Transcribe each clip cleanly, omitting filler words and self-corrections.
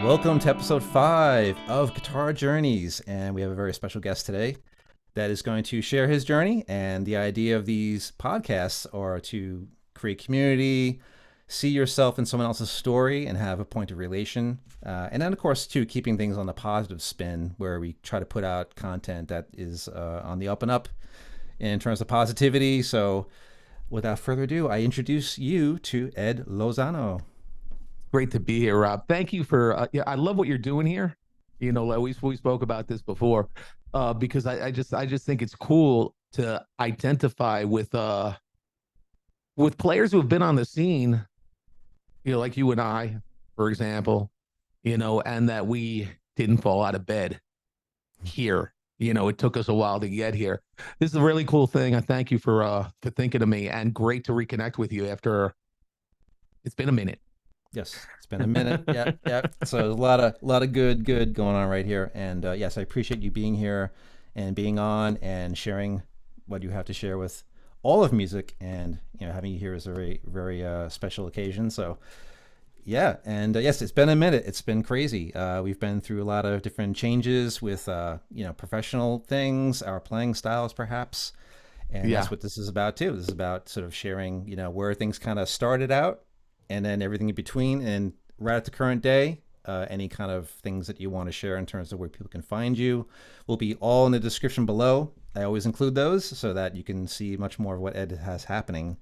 Welcome to episode 5 of Guitar Journeys, and we have a very special guest today that is going to share his journey. And the idea of these podcasts are to create community, see yourself in someone else's story, and have a point of relation. And then, of course, too, keeping things on the positive spin, where we try to put out content that is on the up and up in terms of positivity. So, without further ado, I introduce you to Ed Lozano. Great to be here, Rob. Thank you for. Yeah, I love what you're doing here. Like we spoke about this before, because I just think it's cool to identify with players who have been on the scene. Like you and I, for example. And that we didn't fall out of bed here. It took us a while to get here. This is a really cool thing. I thank you for thinking of me, and great to reconnect with you after it's been a minute. Yes, it's been a minute. Yeah, yeah. So a lot of good going on right here. And yes, I appreciate you being here and being on and sharing what you have to share with all of music. And having you here is a very special occasion. So yeah, and yes, it's been a minute. It's been crazy. We've been through a lot of different changes with professional things, our playing styles, perhaps. And Yeah. that's what this is about too. This is about sort of sharing, where things kind of started out and then everything in between, and right at the current day, any kind of things that you want to share in terms of where people can find you will be all in the description below. I always include those so that you can see much more of what Ed has happening.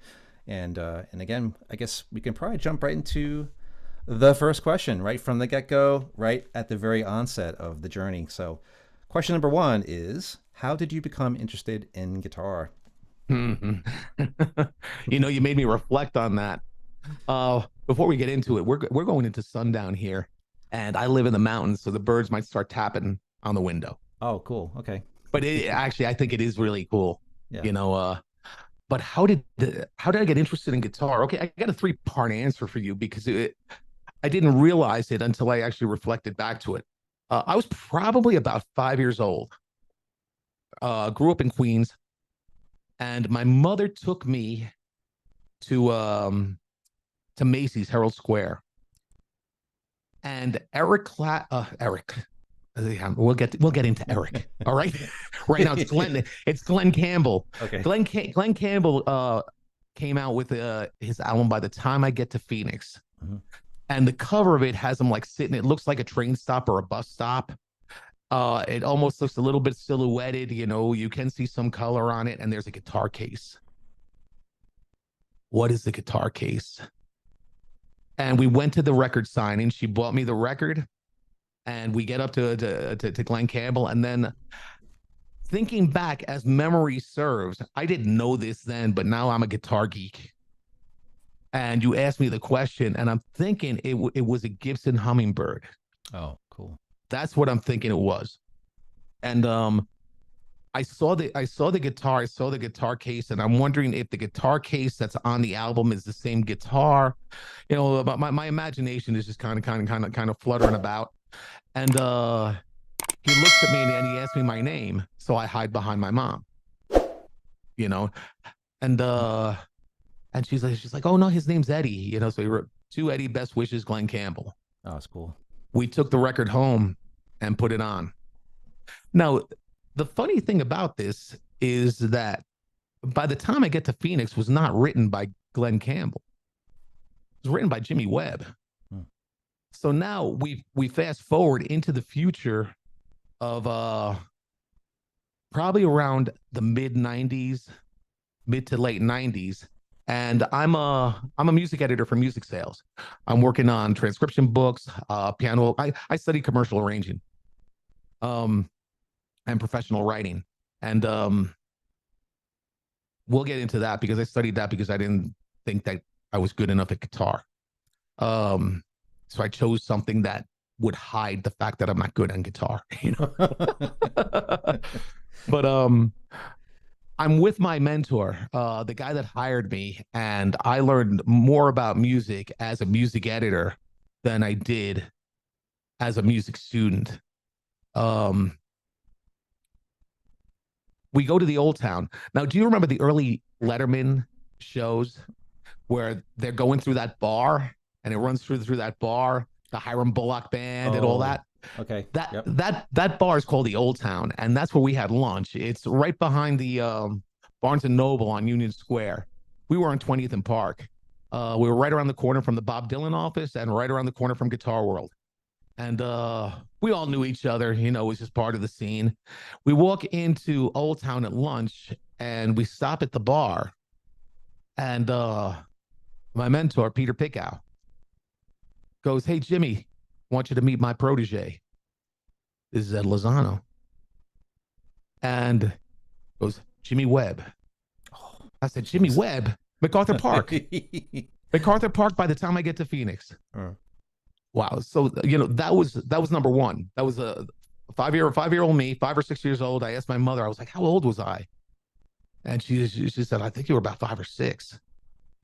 And again, I guess we can probably jump right into the first question, right from the get-go, right at the very onset of the journey. So question number one is, how did you become interested in guitar? Mhm. You made me reflect on that. Before we get into it, we're going into sundown here, and I live in the mountains, so the birds might start tapping on the window. Oh, cool. Okay. But I think it is really cool. Yeah. You know, but how did I get interested in guitar? Okay, I got a three-part answer for you because I didn't realize it until I actually reflected back to it. I was probably about 5 years old. Grew up in Queens, and my mother took me to Macy's Herald Square. And Eric, yeah, we'll get into Eric. All right, right now it's Glenn Campbell. Okay. Glenn Campbell came out with his album By the Time I Get to Phoenix, Mhm. and the cover of it has him like sitting. It looks like a train stop or a bus stop. It almost looks a little bit silhouetted. You can see some color on it, and there's a guitar case. What is the guitar case? And we went to the record signing. She bought me the record, and we get up to Glenn Campbell. And then thinking back as memory serves, I didn't know this then, but now I'm a guitar geek. And you asked me the question, and I'm thinking it was a Gibson Hummingbird. Oh, cool. That's what I'm thinking it was. And I saw the guitar, I saw the guitar case, and I'm wondering if the guitar case that's on the album is the same guitar. But my imagination is just kind of fluttering about. And he looks at me and he asks me my name, so I hide behind my mom. You know, and she's like, oh no, his name's Eddie. So he wrote to Eddie, best wishes, Glenn Campbell. Oh, that's cool. We took the record home and put it on. Now, the funny thing about this is that By the Time I Get to Phoenix was not written by Glenn Campbell. It was written by Jimmy Webb. Hmm. So now we fast forward into the future of probably around the mid to late 90s. And I'm a music editor for music sales. I'm working on transcription books, piano. I study commercial arranging. Um, and professional writing. And we'll get into that because I studied that because I didn't think that I was good enough at guitar. So I chose something that would hide the fact that I'm not good on guitar. But I'm with my mentor, the guy that hired me, and I learned more about music as a music editor than I did as a music student. Um, we go to the Old Town. Now, do you remember the early Letterman shows where they're going through that bar and it runs through that bar the Hiram Bullock band and all Oh, that. okay. That Yep. that that bar is called the Old Town, and that's where we had lunch. It's right behind the Barnes and Noble on Union Square. We were on 20th and Park. We were right around the corner from the Bob Dylan office and right around the corner from Guitar World. And we all knew each other, you know, it was just part of the scene. We walk into Old Town at lunch and we stop at the bar. And my mentor, Peter Pickow, goes, "Hey, Jimmy, I want you to meet my protege. This is Ed Lozano." And goes, "Jimmy Webb." Oh, I said, "Jimmy jeez. Webb? MacArthur Park. MacArthur Park by the time I get to Phoenix." Uh, Wow. So, you know, that was number one. That was a 5-year-old me, 5 or 6 years old. I asked my mother, I was like, "How old was I?" And she said, "I think you were about 5 or 6."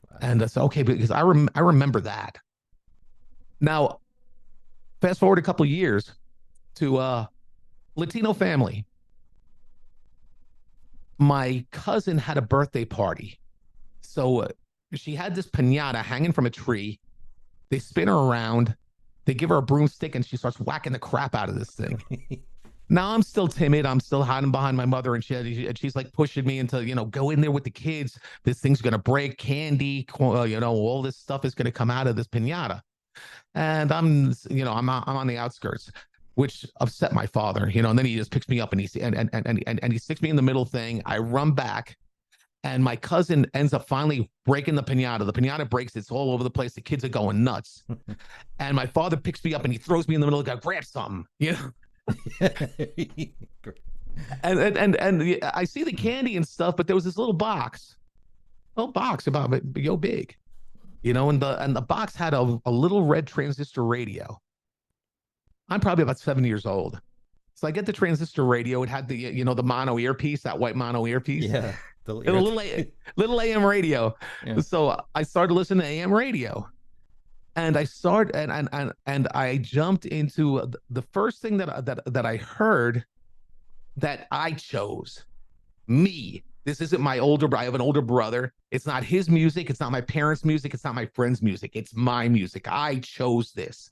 wow. And I said, "Okay," because I remember that. Now, fast forward a couple of years to Latino family. My cousin had a birthday party. So she had this pinata hanging from a tree. They spin her around. They give her a broomstick and she starts whacking the crap out of this thing. Now I'm still timid. I'm still hiding behind my mother, and she's like pushing me into, you know, go in there with the kids. This thing's gonna break. Candy, you know, all this stuff is gonna come out of this pinata. And I'm on the outskirts, which upset my father, you know. And then he just picks me up and he sticks me in the middle thing. I run back, and my cousin ends up finally breaking the pinata. The pinata breaks. It's all over the place. The kids are going nuts. And my father picks me up and he throws me in the middle. Go, "Grab something," you know. And I see the candy and stuff, but there was this little box about yo big, you know, and the box had a little red transistor radio. I'm probably about 7 years old. So I get the transistor radio. It had the, you know, the mono earpiece, that white mono earpiece, Yeah. The, and a you're, little AM radio. yeah. So I started listening to AM radio, and I jumped into the first thing that I heard that I chose. Me. This isn't my older. I have an older brother. It's not his music. It's not my parents' music. It's not my friends' music. It's my music. I chose this.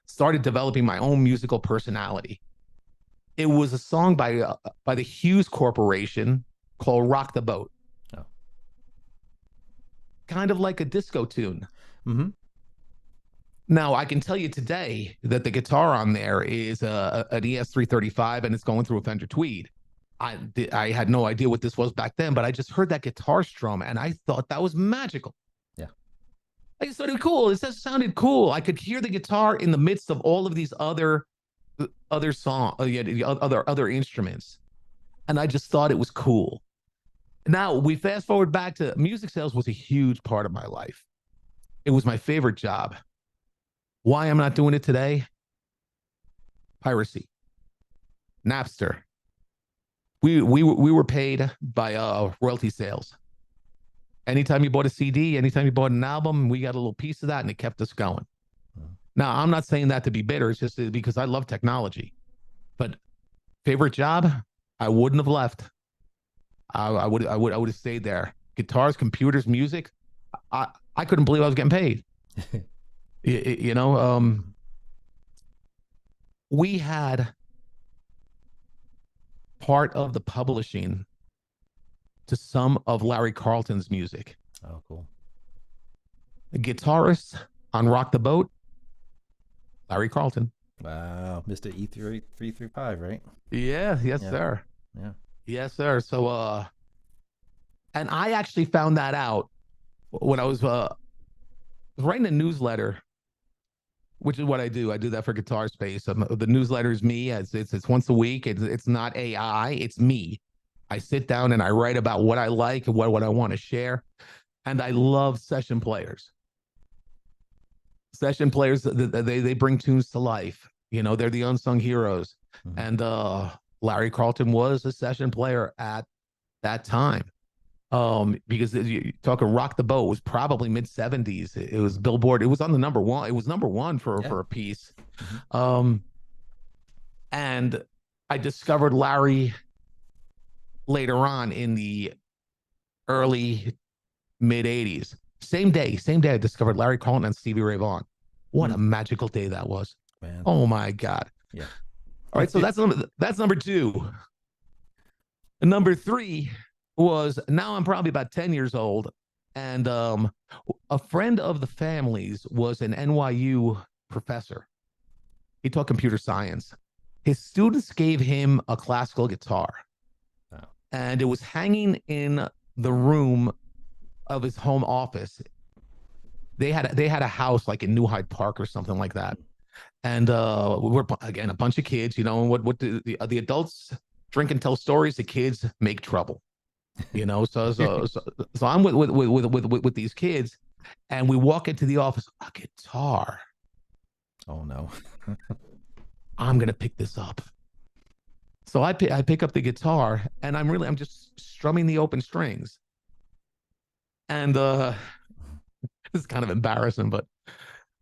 Started developing my own musical personality. It was a song by the Hughes Corporation called "Rock the Boat." Oh. Kind of like a disco tune. Mm-hmm. Now I can tell you today that the guitar on there is an ES335 and it's going through a Fender Tweed. I had no idea what this was back then, but I just heard that guitar strum and I thought that was magical. Yeah. I just thought it was cool. It just sounded cool. I could hear the guitar in the midst of all of these other song, other instruments, and I just thought it was cool. Now we fast forward back to music sales was a huge part of my life. It was my favorite job. Why I'm not doing it today? Piracy, Napster. We were paid by royalty sales. Anytime you bought a CD, anytime you bought an album, we got a little piece of that, and it kept us going. Now, I'm not saying that to be bitter. It's just because I love technology. But favorite job, I wouldn't have left. I would have stayed there. Guitars, computers, music. I couldn't believe I was getting paid. You know, we had part of the publishing to some of Larry Carlton's music. Oh, cool. The guitarist on "Rock the Boat," Larry Carlton. Wow. Mr. E335, right? Yeah, yes, Yeah. sir. Yeah. Yes, sir. So, and I actually found that out when I was writing a newsletter, which is what I do. I do that for Guitar Space. The newsletter is me. It's once a week. It's not AI. It's me. I sit down and I write about what I like and what I want to share. And I love session players. Session players, they bring tunes to life. You know, they're the unsung heroes. Mhm. And Larry Carlton was a session player at that time. Because you talking "Rock the Boat" was probably mid-70s. It was Billboard. It was on the number one. It was number one Yeah. for a piece. Mhm. And I discovered Larry later on in the early mid 80s. Same day I discovered Larry Carlton and Stevie Ray Vaughan. What Hmm. a magical day that was. Man. Oh my God. Yeah. All right, so that's number two. And number three was, now I'm probably about 10 years old, and a friend of the family's was an NYU professor. He taught computer science. His students gave him a classical guitar, Wow. and it was hanging in the room of his home office. They had a house like in New Hyde Park or something like that. And we're again a bunch of kids, you know, and what the adults drink and tell stories, the kids make trouble, you know. So I'm with these kids, and we walk into the office, a guitar. Oh no. I'm gonna pick this up. So I pick up the guitar, and I'm just strumming the open strings, and this is kind of embarrassing, but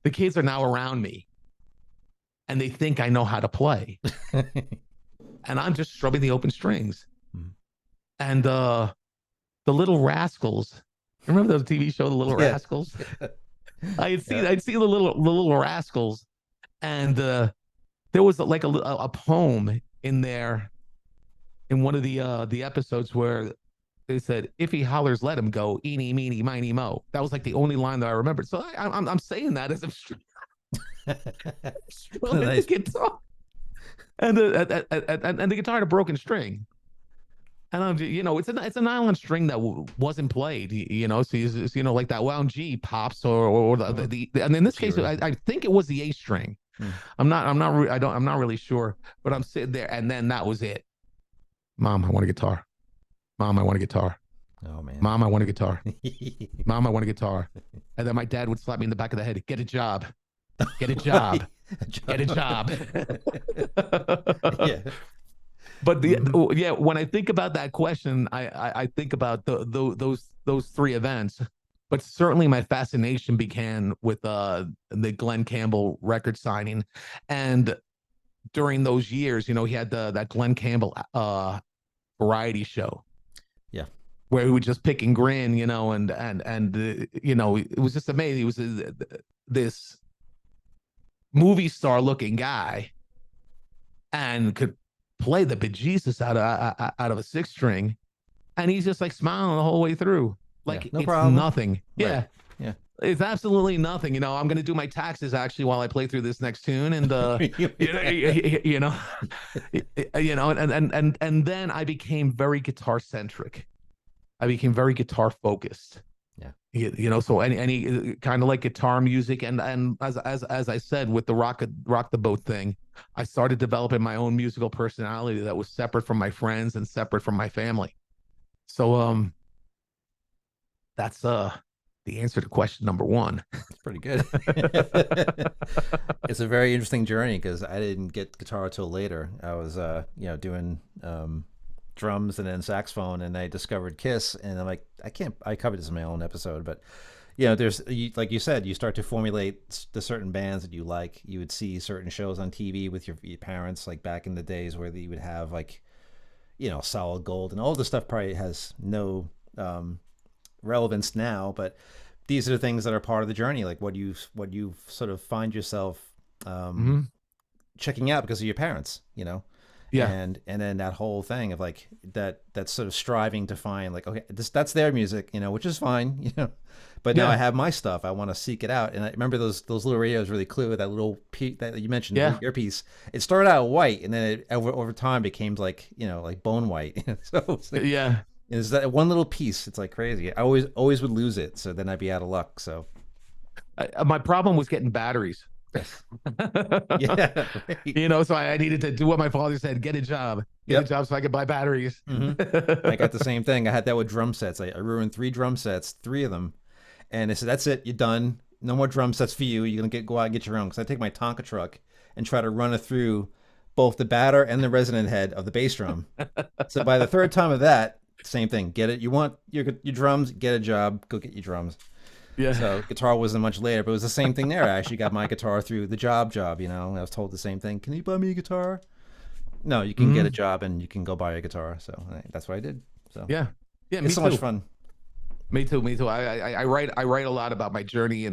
the kids are now around me, and they think I know how to play, and I'm just strumming the open strings. Hmm. And the Little Rascals. Remember the TV show, The Little Yeah. Rascals? Yeah. I'd see the Little Rascals, and there was like a poem in there in one of the episodes where they said, "If he hollers, let him go. Eeny, meeny, miny, mo." That was like the only line that I remembered. So I'm saying that as I'm strumming the Nice. guitar, and the guitar had a broken string. And you know, it's a nylon string that wasn't played, you know, so you know, like that wound G pops or Oh, and in this gee case, whiz. I think it was the A string. Hmm. I'm not really sure, but I'm sitting there, and then that was it. Mom, I want a guitar. Mom, I want a guitar. Oh man. Mom, I want a guitar. Mom, I want a guitar. And then my dad would slap me in the back of the head. Get a job. Get a job. Get a job. Yeah. But Mhm. yeah, when I think about that question, I think about those three events. But certainly my fascination began with the Glenn Campbell record signing, and during those years, you know, he had that Glenn Campbell variety show Yeah. where he would just pick and grin, you know, and you know, it was just amazing. He was this movie star looking guy and could play the bejesus out of a six string, and he's just like smiling the whole way through, Yeah. like No it's problem. nothing. Right. Yeah, Yeah. it's absolutely nothing. You know, I'm gonna do my taxes actually while I play through this next tune, and you know, you know, and then I became very guitar centric. I became very guitar focused. Yeah. You know, so any kind of like guitar music, and as I said with the rock the boat thing, I started developing my own musical personality that was separate from my friends and separate from my family. So that's the answer to question number one. It's pretty good. It's a very interesting journey because I didn't get guitar till later. I was, you know, doing drums and then saxophone, and I discovered Kiss, and I'm like, I can't. I covered this in my own episode, but you know, like you said, you start to formulate the certain bands that you like. You would see certain shows on TV with your parents, like back in the days where you would have like, you know, Solid Gold, and all this stuff probably has no relevance now, but these are the things that are part of the journey, like what you sort of find yourself um, Mm-hmm. checking out because of your parents, you know, Yeah, and then that whole thing of like that sort of striving to find like, okay, that's their music, you know, which is fine, you know, but now I yeah, have my stuff, I want to seek it out. And I remember those little radios really clear, that little piece that you mentioned, the yeah, earpiece. It started out white, and then it over time became like, you know, like bone white. So it's like, yeah. is that one little piece? It's like crazy. I always would lose it, so then I'd be out of luck. So My problem was getting batteries. yes, yeah, right. You know, so I needed to do what my father said: get a Yep. job, so I could buy batteries. Hmm. I got the same thing. I had that with drum sets. I ruined three drum sets, three of them, and they said, "That's it, you're done. No more drum sets for you. You're gonna go out and get your own." Because I take my Tonka truck and try to run it through both the batter and the resonant head of the bass drum. So by the third time of that, same thing. Get it? You want your drums? Get a job. Go get your drums. Yeah, So guitar wasn't much later, but it was the same thing there. I actually got my guitar through the job, you know. I was told the same thing. Can you buy me a guitar? No, you can get a mm, job and you can go buy a guitar. So that's what I did. So yeah, yeah. it's Me so much too. fun. Me too. Me too. I write a lot about my journey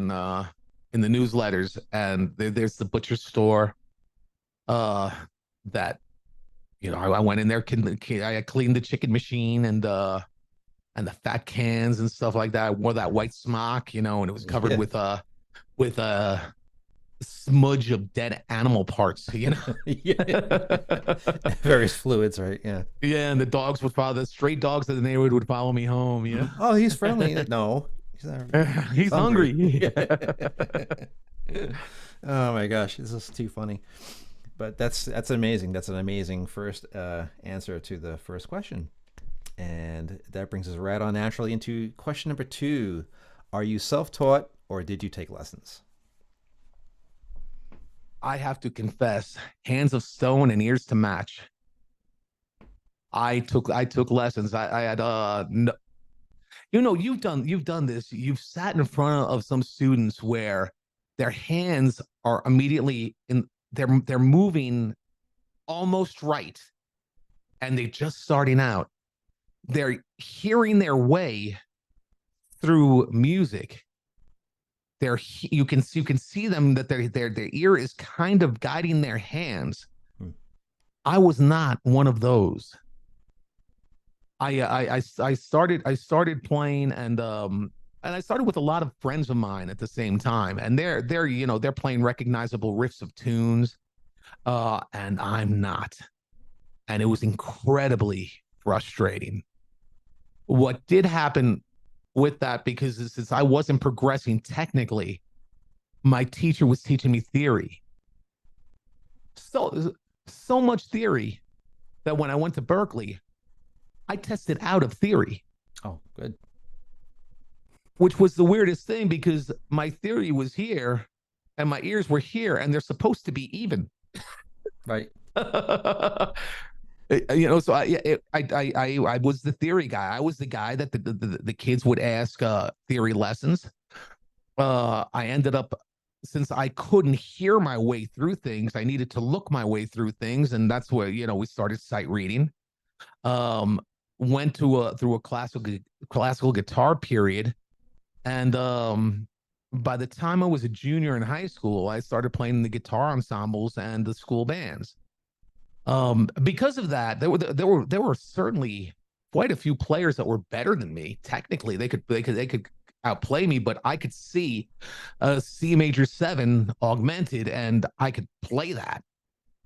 in the newsletters, and there's the butcher store uh that I went in there, I cleaned the chicken machine and the fat cans and stuff like that. I wore that white smock, and it was covered Yeah. with a smudge of dead animal parts. Yeah. Various fluids, right? Yeah. Yeah, and the stray dogs of the neighborhood would follow me home. Mhm. Oh, he's friendly. No, he's not. He's He's hungry. hungry. Oh my gosh, this is too funny. But that's amazing. That's an amazing first answer to the first question. And that brings us right on naturally into question number 2. Are you self-taught or did you take lessons? I have to confess, hands of stone and ears to match. I took lessons. I had no, you've done this. You've sat in front of some students where their hands are immediately in they're moving almost right, and they're just starting out. They're hearing their way through music. You can see them that their ear is kind of guiding their hands. Hmm. I was not one of those. I started playing, and I started with a lot of friends of mine at the same time, and they're playing recognizable riffs of tunes, and I'm not, and it was incredibly frustrating. What did happen with that, because since I wasn't progressing technically, my teacher was teaching me theory, so much theory that when I went to Berkeley, I tested out of theory, Oh, good. which was the weirdest thing because my theory was here and my ears were here and they're supposed to be even. Right. So I was the theory guy. I was the guy that the kids would ask theory lessons. I ended up, since I couldn't hear my way through things, I needed to look my way through things, and that's where we started sight reading. Um, Went through a classical guitar period, and by the time I was a junior in high school, I started playing the guitar ensembles and the school bands. Because of that, there were certainly quite a few players that were better than me. Technically, they could outplay me, but I could see a C major 7 augmented, and I could play that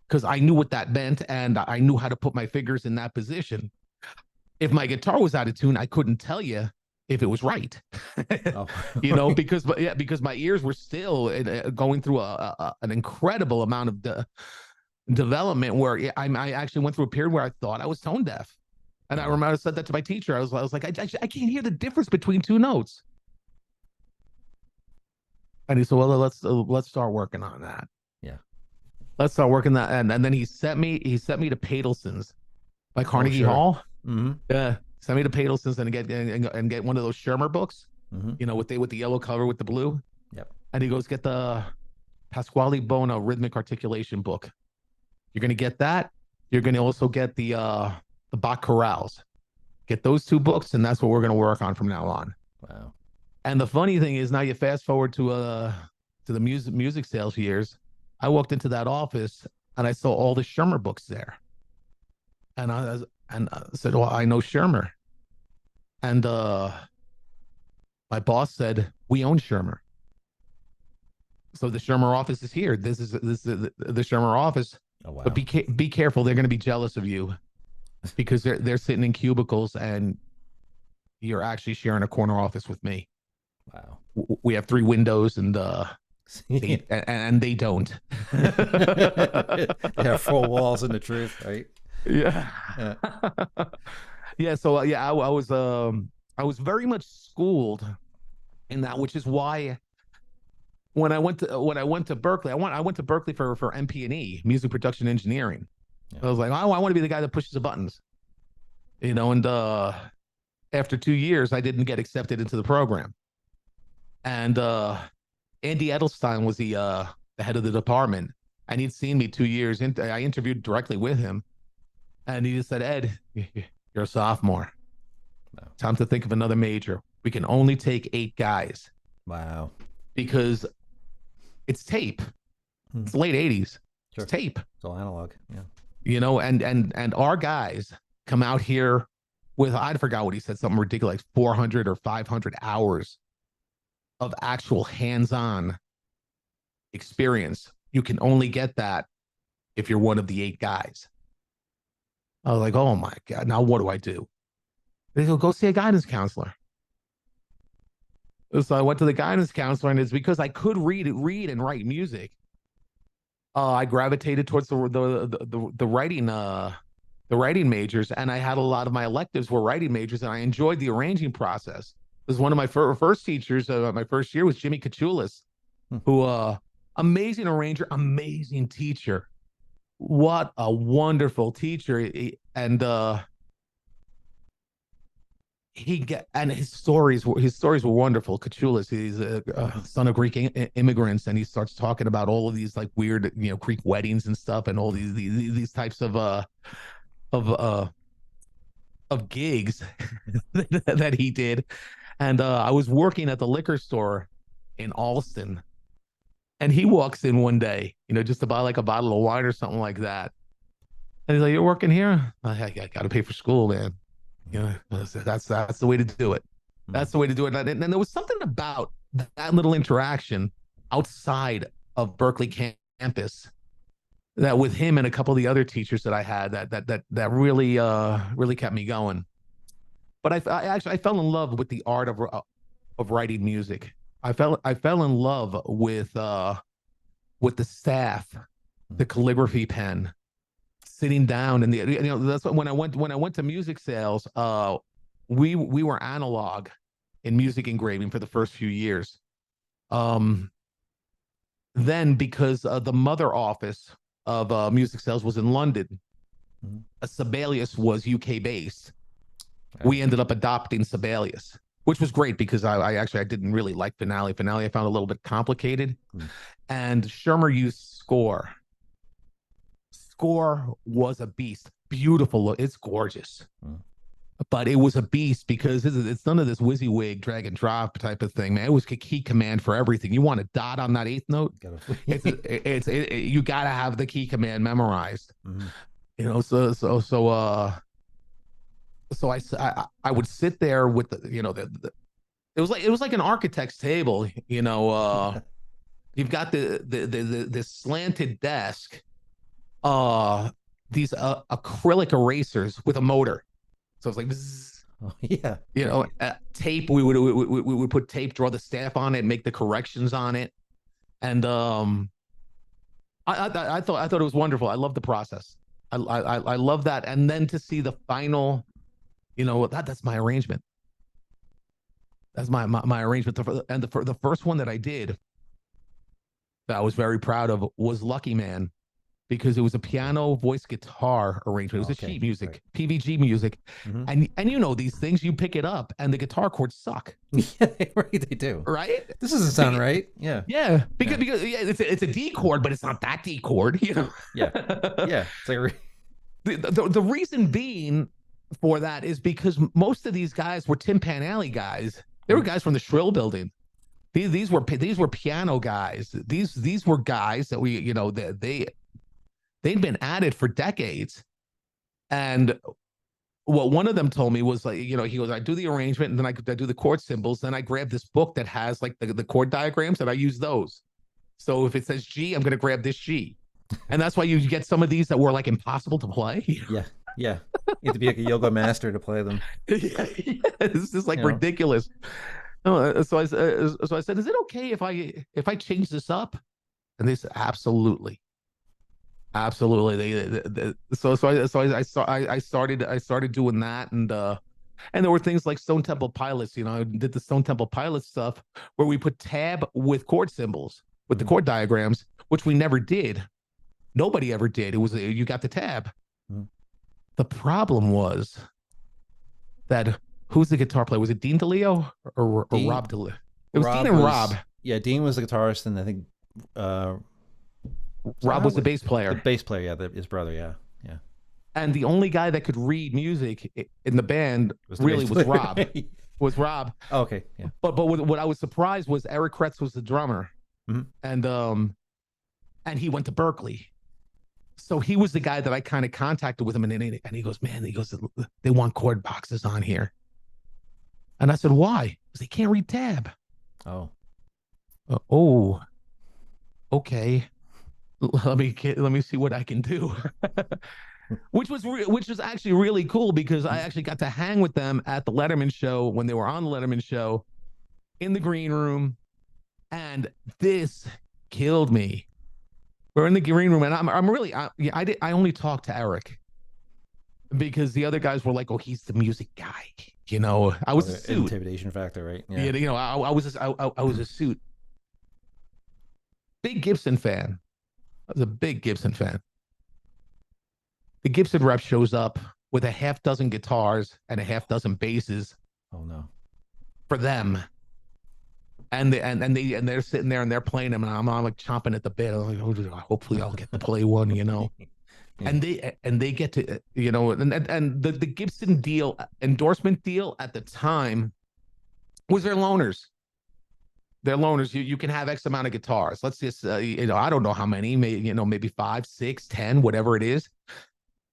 because I knew what that meant and I knew how to put my fingers in that position. If my guitar was out of tune, I couldn't tell you if it was right. Oh, Because my ears were still going through an incredible amount of development where I actually went through a period where I thought I was tone deaf. And I wow. remember I said that to my teacher. I was like, I can't hear the difference between two notes. And he said, well, let's start working on that. Yeah. Let's start working that. And then he sent me to Padelson's by Oh, Carnegie sure. Hall. Mm-hmm. Yeah. Sent me to Padelson's and get one of those Shermer books, Mm-hmm. with the yellow cover with the blue. Yep. And he goes, get the Pasquale Bono rhythmic articulation book. You're gonna get that. You're gonna also get the Bach chorales. Get those 2 books, and that's what we're gonna work on from now on. Wow. And the funny thing is, now you fast forward to the music sales years. I walked into that office and I saw all the Shermer books there, and I said, "Well, I know Shermer," and my boss said, "We own Shermer." So the Shermer office is here. This is the Shermer office. Oh, But wow. be careful. They're going to be jealous of you because they're sitting in cubicles and you're actually sharing a corner office with me. Wow. We have 3 windows and Yeah. they don't. They have 4 walls in the truth, right? Yeah. Yeah. Yeah. So I was very much schooled in that, which is why when I went to Berkeley, I went to Berkeley for MP&E, music production engineering. Yeah. I was like, oh, I want to be the guy that pushes the buttons, and after 2 years, I didn't get accepted into the program. And Andy Edelstein was the head of the department, and he'd seen me 2 years. I interviewed directly with him, and he just said, "Ed, you're a sophomore. Wow. Time to think of another major. We can only take 8 guys Wow. because it's tape. Hmm. It's late 80s. It's Sure. tape. It's all analog. Yeah. And our guys come out here with, I forgot what he said, something ridiculous, like 400 or 500 hours of actual hands-on experience. You can only get that if you're one of the 8 guys. I was like, oh my God, now what do I do? They go see a guidance counselor. So I went to the guidance counselor, and it's because I could read and write music. I gravitated towards the writing majors, and I had a lot of my electives were writing majors, and I enjoyed the arranging process. It was one of my first teachers. My first year was Jimmy Kachulis, Hmm. who amazing arranger, amazing teacher. What a wonderful teacher. And his stories were wonderful. Kachulis, he's a son of Greek immigrants, and he starts talking about all of these like weird, Greek weddings and stuff, and all these types of of gigs that he did. And I was working at the liquor store in Alston, and he walks in one day, just to buy like a bottle of wine or something like that. And he's like, "You're working here? I got to pay for school, man. That's the way to do it. That's the way to do it." And there was something about that little interaction outside of Berkeley campus that with him and a couple of the other teachers that I had that really kept me going. But I fell in love with the art of writing music. I fell in love with the staff, the calligraphy pen, sitting down, and that's what when I went to music sales. We were analog in music engraving for the first few years. Then because the mother office of music sales was in London, Sibelius was UK based. We ended up adopting Sibelius, which was great because I didn't really like Finale. Finale I found a little bit complicated, and Schirmer used Score. Score was a beast, beautiful. It's gorgeous, but it was a beast because it's none of this WYSIWYG drag and drop type of thing, man. It was a key command for everything. You want a dot on that 8th note? You got to have the key command memorized. So I would sit there with it was like an architect's table. You've got this slanted desk, these acrylic erasers with a motor. So it's like, bzzz. Oh, yeah. Tape. We would put tape, draw the staff on it, make the corrections on it, and I thought it was wonderful. I love the process. I love that, and then to see the final, that's my arrangement. That's my arrangement. And the first one that I did that I was very proud of was Lucky Man, because it was a piano, voice, guitar arrangement. It was a sheet music, right. PVG music. And these things, you pick it up and the guitar chords suck. Yeah, right, they do. Right? This doesn't sound right. Yeah. Yeah. Because it's a D chord, but it's not that D chord, Yeah. Yeah. It's like the reason being for that is because most of these guys were Tim Pan Alley guys. They were guys from the Shrill Building. These were piano guys. These were guys that they'd been at it for decades. And what one of them told me was, like, he goes, I do the arrangement, and then I do the chord symbols. Then I grab this book that has like the chord diagrams, and I use those. So if it says G, I'm going to grab this G. And that's why you get some of these that were like impossible to play. Yeah. Yeah. You have to be like a yoga master to play them. It's just like ridiculous. So I said, is it okay if I change this up? And they said, absolutely. Absolutely. I started doing that, and there were things like Stone Temple Pilots. I did the Stone Temple Pilots stuff where we put tab with chord symbols with the chord diagrams, which we never did. Nobody ever did. It was you got the tab. The problem was that who's the guitar player? Was it Dean DeLeo or Rob DeLeo? It was Dean and Rob. Yeah, Dean was the guitarist, and I think Rob was the bass player. The bass player, yeah, his brother, yeah. And the only guy that could read music in the band was Rob. Was Rob. Oh, okay, yeah. But what I was surprised was Eric Kretz was the drummer. Mhm. and he went to Berkeley. So he was the guy that I kind of contacted with him, and he goes, man, he goes, they want chord boxes on here, and I said, why? Because they can't read tab. Oh. Oh, okay. Let me see what I can do. Which was actually really cool because I actually got to hang with them at the Letterman show when they were on the Letterman show in the green room, and this killed me. We're in the green room, and I'm really I only talked to Eric because the other guys were like, oh, he's the music guy. I Oh, was a the suit. intimidation factor, right? Yeah, Yeah. I was a suit. Big Gibson fan. I was a big Gibson fan. The Gibson rep shows up with a half dozen guitars and a half dozen basses Oh no. for them. And they're sitting there and they're playing them, and I'm like chomping at the bit. I'm like, oh, hopefully I'll get to play one. Yeah. And they get to, and the Gibson deal, endorsement deal at the time, was their loaners. Their loaners. You can have X amount of guitars. Let's just I don't know how many, maybe 5, 6, 10, whatever it is.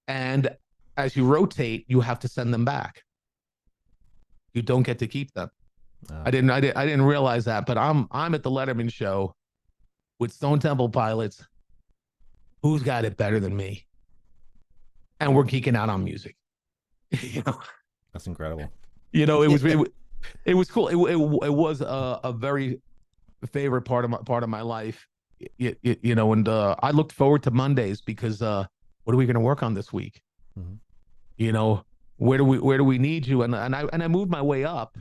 And as you rotate, you have to send them back. You don't get to keep them. Oh. I didn't realize that, but I'm at the Letterman show with Stone Temple Pilots. Who's got it better than me? And we're geeking out on music. you know, That's incredible. it Yeah. was it was cool. It was a very favorite part of my life. And I looked forward to Mondays because what are we going to work on this week? Mhm. You know, where do we need you? And I moved my way up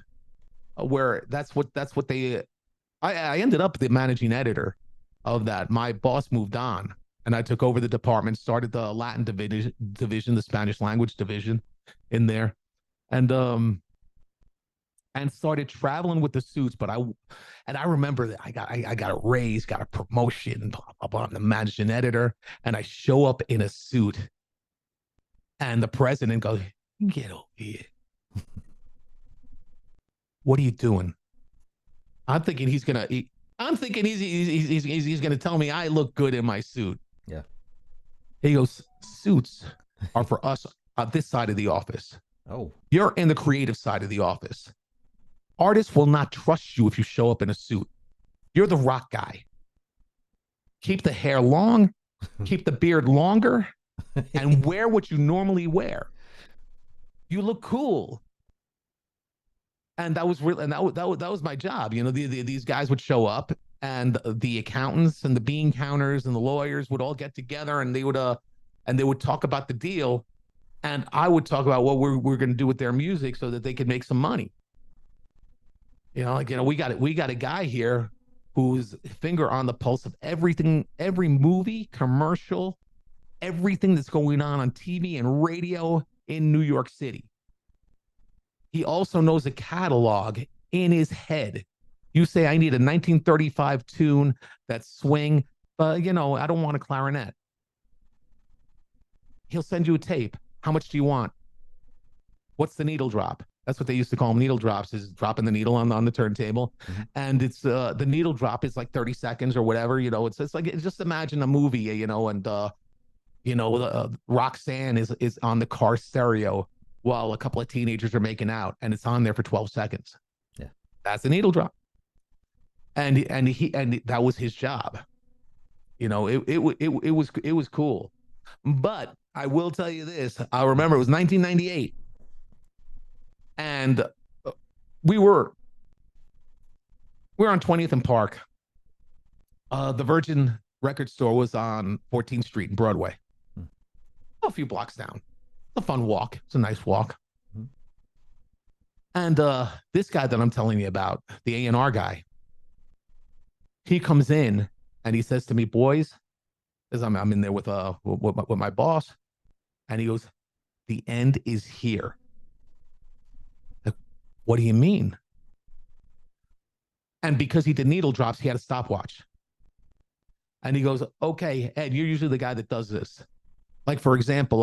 where that's what they I ended up the managing editor of that. My boss moved on, and I took over the department, started the Latin division, the Spanish language division in there, and started traveling with the suits. I remember that I got a raise, got a promotion, blah blah blah. I'm the managing editor, and I show up in a suit, and the president goes, "Get over here. What are you doing?" I'm thinking he's gonna. I'm thinking he's gonna tell me I look good in my suit. Yeah. He goes, suits are for us on this side of the office. Oh. You're in the creative side of the office. Artists will not trust you if you show up in a suit. You're the rock guy. Keep the hair long, keep the beard longer, and wear what you normally wear. You look cool. And that was real, and that was my job. These guys would show up, and the accountants and the bean counters and the lawyers would all get together, and they would talk about the deal, and I would talk about what we're going to do with their music so that they could make some money. We got a guy here whose finger on the pulse of everything, every movie, commercial, everything that's going on TV and radio in New York City. He also knows a catalog in his head. You say, I need a 1935 tune that's swing, but I don't want a clarinet. He'll send you a tape. How much do you want? What's the needle drop? That's what they used to call them, needle drops, is dropping the needle on the turntable. Mm-hmm. And it's the needle drop is like 30 seconds or whatever. It's like, just imagine a movie, and Roxanne is on the car stereo while a couple of teenagers are making out, and it's on there for 12 seconds. Yeah. That's a needle drop. And that was his job. It was cool. But I will tell you this. I remember it was 1998. And we were on 20th and Park. The Virgin record store was on 14th Street and Broadway. A few blocks down. It's a fun walk. It's a nice walk. Mm-hmm. And this guy that I'm telling you about, the A&R guy, he comes in and he says to me, boys, as I'm in there with my boss, and he goes, the end is here. Like, what do you mean? And because he did needle drops, he had a stopwatch. And he goes, okay, Ed, you're usually the guy that does this. Like, for example,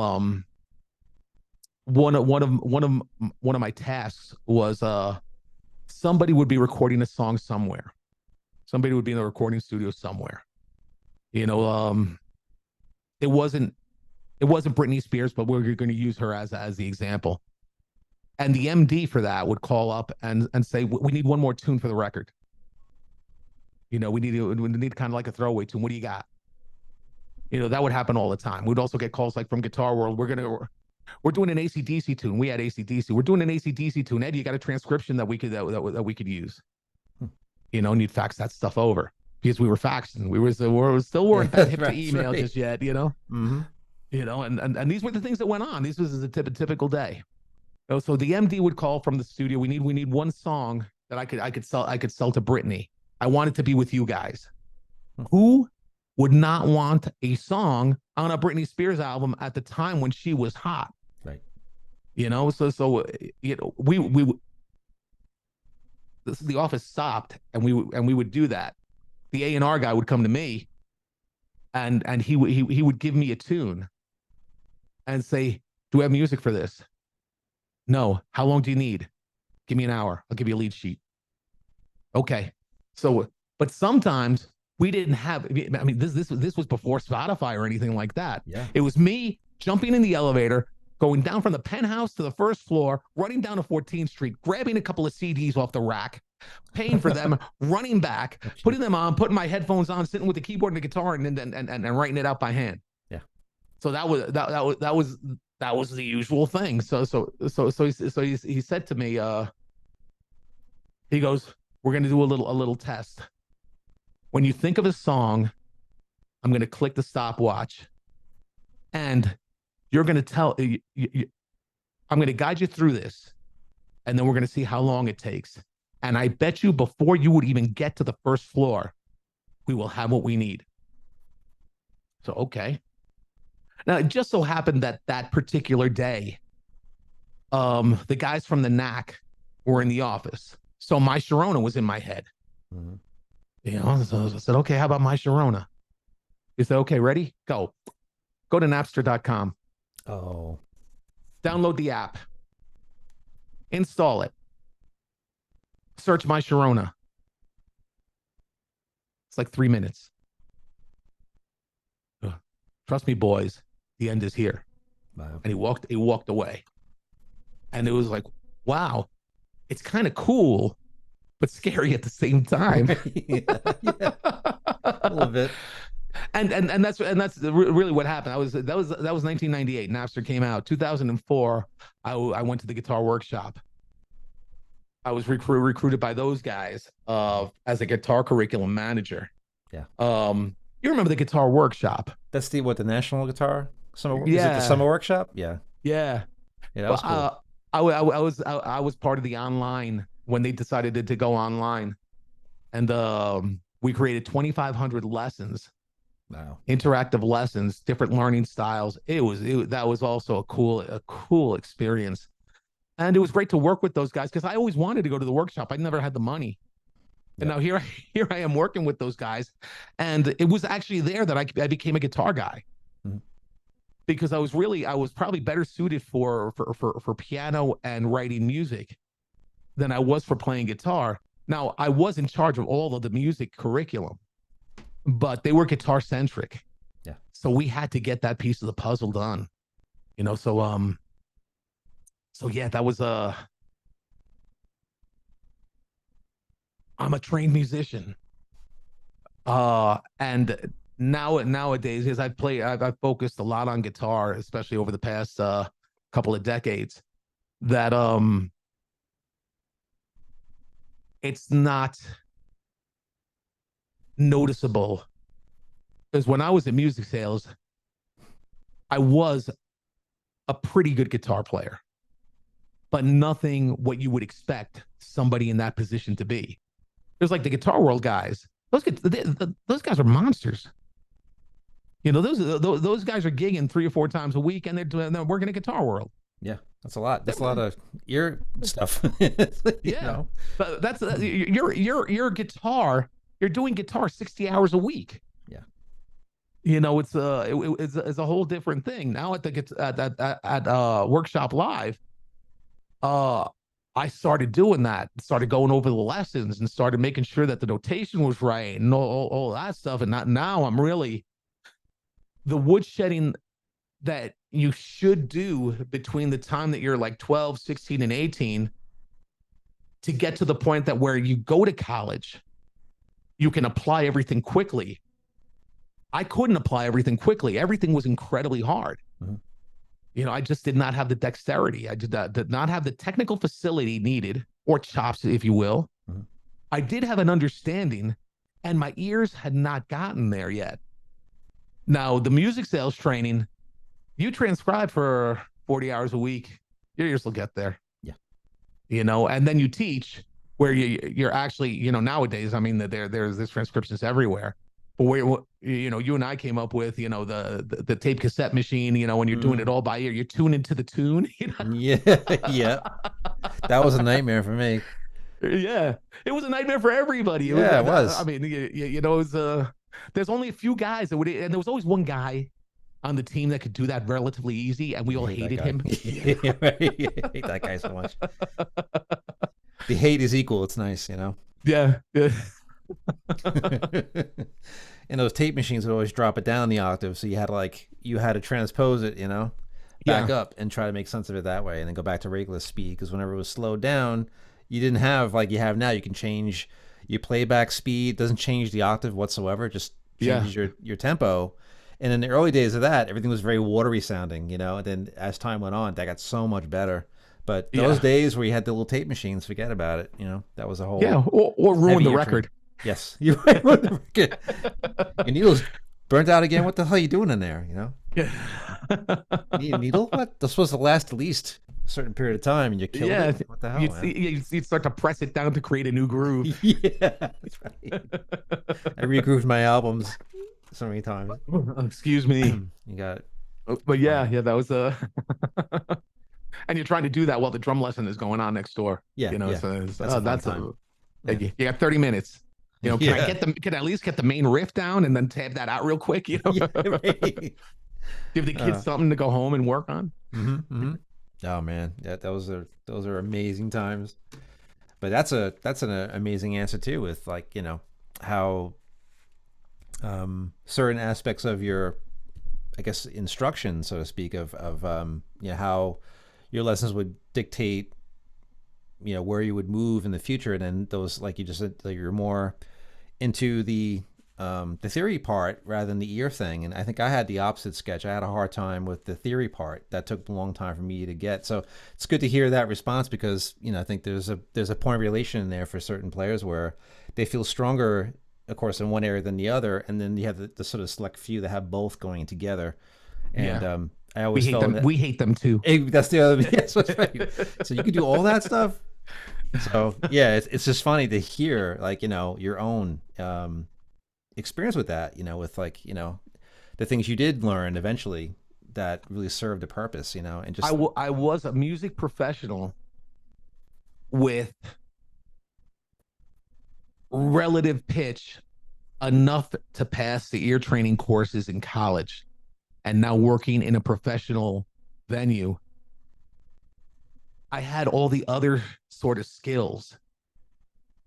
one of my tasks was somebody would be recording a song somewhere. Somebody would be in the recording studio somewhere. You know, it wasn't Britney Spears, but we're going to use her as the example. And the MD for that would call up and say, we need one more tune for the record. You know, we need kind of like a throwaway tune. What do you got? You know, that would happen all the time. We'd also get calls like from Guitar World. We're doing an AC/DC tune. We had AC/DC. We're doing an AC/DC tune. Ed, you got a transcription that we could use. You know, and you'd fax that stuff over because we were faxing. We still weren't that hip to email just yet. You know, you know, and these were the things that went on. This was a typical day. So the MD would call from the studio. We need one song that I could sell to Britney. I want it to be with you guys. Who would not want a song on a Britney Spears album at the time when she was hot? Right. You know, so you know, the office stopped and we would do that. The A&R guy would come to me and he would give me a tune and say, "Do we have music for this?" "No." "How long do you need?" "Give me an hour. I'll give you a lead sheet." Okay. So, but sometimes we didn't have, I mean, this was before Spotify or anything like that. Yeah. It was me jumping in the elevator, going down from the penthouse to the first floor, running down to 14th Street, grabbing a couple of CDs off the rack, paying for them, running back, putting them on, putting my headphones on, sitting with the keyboard and the guitar, and writing it out by hand. Yeah. So that was the usual thing. So he said to me, he goes, "We're going to do a little test. When you think of a song, I'm going to click the stopwatch, and you're going to tell. I'm going to guide you through this, and then we're going to see how long it takes. And I bet you before you would even get to the first floor, we will have what we need." So, okay. Now, it just so happened that that particular day, the guys from the Knack were in the office. So My Sharona was in my head. You know, so I said, "Okay, how about My Sharona?" He said, "Okay, ready? Go to Napster.com. Oh. Download the app. Install it. Search My Sharona." It's like 3 minutes. "Trust me, boys, the end is here." Wow. And he walked away. And it was like, wow, it's kind of cool, but scary at the same time. Yeah. A little bit. And that's really what happened. That was 1998. Napster came out. 2004. I went to the Guitar Workshop. I was recruited by those guys as a guitar curriculum manager. Yeah. You remember the Guitar Workshop? That's the National Guitar Summer. Yeah. Is it the Summer Workshop? Yeah. Yeah. Yeah, that was cool. I was part of the online when they decided to go online, and we created 2,500 lessons. Wow. Interactive lessons, different learning styles. That was also a cool experience, and it was great to work with those guys because I always wanted to go to the workshop. I never had the money, and now here I am working with those guys, and it was actually there that I became a guitar guy. Because I was probably better suited for piano and writing music than I was for playing guitar. Now, I was in charge of all of the music curriculum, but they were guitar centric. Yeah. So we had to get that piece of the puzzle done. You know, so yeah, that was I'm a trained musician. And nowadays, as I've focused a lot on guitar, especially over the past couple of decades, that it's not noticeable. Because when I was in music sales, I was a pretty good guitar player, but nothing what you would expect somebody in that position to be. It was like the Guitar World guys. Those guys are monsters. You know, those guys are gigging 3 or 4 times a week, and they're working at Guitar World. Yeah, that's a lot. That's a lot of ear stuff. Yeah, know? But that's your guitar. You're doing guitar 60 hours a week. Yeah, you know, it's a whole different thing now at the at Workshop Live. I started doing that, started going over the lessons and started making sure that the notation was right and all that stuff. And not, now I'm really the woodshedding that you should do between the time that you're like 12, 16, and 18 to get to the point that where you go to college, you can apply everything quickly. I couldn't apply everything quickly. Everything was incredibly hard. Mm-hmm. You know, I just did not have the dexterity. I did not have the technical facility needed, or chops, if you will. Mm-hmm. I did have an understanding, and my ears had not gotten there yet. Now, the music sales training, you transcribe for 40 hours a week, your ears will get there. Yeah. You know, and then you teach where you're actually, you know, nowadays, I mean, there's transcriptions everywhere. But where, you know, you and I came up with, you know, the tape cassette machine, you know, when you're doing it all by ear, you're tuning to the tune. You know? Yeah, yeah. That was a nightmare for me. Yeah, it was a nightmare for everybody. Yeah, it was. I mean, you know, it was, there's only a few guys that would, and there was always one guy on the team that could do that relatively easy, and we all hated him. Yeah, right. I hate that guy so much. The hate is equal. It's nice, you know. Yeah. And those tape machines would always drop it down the octave, so you had to transpose it, you know, back up and try to make sense of it that way, and then go back to regular speed. Because whenever it was slowed down, you didn't have like you have now. You can change your playback speed. It doesn't change the octave whatsoever. It just changes your tempo. And in the early days of that, everything was very watery sounding, you know. And then as time went on, that got so much better. But those days where you had the little tape machines, forget about it. You know, that was a whole or ruin the record. Yes, you ruined the record. Your needle's burnt out again. What the hell are you doing in there? You know, need a needle? What? They're supposed to last at least a certain period of time, and you kill it. What the hell? You'd start to press it down to create a new groove. Yeah, that's right. I regrooved my albums so many times. Excuse me. You got it. But yeah, that was and you're trying to do that while the drum lesson is going on next door. Yeah, you know, that's you got 30 minutes. You know, can I at least get the main riff down and then tab that out real quick? You know, right. Give the kids something to go home and work on. Mm-hmm, mm-hmm. Oh man, yeah, those are amazing times. But that's an amazing answer too, with like, you know, how certain aspects of your, I guess, instruction, so to speak, of you know, how your lessons would dictate, you know, where you would move in the future. And then those, like you just said, like you're more into the theory part rather than the ear thing. And I think I had the opposite sketch. I had a hard time with the theory part. That took a long time for me to get. So it's good to hear that response, because, you know, I think there's a point of relation in there for certain players where they feel stronger, of course, in one area than the other. And then you have the sort of select few that have both going together. And I always felt that we hate them too. That's the other. Yes, that's right. So you could do all that stuff. So yeah, it's just funny to hear, like, you know, your own experience with that, you know, with like, you know, the things you did learn eventually that really served a purpose, you know. And just I was a music professional with relative pitch enough to pass the ear training courses in college, and now working in a professional venue, I had all the other sort of skills,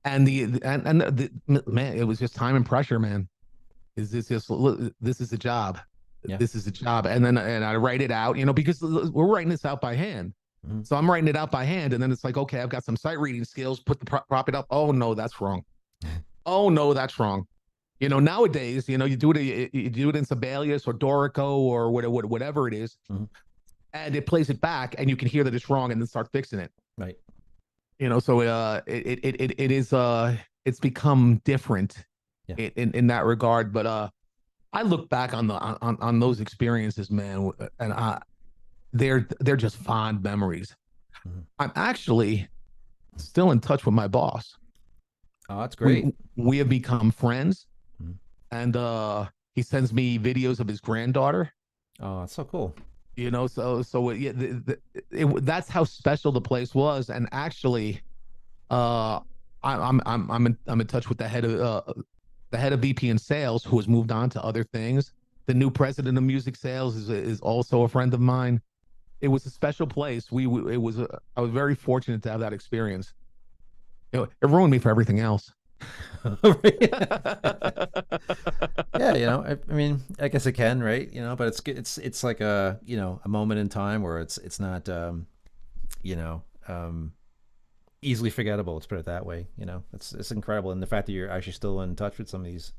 and the man, it was just time and pressure, man. Is this just, this is a job? Yeah. This is a job. And I write it out, you know, because we're writing this out by hand. Mm-hmm. So I'm writing it out by hand, and then it's like, okay, I've got some sight reading skills, put the prop it up. Oh no, that's wrong. Oh no, that's wrong. You know, nowadays, you know, you do it in Sibelius or Dorico or whatever it is, mm-hmm. and it plays it back, and you can hear that it's wrong, and then start fixing it. Right. You know, so it is it's become different in that regard. But I look back on those experiences, man, and they're just fond memories. Mm-hmm. I'm actually still in touch with my boss. Oh, that's great. We have become friends. Mm-hmm. And he sends me videos of his granddaughter. Oh, that's so cool. You know, so yeah, that's how special the place was. And actually, I'm in touch with the head of VP in sales, who has moved on to other things. The new president of music sales is also a friend of mine. it was a special place. It was I was very fortunate to have that experience. It ruined me for everything else. Yeah, I mean, I guess it can, right? But it's like a a moment in time where it's not you know um, easily forgettable. Let's put it that way. It's incredible, and the fact that you're actually still in touch with some of these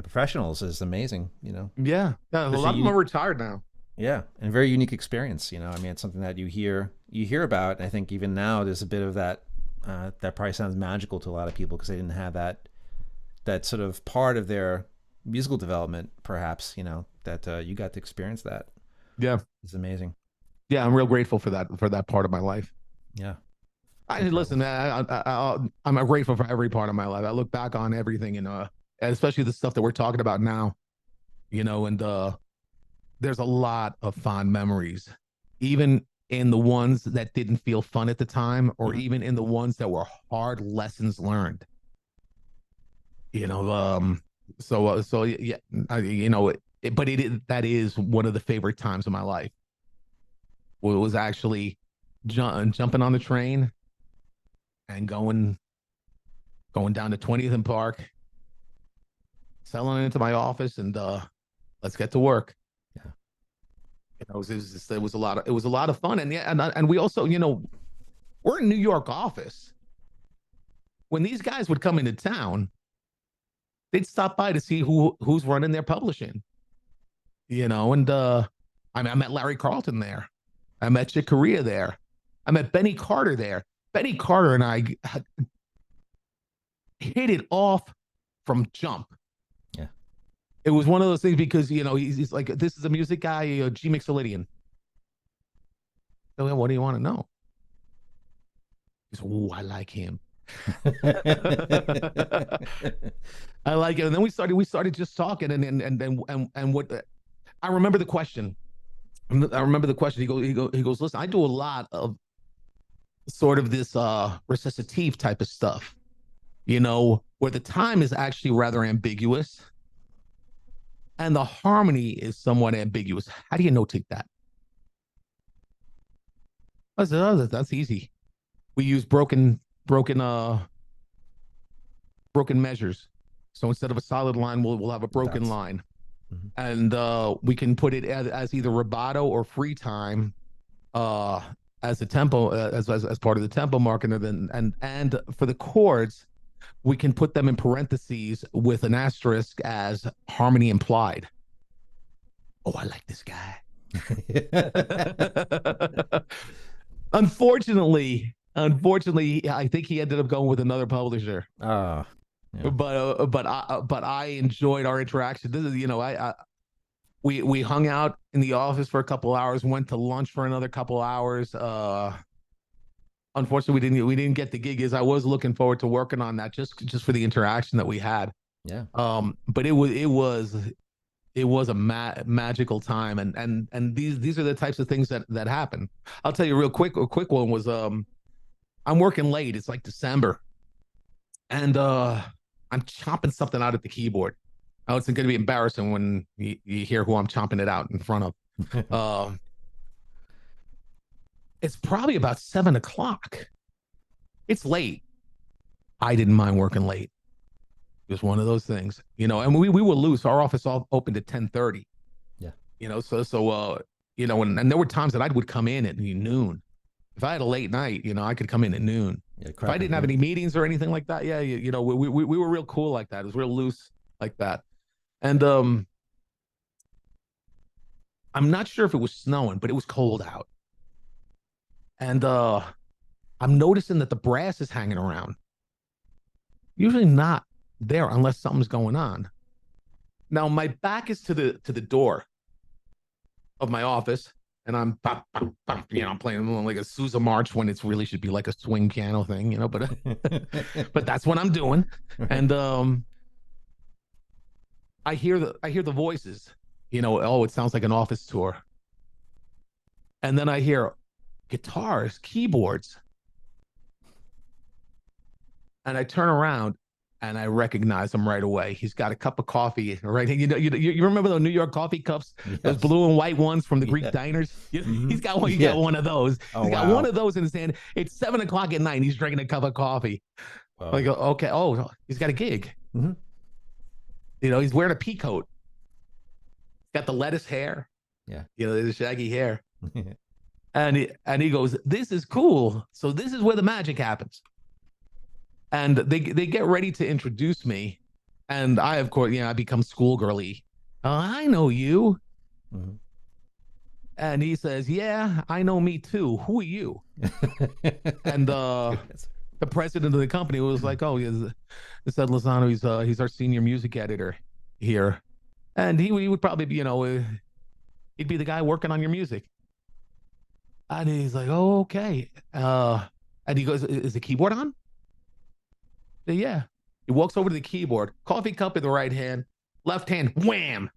professionals is amazing. Yeah, yeah. A Just a lot of them are unique, retired now. yeah, and a very unique experience. I mean, it's something that you hear about, and I think even now there's a bit of that. That probably sounds magical to a lot of people because they didn't have that sort of part of their musical development, perhaps. That you got to experience that. Yeah, It's amazing. yeah. I'm real grateful for that part of my life. Yeah, it's I incredible. listen. I'm grateful for every part of my life. I look back on everything, and especially the stuff that we're talking about now. And there's a lot of fond memories, even in the ones that didn't feel fun at the time, or Hmm. even in the ones that were hard lessons learned. You know, um, so yeah, but that is one of the favorite times of my life. Well, it was actually jumping on the train and going down to 20th and Park, selling into my office, and let's get to work. Yeah. It was a lot of fun, and yeah, and we also, we're in New York office. When these guys would come into town, they'd stop by to see who's running their publishing, and I mean, I met Larry Carlton there. I met Chick Corea there. I met Benny Carter there. Benny Carter and I hit it off from jump. Yeah. It was one of those things because he's like, this is a music guy, G Mixolydian. So, well, what do you want to know? He's, oh, I like him. I like it. And then we started just talking, and what I remember the question. I remember the question. He goes, listen, I do a lot of sort of this recitative type of stuff, where the time is actually rather ambiguous and the harmony is somewhat ambiguous. How do you notate that? I said, oh, that's easy. We use broken measures. So instead of a solid line, we'll have a broken Dots. line, Hmm. and we can put it as either rubato or free time, uh, as a tempo, as part of the tempo marker. And for the chords, we can put them in parentheses with an asterisk as harmony implied. Oh, I like this guy. Unfortunately, I think he ended up going with another publisher. Ah, yeah, But I enjoyed our interaction. This is, I we hung out in the office for a couple hours, went to lunch for another couple hours. Unfortunately, we didn't get the gig. As I was looking forward to working on that, just for the interaction that we had. yeah. But it was a magical time, and these are the types of things that happen. I'll tell you real quick. A quick one was I'm working late. It's like December, and I'm chomping something out at the keyboard. Oh, it's going to be embarrassing when you hear who I'm chomping it out in front of. Uh, it's probably about 7 o'clock. It's late. I didn't mind working late. Just one of those things, And we were loose. Our office all opened at 10:30. Yeah. And there were times that I would come in at noon. If I had a late night, I could come in at noon. Yeah. If I Crack of didn't have doom. any meetings or anything like that, yeah, we were real cool like that. It was real loose like that. And I'm not sure if it was snowing, but it was cold out. And I'm noticing that the brass is hanging around. Usually not there unless something's going on. Now my back is to the door of my office, and I'm playing like a Sousa march when it's really should be like a swing piano thing, but that's what I'm doing. Right. And I hear the voices, oh, it sounds like an office tour. And then I hear guitars, keyboards, and I turn around, and I recognize him right away. He's got a cup of coffee, right? You remember those New York coffee cups, those Yes. blue and white ones from the Greek Yeah. diners? Hmm. He's got one. He got Yeah. one of those. Oh He's got one wow. of those in his hand. It's 7 o'clock at night. And he's drinking a cup of coffee. I Wow. go, okay. Oh, he's got a gig. Hmm. He's wearing a pea coat. Got the lettuce hair. Yeah. The shaggy hair. And he goes, "This is cool. So this is where the magic happens." And they get ready to introduce me, and I, of course, I become schoolgirly. Oh, I know you. Hmm. And he says, "Yeah, I know me too. Who are you?" And the president of the company was like, "Oh, it's Ed Lozano. He's our senior music editor here, and he would probably be, he'd be the guy working on your music." And he's like, "Oh, okay." And he goes, "Is the keyboard on?" Yeah. He walks over to the keyboard, coffee cup in the right hand, left hand, wham.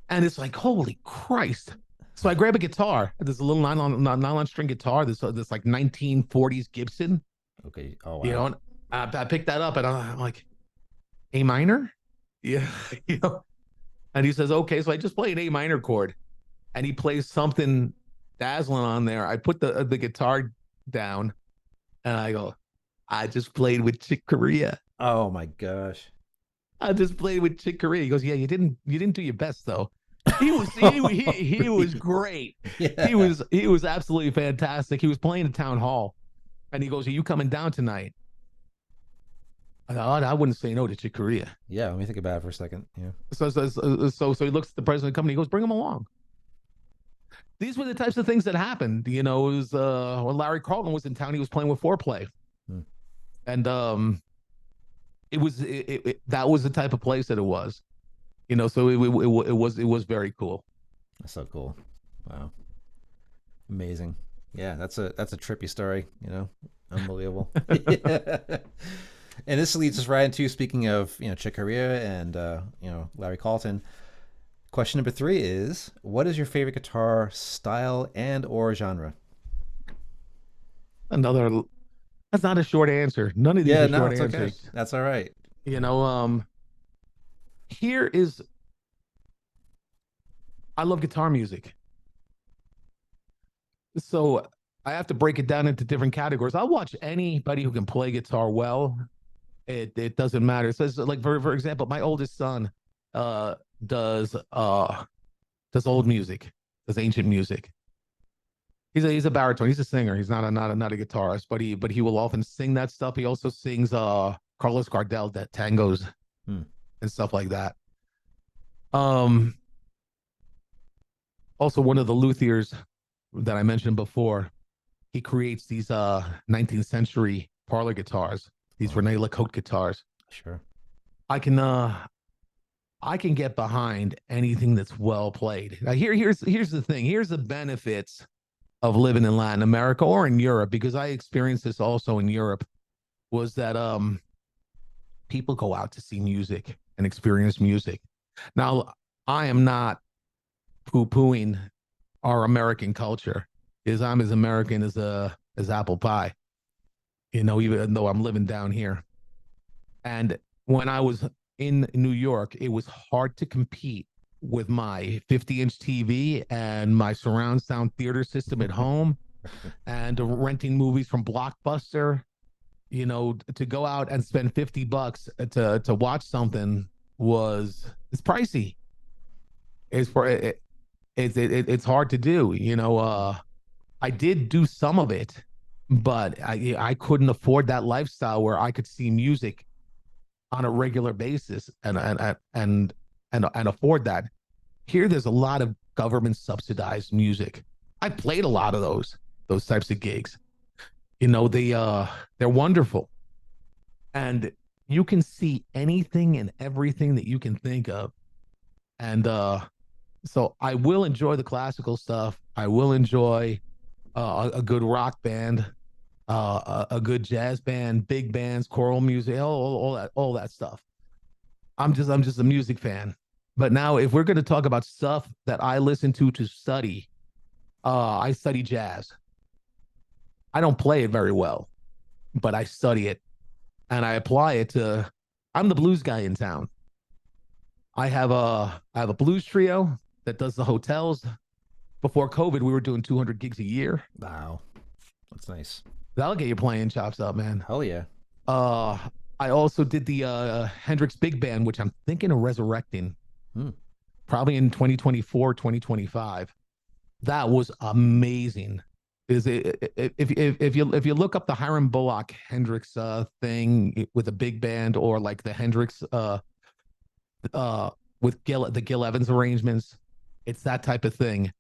And it's like, holy Christ. So I grab a guitar. There's a little nylon string guitar. This like 1940s Gibson. Okay. Oh You wow. know, and I picked that up and I'm like, A minor? Yeah. And he says, okay. So I just play an A minor chord. And he plays something dazzling on there. I put the guitar down and I go, I just played with Chick Corea. Oh my gosh. I just played with Chick Corea. He goes, yeah, you didn't do your best though. He was great. Yeah. He was absolutely fantastic. He was playing at town hall, and he goes, "Are you coming down tonight?" I wouldn't say no to Chick Corea. Yeah. Let me think about it for a second. Yeah. So he looks at the president of the company. He goes, "Bring him along." These were the types of things that happened. It was when Larry Carlton was in town. He was playing with Foreplay, Hmm. and that was the type of place that it was. So it was very cool. That's so cool. Wow. Amazing. Yeah, that's a trippy story, Unbelievable. Yeah. And this leads us right into, speaking of, Chick Corea and Larry Carlton. Question number 3 is, what is your favorite guitar style and or genre? Another That's not a short answer. None of these Yeah, are no, short it's okay. answers. That's all right. You know, um, here is I love guitar music. So I have to break it down into different categories. I'll watch anybody who can play guitar well. It doesn't matter. It says, like, for example, my oldest son uh does uh does old music, does ancient music. He's a baritone. He's a singer. He's not a guitarist, but he will often sing that stuff. He also sings Carlos Gardel, that tangos Hmm. and stuff like that. Um Also, one of the luthiers that I mentioned before, he creates these 19th century parlor guitars, these Oh, Rene Lecoq guitars. sure. I can I can get behind anything that's well played. Now here's the thing. Here's the benefits of living in Latin America or in Europe, because I experienced this also in Europe, was that people go out to see music and experience music. Now, I am not poo-pooing our American culture, is I'm as American as apple pie, even though I'm living down here. And when I was in New York, it was hard to compete with my 50-inch TV and my surround sound theater system at home and renting movies from Blockbuster. To go out and spend $50 to watch something it's pricey. It's for it, it's hard to do. I did do some of it, but I couldn't afford that lifestyle where I could see music on a regular basis and afford that. Here, there's a lot of government subsidized music. I played a lot of those types of gigs. They're wonderful, and you can see anything and everything that you can think of. And so I will enjoy the classical stuff. I will enjoy a good rock band, a good jazz band, big bands, choral music, all that stuff. I'm just a music fan. But now, if we're going to talk about stuff that I listen to study, I study jazz. I don't play it very well, but I study it, and I apply it to. I'm the blues guy in town. I have a blues trio that does the hotels. Before COVID, we were doing 200 gigs a year. Wow, that's nice. That'll get your playing chops up, man. Hell yeah. Uh, I also did the Hendrix Big Band, which I'm thinking of resurrecting Hmm. probably in 2024, 2025. That was amazing. Is it if you look up the Hiram Bullock Hendrix thing with a big band, or like the Hendrix with Gil Evans arrangements, it's that type of thing.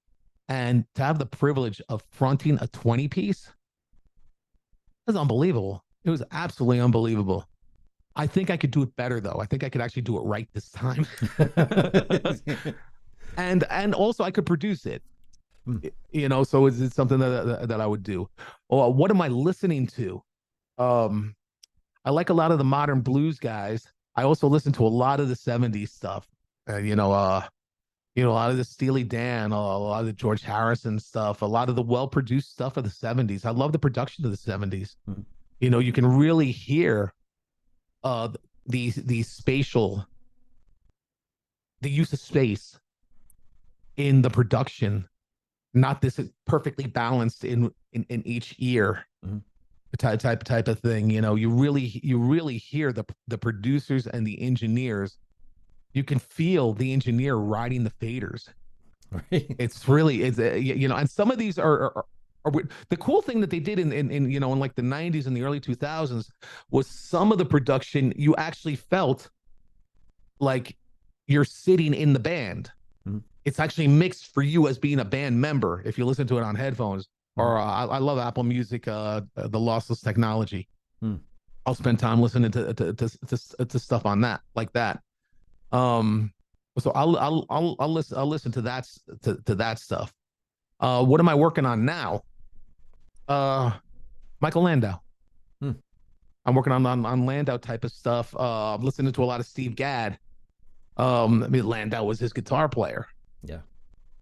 And to have the privilege of fronting a 20 piece is unbelievable. It was absolutely unbelievable. I think I could do it better though. I think I could actually do it right this time. And also I could produce it. Hmm. So it's something that I would do. Or what am I listening to? Um, I like a lot of the modern blues guys. I also listen to a lot of the 70s stuff. A lot of the Steely Dan, a lot of the George Harrison stuff, a lot of the well-produced stuff of the 70s. I love the production of the 70s. Hmm. You can really hear uh the spatial, the use of space in the production, not this perfectly balanced in each ear. Hmm. Type of thing. You really hear the producers and the engineers. You can feel the engineer riding the faders. Right. And some of these are weird. The cool thing that they did in like the 90s and the early 2000s was some of the production you actually felt like you're sitting in the band. Hmm. It's actually mixed for you as being a band member if you listen to it on headphones. Or I love Apple Music, the lossless technology. Hmm. I'll spend time listening to stuff on that, like that. Um, so I'll listen to that stuff. What am I working on now? Michael Landau. Hmm. I'm working on Landau type of stuff. I'm listening to a lot of Steve Gadd. Landau was his guitar player, Yeah.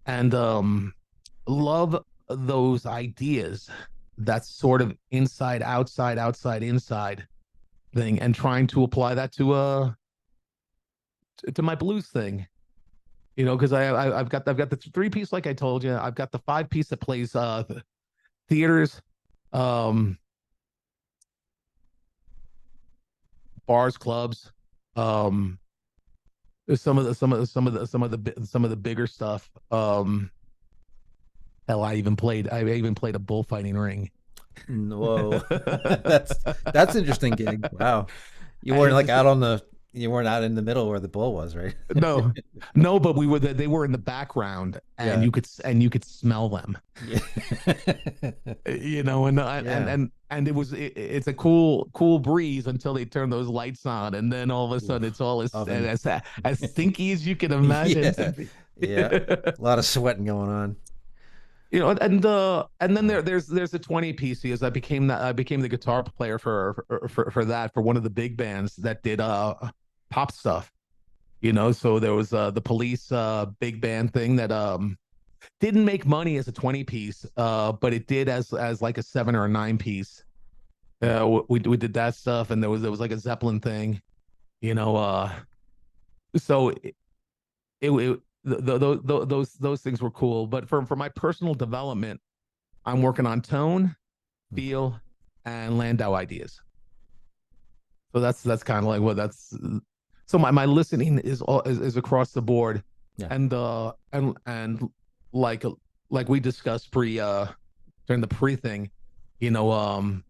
and love those ideas. That sort of inside, outside, outside, inside thing, and trying to apply that to my blues thing. Because I've got the 3 piece like I told you. I've got the 5 piece that plays theaters, um, bars, clubs. Um, there's some of the bigger stuff. Hell, I even played a bullfighting ring. Whoa. That's interesting gig. Wow. You weren't It's like just out you weren't out in the middle where the bull was, right? no, no, but they were in the background, and Yeah. you could smell them. Yeah. And Yeah. it's a cool breeze until they turn those lights on, and then all of a sudden Oof. it's all Oven. as stinky as you can imagine to Yeah. be. Yeah. A lot of sweating going on. And then Wow. there's a 20 piece, because I became the guitar player for that, for one of the big bands that did pop stuff. So there was the Police big band thing that didn't make money as a 20 piece, but it did as like a 7 or a 9 piece. We did that stuff, and there was like a Zeppelin thing, you know. So it those things were cool. But for my personal development, I'm working on tone, feel, and Landau ideas. So that's kind of like what that's. So my listening is across the board, Yeah. and like like we discussed during the pre thing, I'm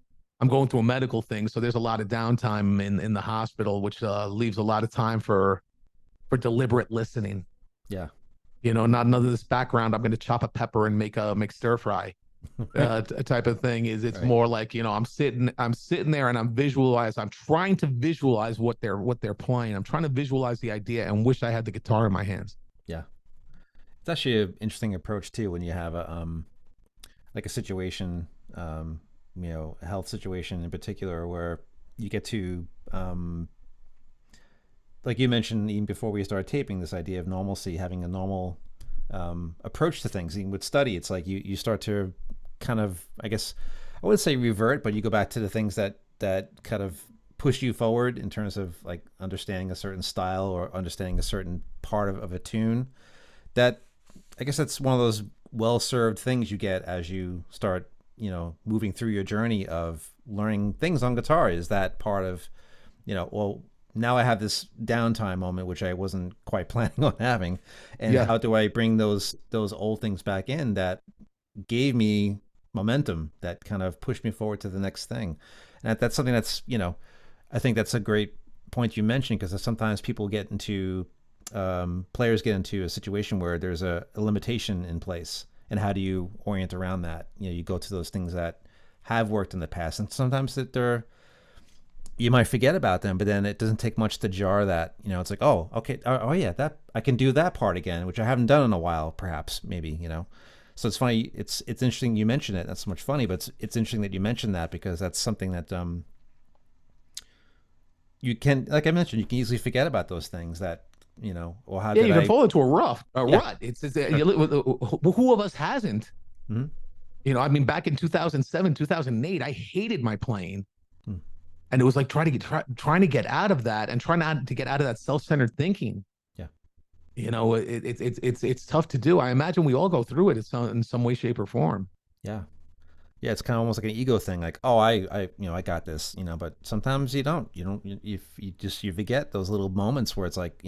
going through a medical thing, so there's a lot of downtime in the hospital, which leaves a lot of time for deliberate listening. Yeah. Not none of this background. I'm going to chop a pepper and make stir fry type of thing. It's Right. more like, I'm sitting there, and I'm trying to visualize what they're playing. I'm trying to visualize the idea and wish I had the guitar in my hands. Yeah. It's actually an interesting approach too when you have a like a situation, a health situation in particular where you get to like you mentioned even before we started taping, this idea of normalcy, having a normal approach to things. Even with study, it's like you start to kind of, I guess I wouldn't say revert, but you go back to the things that kind of push you forward in terms of like understanding a certain style or understanding a certain part of a tune. That I guess that's one of those well served things you get as you start, moving through your journey of learning things on guitar. Is that part of, well, now I have this downtime moment, which I wasn't quite planning on having, and Yeah. how do I bring those old things back in that gave me momentum, that kind of pushed me forward to the next thing. And that's something that's, I think that's a great point you mentioned, because sometimes people get into, players get into a situation where there's a limitation in place. And how do you orient around that? You go to those things that have worked in the past, and sometimes that they're, you might forget about them, but then it doesn't take much to jar that. It's like, oh, okay, oh yeah, that I can do that part again, which I haven't done in a while, perhaps, maybe. So it's funny. It's interesting you mention it. That's so much funny, but it's interesting that you mentioned that, because that's something that you can, like I mentioned, you can easily forget about those things that, or how Yeah, did you can I? fall into a Yeah, rut. sure. Who of us hasn't? Mm-hmm. I mean, back in 2007, 2008, I hated my playing, Mm. and it was like trying to get out of that and trying not to get out of that self-centered thinking. Yeah, It's tough to do. I imagine we all go through it in some way, shape, or form. yeah, yeah. It's kind of almost like an ego thing, like, oh, I got this, but sometimes you don't. You forget those little moments where it's like,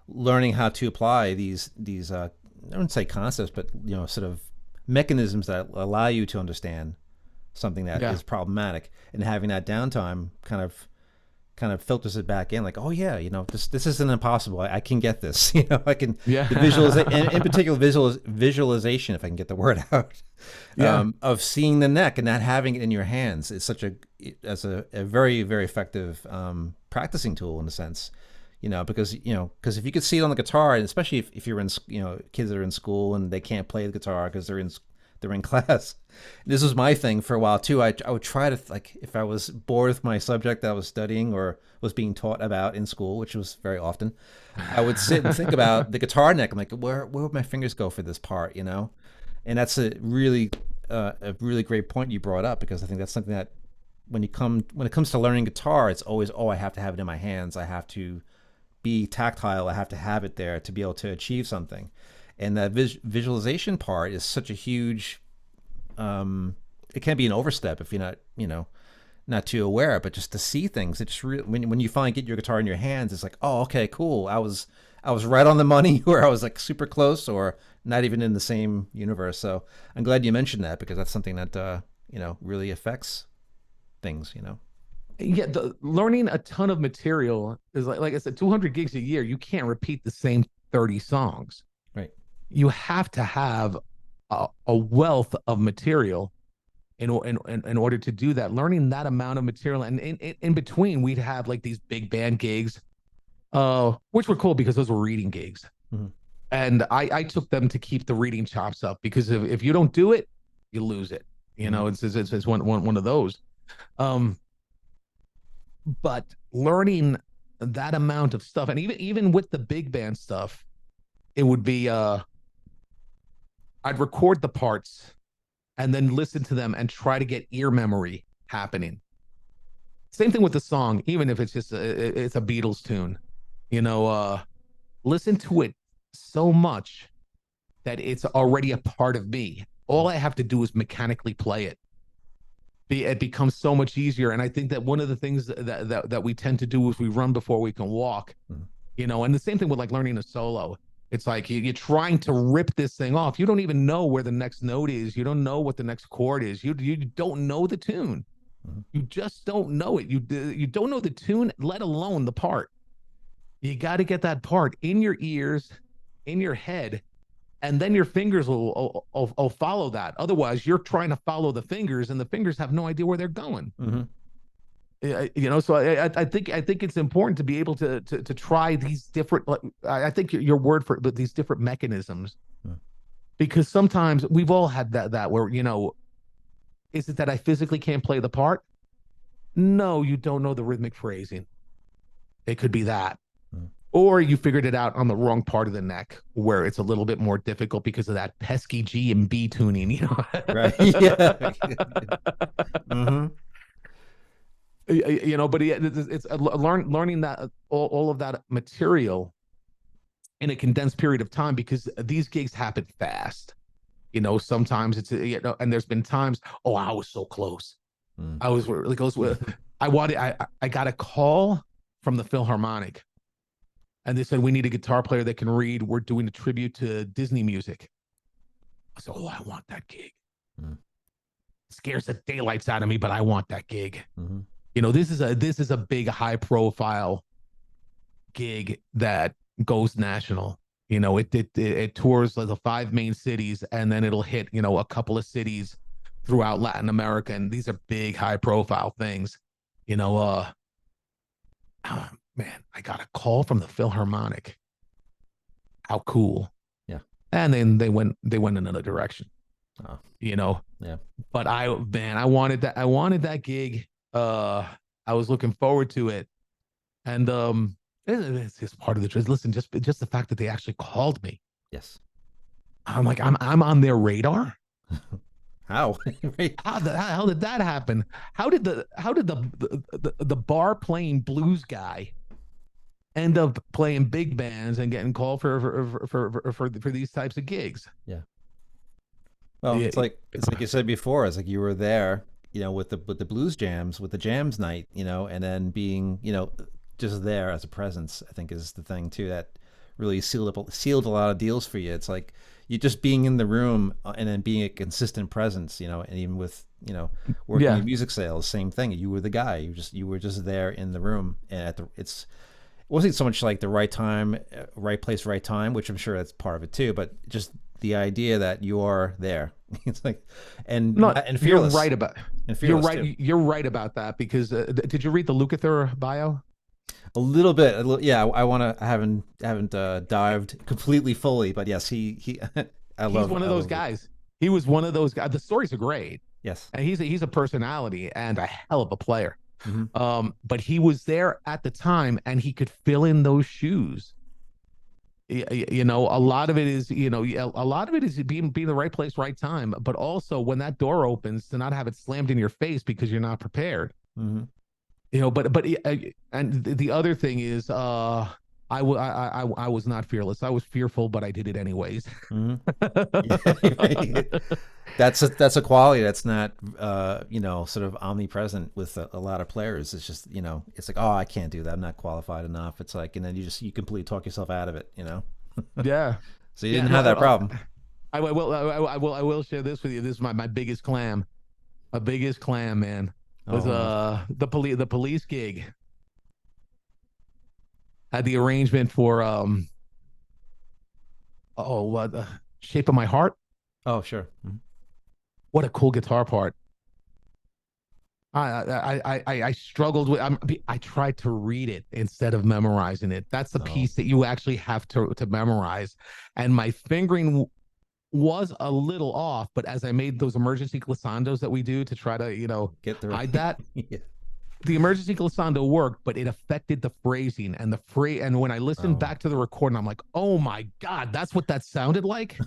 learning how to apply these I wouldn't say concepts, but sort of mechanisms that allow you to understand something that Yeah. is problematic, and having that downtime kind of filters it back in, like, oh yeah, this isn't impossible. I can get this. I can, the visualization, Yeah. in particular visualization, if I can get the word out, Yeah. of seeing the neck and not having it in your hands is such as a very, very effective practicing tool, in a sense. Because if you could see it on the guitar, and especially if you're in, kids that are in school and they can't play the guitar because they're in class. This was my thing for a while too. I would try to, like, if I was bored with my subject that I was studying or was being taught about in school, which was very often, I would sit and think about the guitar neck. I'm like, where would my fingers go for this part, And that's a really great point you brought up, because I think that's something that when it comes to learning guitar, it's always, oh, I have to have it in my hands. I have to be tactile. I have to have it there to be able to achieve something. And that visualization part is such a huge, it can be an overstep if you're not, not too aware, but just to see things. It's really, when you finally get your guitar in your hands, it's like, oh, okay, cool. I was right on the money, or I was like super close, or not even in the same universe. So I'm glad you mentioned that, because that's something that, really affects things. Yeah, learning a ton of material is like I said, 200 gigs a year. You can't repeat the same 30 songs. Right. You have to have a wealth of material in order to do that. Learning that amount of material, and in between, we'd have like these big band gigs, which were cool because those were reading gigs, Mm-hmm. and I took them to keep the reading chops up, because if you don't do it, you lose it. Mm-hmm. It's one of those. Um, but learning that amount of stuff, and even with the big band stuff, it would be I'd record the parts and then listen to them and try to get ear memory happening. Same thing with the song, even if it's just it's a Beatles tune, listen to it so much that it's already a part of me. All I have to do is mechanically play it. It becomes so much easier. And I think that one of the things that we tend to do is we run before we can walk, Mm-hmm. And the same thing with like learning a solo. It's like you're trying to rip this thing off. You don't even know where the next note is. You don't know what the next chord is. You don't know the tune. Mm-hmm. You just don't know it. You don't know the tune, let alone the part. You got to get that part in your ears, in your head, and then your fingers will follow that. Otherwise, you're trying to follow the fingers, and the fingers have no idea where they're going. Mm-hmm. So I think it's important to be able to try these different. I think your word for these different mechanisms, Mm-hmm. because sometimes we've all had that where is it that I physically can't play the part? No, you don't know the rhythmic phrasing. It could be that. Mm-hmm. Or you figured it out on the wrong part of the neck, where it's a little bit more difficult because of that pesky G and B tuning. Right. Yeah. Mm-hmm. But it's learning that all of that material in a condensed period of time, because these gigs happen fast. Sometimes and there's been times, oh, I was so close. Mm. I was really close with, I got a call from the Philharmonic, and they said, we need a guitar player that can read. We're doing a tribute to Disney music. I said, oh, I want that gig. Mm. Scares the daylights out of me, but I want that gig. Mm-hmm. This is a big high profile gig that goes national. It tours like the 5 main cities, and then it'll hit a couple of cities throughout Latin America, and these are big high profile things. Oh, man, I got a call from the Philharmonic. How cool. Yeah. And then they went another direction. Oh. Yeah. But I I wanted that gig. I was looking forward to it. And it's just part of the truth. Listen, just the fact that they actually called me. Yes. I'm like, I'm on their radar. How? Right. How the hell did that happen? How did the bar playing blues guy end up playing big bands and getting called for these types of gigs? Yeah. Well, it's like you said before. It's like you were there, with the blues jams, with the jams night, and then being, just there as a presence. I think is the thing too that really sealed a lot of deals for you. It's like you just being in the room and then being a consistent presence, and even with working in music sales, same thing. You were the guy. You were just there in the room, and it wasn't so much like the right time, right place, right time, which I'm sure that's part of it too, but just the idea that you are there. It's like, and fearless. You're right about and fearless you're right. too. You're right about that, because did you read the Lukather bio? A little bit, yeah. I haven't dived completely fully, but yes, he. He's one of those guys. He was one of those guys. The stories are great. Yes, and he's a personality and a hell of a player. Mm-hmm. But he was there at the time, and he could fill in those shoes. A lot of it is, being the right place, right time. But also, when that door opens, to not have it slammed in your face because you're not prepared. Mm-hmm. And the other thing is, I was not fearless. I was fearful, but I did it anyways. Mm-hmm. That's a quality that's not sort of omnipresent with a lot of players. It's just it's like, oh, I can't do that. I'm not qualified enough. It's like, and then you completely talk yourself out of it. Yeah. So you didn't have that problem. I will share this with you. This is my biggest clam. My biggest clam, man, was the police gig. Had the arrangement for Shape of My Heart. Oh, sure. Mm-hmm. What a cool guitar part. I struggled with. I tried to read it instead of memorizing it. That's the piece that you actually have to memorize, and my fingering was a little off. But as I made those emergency glissandos that we do to try to hide that, Yeah. the emergency glissando worked, but it affected the phrasing and and when I listened back to the recording, I'm like, oh my God, that's what that sounded like.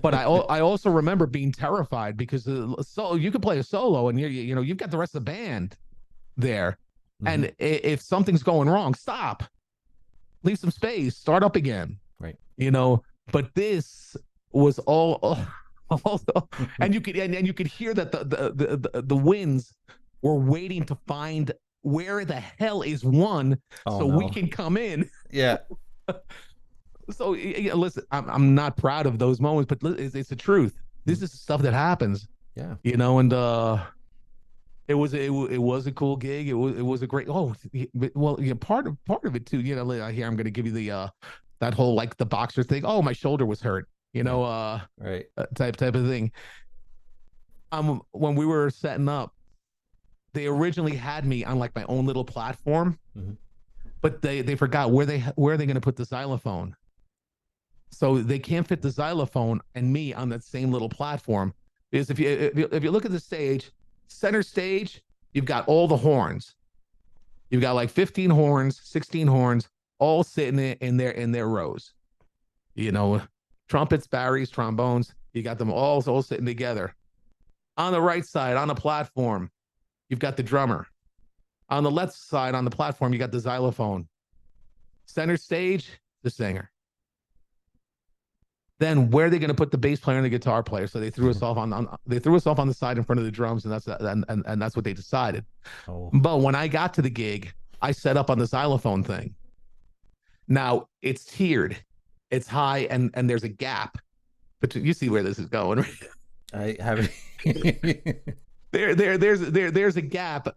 But I also remember being terrified, because so you could play a solo and you've got the rest of the band there. Mm-hmm. And if something's going wrong, stop, leave some space, start up again. Right. But this was all and you could hear that the winds were waiting to find where the hell is one, we can come in. Yeah. So listen, I'm not proud of those moments, but it's the truth. This is stuff that happens. Yeah. And it was a cool gig. It was a great. Part of it too. Here I'm going to give you the that whole, like, the boxer thing. Oh, my shoulder was hurt. Right. Type of thing. When we were setting up, they originally had me on, like, my own little platform, mm-hmm. but they forgot where are they going to put the xylophone. So they can't fit the xylophone and me on that same little platform. Because if you look at the stage, center stage, you've got all the horns. You've got like 15 horns, 16 horns, all sitting in their rows. Trumpets, barries, trombones. You got them all sitting together. On the right side, on the platform, you've got the drummer. On the left side, on the platform, you got the xylophone. Center stage, the singer. Then where are they going to put the bass player and the guitar player? So they threw us off they threw us off on the side in front of the drums, and that's what they decided. Oh, But when I got to the gig, I set up on the xylophone thing. Now it's tiered, it's high, and there's a gap. But you see where this is going, right? I haven't. There's a gap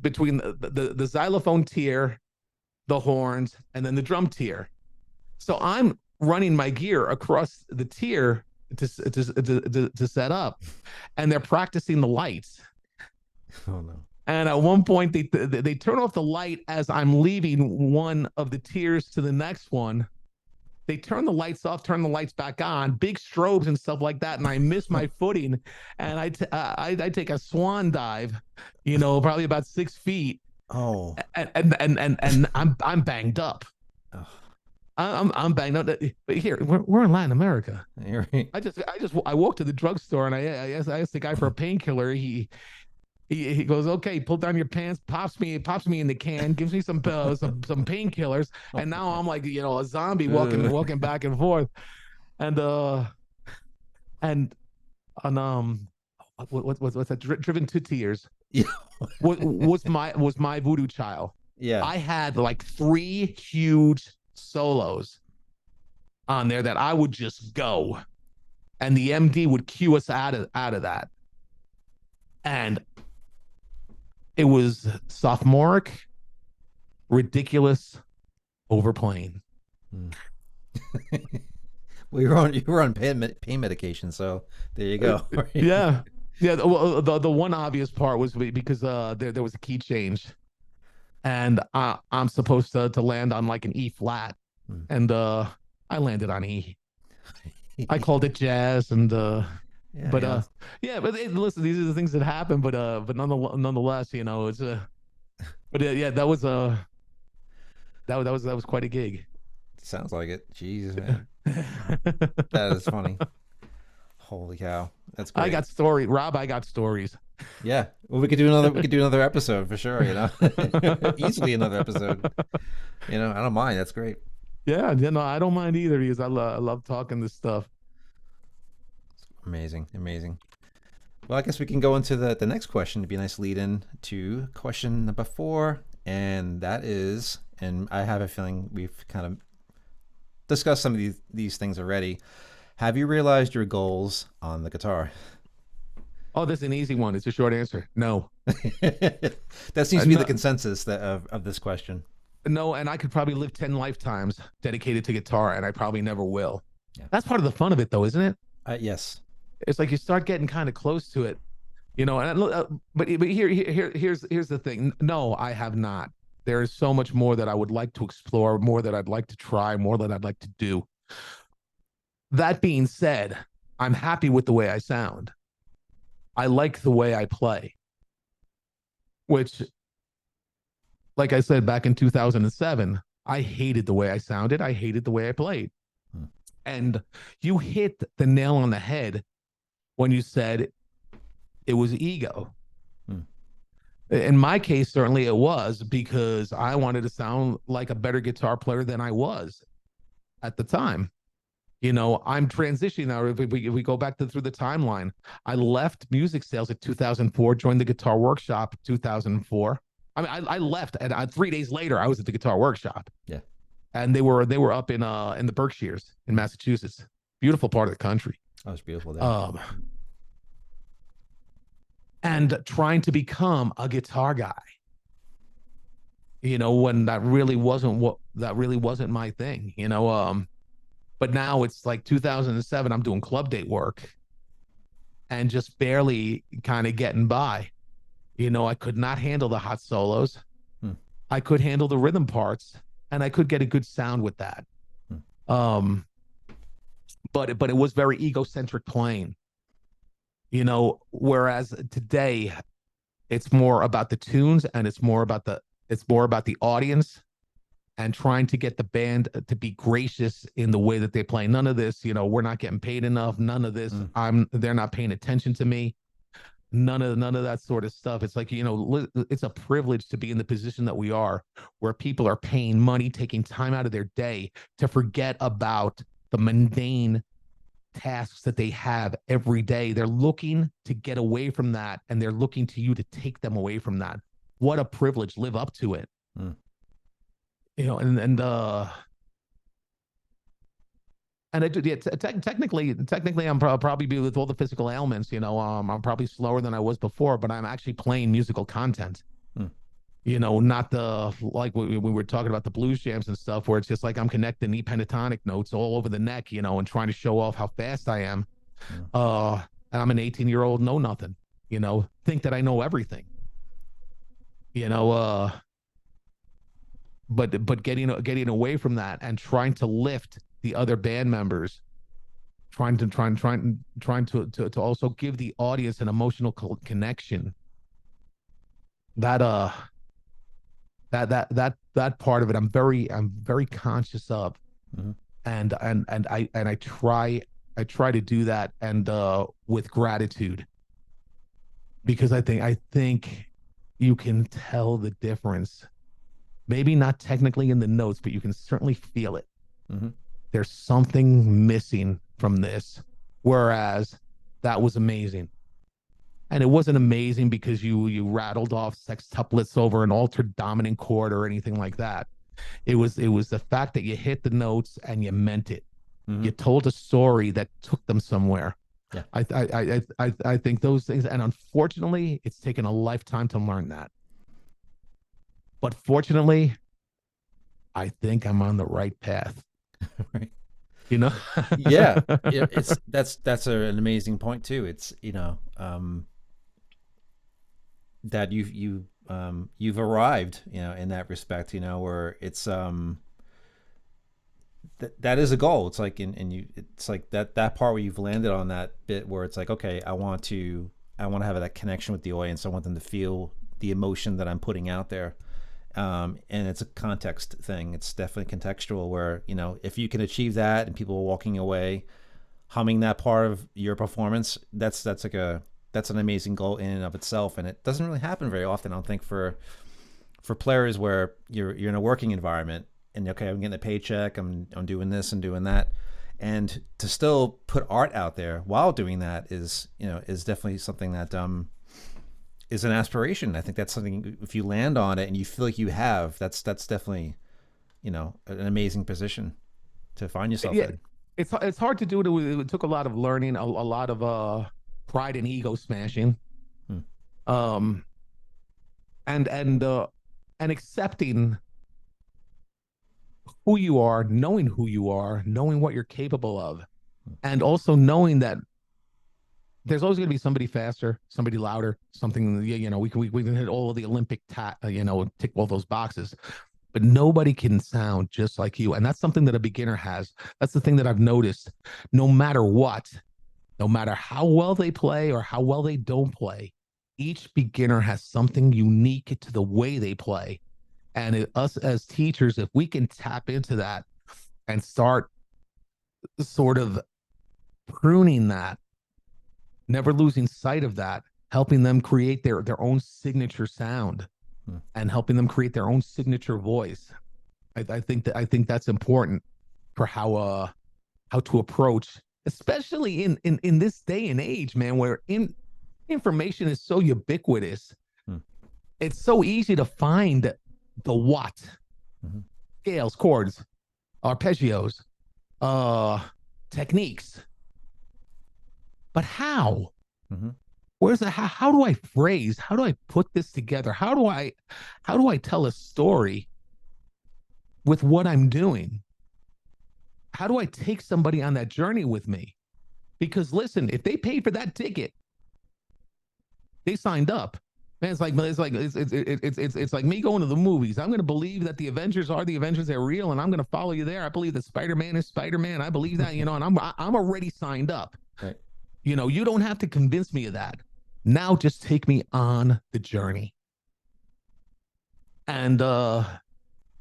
between the xylophone tier, the horns, and then the drum tier. So I'm running my gear across the tier to set up, and they're practicing the lights. Oh no. And at one point, they turn off the light as I'm leaving one of the tiers to the next one. They turn the lights off, turn the lights back on, big strobes and stuff like that, and I miss my footing, and I take a swan dive, probably about 6 feet. Oh. And I'm banged up. Oh. I'm banged up. But here we're in Latin America. Right. I walked to the drugstore and I asked the guy for a painkiller. He goes, okay, pull down your pants, pops me in the can, gives me some painkillers, and now I'm like a zombie walking back and forth, and what's that? Driven to Tears. Yeah. was my voodoo child. Yeah. I had like 3 huge solos on there that I would just go, and the MD would cue us out of that, and it was sophomoric, ridiculous, overplaying. Well, you were on pain medication, so there you go. Yeah. Well, the one obvious part was because there was a key change, and I'm supposed to land on like an E flat, and I landed on E. I called it jazz, and Yeah, but yeah. but listen, these are the things that happen. But nonetheless, it's but yeah, that was that was quite a gig. Sounds like it. Jeez, man. That is funny. Holy cow, that's great. I got stories, Rob. I got stories. Yeah. Well, we could do another episode for sure. Easily another episode. I don't mind. That's great. Yeah, I don't mind either because I love talking this stuff. Amazing, amazing. Well, I guess we can go into the next question to be a nice lead in to question number 4, and that is, and I have a feeling we've kind of discussed some of these things already. Have you realized your goals on the guitar? Oh, this is an easy one. It's a short answer. No. That seems to be the consensus of this question. No, and I could probably live 10 lifetimes dedicated to guitar, and I probably never will. Yeah. That's part of the fun of it, though, isn't it? Yes. It's like you start getting kind of close to it, and but here's the thing. No, I have not. There is so much more that I would like to explore, more that I'd like to try, more that I'd like to do. That being said, I'm happy with the way I sound. I like the way I play, which, like I said, back in 2007, I hated the way I sounded. I hated the way I played. And you hit the nail on the head when you said it was ego. In my case, certainly it was, because I wanted to sound like a better guitar player than I was at the time. I'm transitioning now. If we go back through the timeline, I left music sales in 2004, joined the Guitar Workshop in 2004. I mean, I left, and 3 days later, I was at the Guitar Workshop. Yeah. And they were up in the Berkshires in Massachusetts. Beautiful part of the country. Oh, it's beautiful there. And trying to become a guitar guy, when that really wasn't my thing, but now it's like 2007, I'm doing club date work and just barely kind of getting by. I could not handle the hot solos. I could handle the rhythm parts, and I could get a good sound with that. But it was very egocentric playing. Whereas today it's more about the tunes, and it's more about the audience, and trying to get the band to be gracious in the way that they play. None of this, we're not getting paid enough. None of this. They're not paying attention to me. none of that sort of stuff. It's like, it's a privilege to be in the position that we are, where people are paying money, taking time out of their day to forget about the mundane tasks that they have every day. They're looking to get away from that, and they're looking to you to take them away from that. What a privilege. Live up to it. Mm. And I do, yeah, technically, I'm probably be with all the physical ailments. I'm probably slower than I was before, but I'm actually playing musical content. Mm. Not the like we were talking about the blues jams and stuff, where it's just like I'm connecting E pentatonic notes all over the neck, and trying to show off how fast I am. Mm. And I'm an 18-year-old know nothing. Think that I know everything. You know, uh, but getting away from that and trying to lift the other band members, trying to also give the audience an emotional connection. That that part of it, I'm very conscious of. Mm-hmm. And I try to do that, and with gratitude, because I think you can tell the difference. Maybe not technically in the notes, but you can certainly feel it. Mm-hmm. There's something missing from this, whereas that was amazing. And it wasn't amazing because you rattled off sextuplets over an altered dominant chord or anything like that. It was the fact that you hit the notes and you meant it. Mm-hmm. You told a story that took them somewhere. Yeah. I think those things, and unfortunately, it's taken a lifetime to learn that. But fortunately, I think I'm on the right path. Right. You know? Yeah. It's that's an amazing point too. It's that you've arrived, in that respect, where it's that is a goal. It's like it's like that part where you've landed on that bit where it's like, okay, I want to have that connection with the audience. I want them to feel the emotion that I'm putting out there. And it's a context thing. It's definitely contextual where, if you can achieve that and people are walking away humming that part of your performance, that's an amazing goal in and of itself. And it doesn't really happen very often, I don't think, for players where you're in a working environment and, okay, I'm getting a paycheck, I'm doing this and doing that. And to still put art out there while doing that is definitely something that, is an aspiration. I think that's something, if you land on it and you feel like you have, that's definitely, an amazing position to find yourself Yeah, in. it's hard to do it. It took a lot of learning, a lot of pride and ego smashing, Hmm. um, and accepting who you are, knowing what you're capable of, and also knowing that there's always going to be somebody faster, somebody louder, something. We can hit all of the Olympic tick all those boxes, but nobody can sound just like you, and that's something that a beginner has. That's the thing that I've noticed. No matter what, no matter how well they play or how well they don't play, each beginner has something unique to the way they play. And us as teachers, if we can tap into that and start sort of pruning that, never losing sight of that, helping them create their own signature sound, Hmm. and helping them create their own signature voice. I think that's important for how to approach, especially in this day and age, man, where information is so ubiquitous. Hmm. It's so easy to find the what, Mm-hmm. scales, chords, arpeggios, uh, techniques. But how? Mm-hmm. Where's the how do I phrase? How do I put this together? How do I tell a story with what I'm doing? How do I take somebody on that journey with me? Because listen, if they paid for that ticket, they signed up. Man, it's like me going to the movies. I'm going to believe that the Avengers are the Avengers. They're real, and I'm going to follow you there. I believe that Spider-Man is Spider-Man. I believe that, and I'm already signed up. Right. You don't have to convince me of that. Now just take me on the journey. And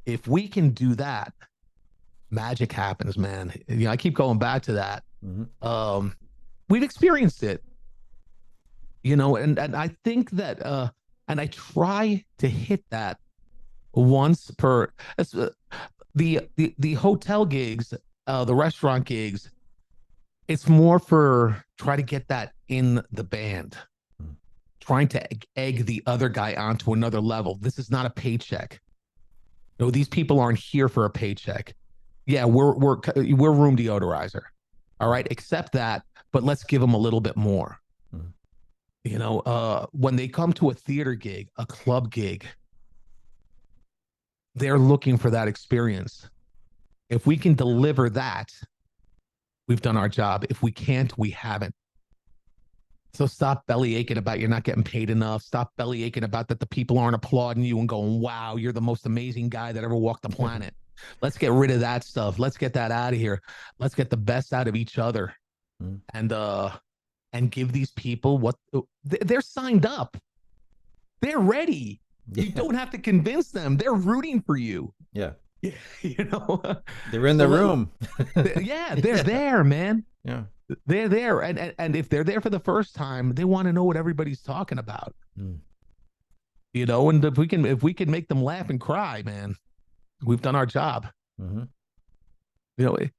if we can do that, magic happens, man. I keep going back to that. Mm-hmm. We've experienced it. And I think that and I try to hit that once per the hotel gigs, the restaurant gigs. It's more for try to get that in the band, Mm. trying to egg the other guy onto another level. This is not a paycheck. No, these people aren't here for a paycheck. Yeah, we're room deodorizer. All right, accept that, but let's give them a little bit more. Mm. When they come to a theater gig, a club gig, they're looking for that experience. If we can deliver that, we've done our job. If we can't, we haven't. So stop belly aching about you're not getting paid enough. Stop belly aching about that the people aren't applauding you and going, wow, you're the most amazing guy that ever walked the planet. Let's get rid of that stuff. Let's get that out of here. Let's get the best out of each other. Mm. And give these people what they're signed up. They're ready. Yeah. You don't have to convince them. They're rooting for you. Yeah. You know, They're in the room. Yeah, they're there, man. Yeah. They're there, and if they're there for the first time, they want to know what everybody's talking about. Mm. And if we can make them laugh and cry, man, we've done our job. Mm-hmm.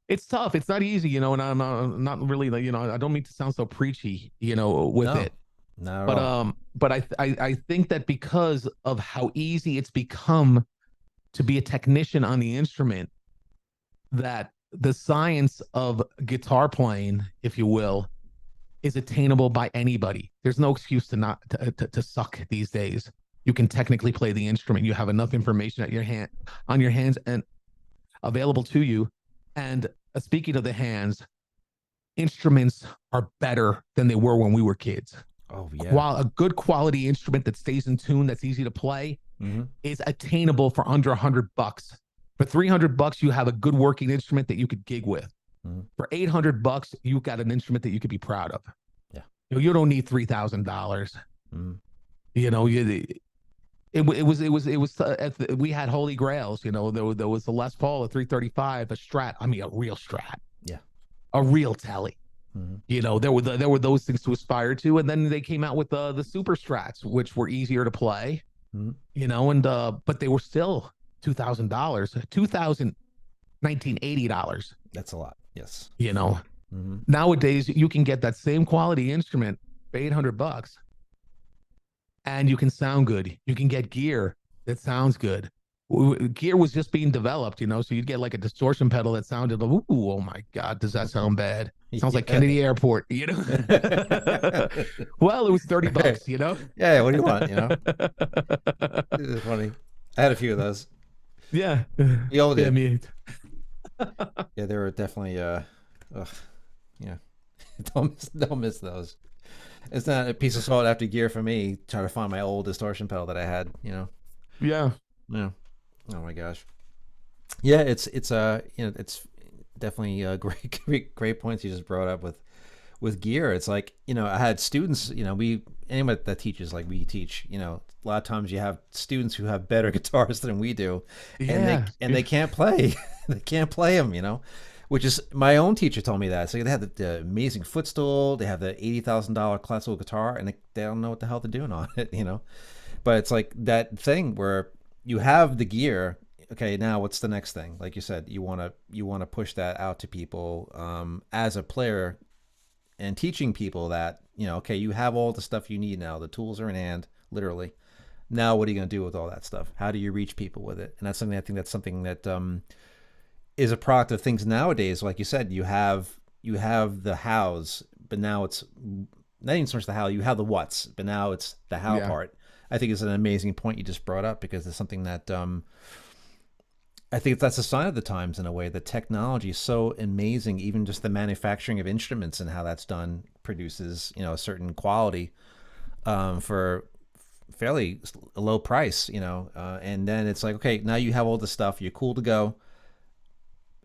It's tough. It's not easy, and I'm not really like, I don't mean to sound so preachy, with No, it. not at But all. I think that because of how easy it's become to be a technician on the instrument, that the science of guitar playing, if you will, is attainable by anybody. There's no excuse to not to suck these days. You can technically play the instrument. You have enough information at your hands and available to you. And speaking of the hands, instruments are better than they were when we were kids. Oh yeah. While a good quality instrument that stays in tune, that's easy to play, Mm-hmm. is attainable for under $100. For $300, you have a good working instrument that you could gig with. Mm-hmm. For $800, you got an instrument that you could be proud of. Yeah. You don't need $3,000. Mm-hmm. We had holy grails. There was the Les Paul, a 335, a Strat. I mean, a real Strat. Yeah. A real Telly. Mm-hmm. There were those things to aspire to, and then they came out with the Super Strats, which were easier to play. Mm-hmm. But they were still $2,000, $1980. That's a lot. Yes. Mm-hmm. Nowadays you can get that same quality instrument for $800, and you can sound good. You can get gear that sounds good. Gear was just being developed, so you'd get like a distortion pedal that sounded, ooh, oh my God, does that sound bad? Sounds like Kennedy Airport, Well, it was $30, Yeah, what do you want, It's funny. I had a few of those. Yeah. We all Yeah, did. me. Yeah, they were definitely yeah. Don't miss those. It's not a piece of salt after gear for me trying to find my old distortion pedal that I had, Yeah. Yeah. Oh my gosh. Yeah, it's it's definitely great points you just brought up with gear. It's like, I had students, we anyone that teaches like we teach, a lot of times you have students who have better guitars than we do, Yeah. and they can't play. They can't play them, which is my own teacher told me that. So they have the amazing footstool, they have the $80,000 classical guitar, and they don't know what the hell they're doing on it, But it's like that thing where you have the gear. Okay, now what's the next thing? Like you said, you want to push that out to people as a player, and teaching people that, okay, you have all the stuff you need now. The tools are in hand, literally. Now, what are you going to do with all that stuff? How do you reach people with it? And that's something, I think that's something that is a product of things nowadays. Like you said, you have the hows, but now it's not even so much the how. You have the what's, but now it's the how part. I think it's an amazing point you just brought up, because it's something that I think that's a sign of the times in a way. That technology is so amazing. Even just the manufacturing of instruments and how that's done produces, a certain quality for fairly low price, and then it's like, okay, now you have all the stuff, you're cool to go.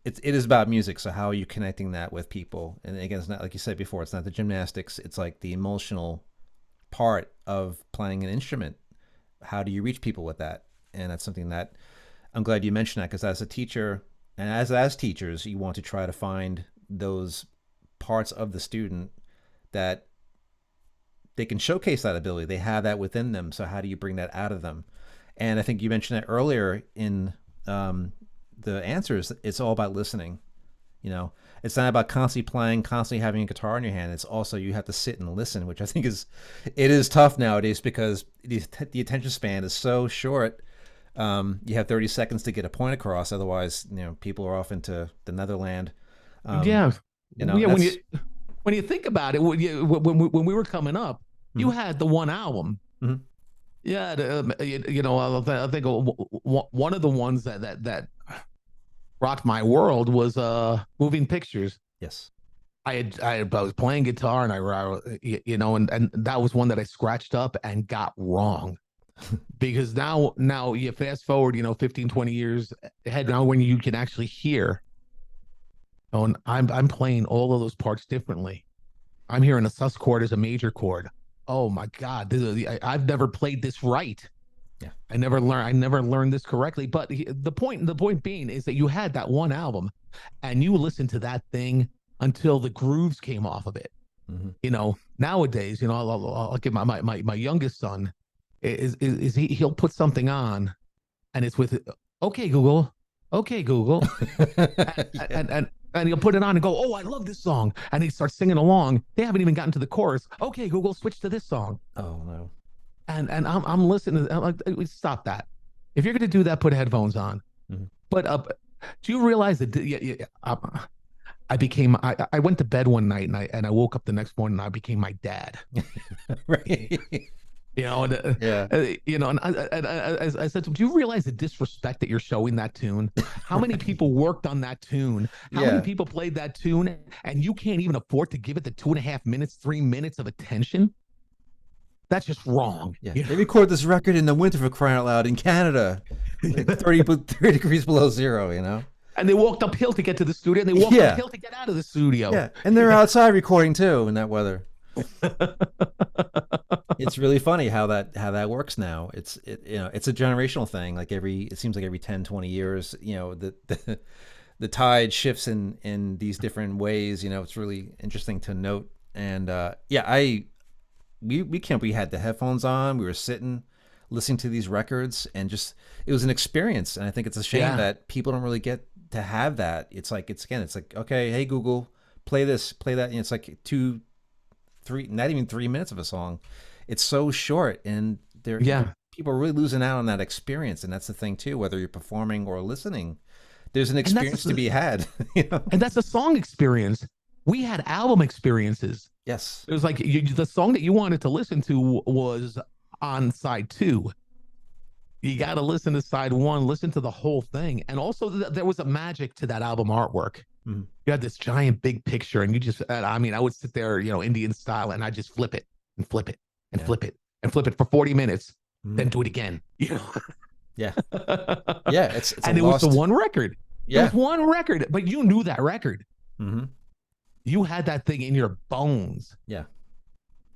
It is about music, so how are you connecting that with people? And again, it's not, like you said before, it's not the gymnastics, it's like the emotional part of playing an instrument. How do you reach people with that? And that's something that I'm glad you mentioned that, because as a teacher and as teachers, you want to try to find those parts of the student that they can showcase that ability. They have that within them. So how do you bring that out of them? And I think you mentioned it earlier in the answers. It's all about listening. You know, it's not about constantly playing, constantly having a guitar in your hand. It's also you have to sit and listen, which I think is tough nowadays because the attention span is so short. You have 30 seconds to get a point across. Otherwise, you know, people are off into the Netherland. Yeah. You know, Yeah. When you think about it, when we were coming up, you had the one album. Mhm. Yeah. You know, I think one of the ones that rocked my world was Moving Pictures. Yes. I was playing guitar and you know, and that was one that I scratched up and got wrong. Because now you fast forward, you know, 15, 20 years ahead now when you can actually hear. Oh, and I'm playing all of those parts differently. I'm hearing a sus chord as a major chord. Oh my God, I've never played this right. Yeah. I never learned this correctly. But the point being is that you had that one album and you listened to that thing until the grooves came off of it. Mm-hmm. You know, nowadays, you know, I'll give my youngest son is he'll put something on and it's with okay Google, okay Google, Yeah. and he'll put it on and go, oh, I love this song, and he starts singing along. They haven't even gotten to the chorus. Okay Google, switch to this song. Oh no. And I'm listening. I'm like, stop that. If you're going to do that, put headphones on. Mm-hmm. But do you realize that? I went to bed one night and I woke up the next morning and I became my dad. Right. You know, Yeah. you know, and I said to him, do you realize the disrespect that you're showing that tune? How many people worked on that tune? How many people played that tune? And you can't even afford to give it the 2.5 minutes, 3 minutes of attention? That's just wrong. Yeah. They record this record in the winter for crying out loud in Canada, like 30 degrees below zero, you know? And they walked uphill to get to the studio, and they walked uphill to get out of the studio. Yeah. And they're outside recording too in that weather. It's really funny how that works now. You know, it's a generational thing. Like it seems like every 10, 20 years, you know, the tide shifts in these different ways. You know, it's really interesting to note. And we had the headphones on. We were sitting, listening to these records, and just it was an experience. And I think it's a shame that people don't really get to have that. It's like okay, hey Google, play this, play that. And it's like 2, 3, not even 3 minutes of a song. It's so short, and people are really losing out on that experience. And that's the thing too. Whether you're performing or listening, there's an experience to be had. You know? And that's a song experience. We had album experiences. Yes. It was like the song that you wanted to listen to was on side 2. You got to listen to side 1, listen to the whole thing. And also there was a magic to that album artwork. Mm-hmm. You had this giant big picture and you just, I mean, I would sit there, you know, Indian style, and I just flip it and flip it and flip it and flip it for 40 minutes, then do it again. You know? Yeah. Yeah. It's and it was the one record. Yeah. It was one record, but you knew that record. Mm-hmm. You had that thing in your bones. Yeah.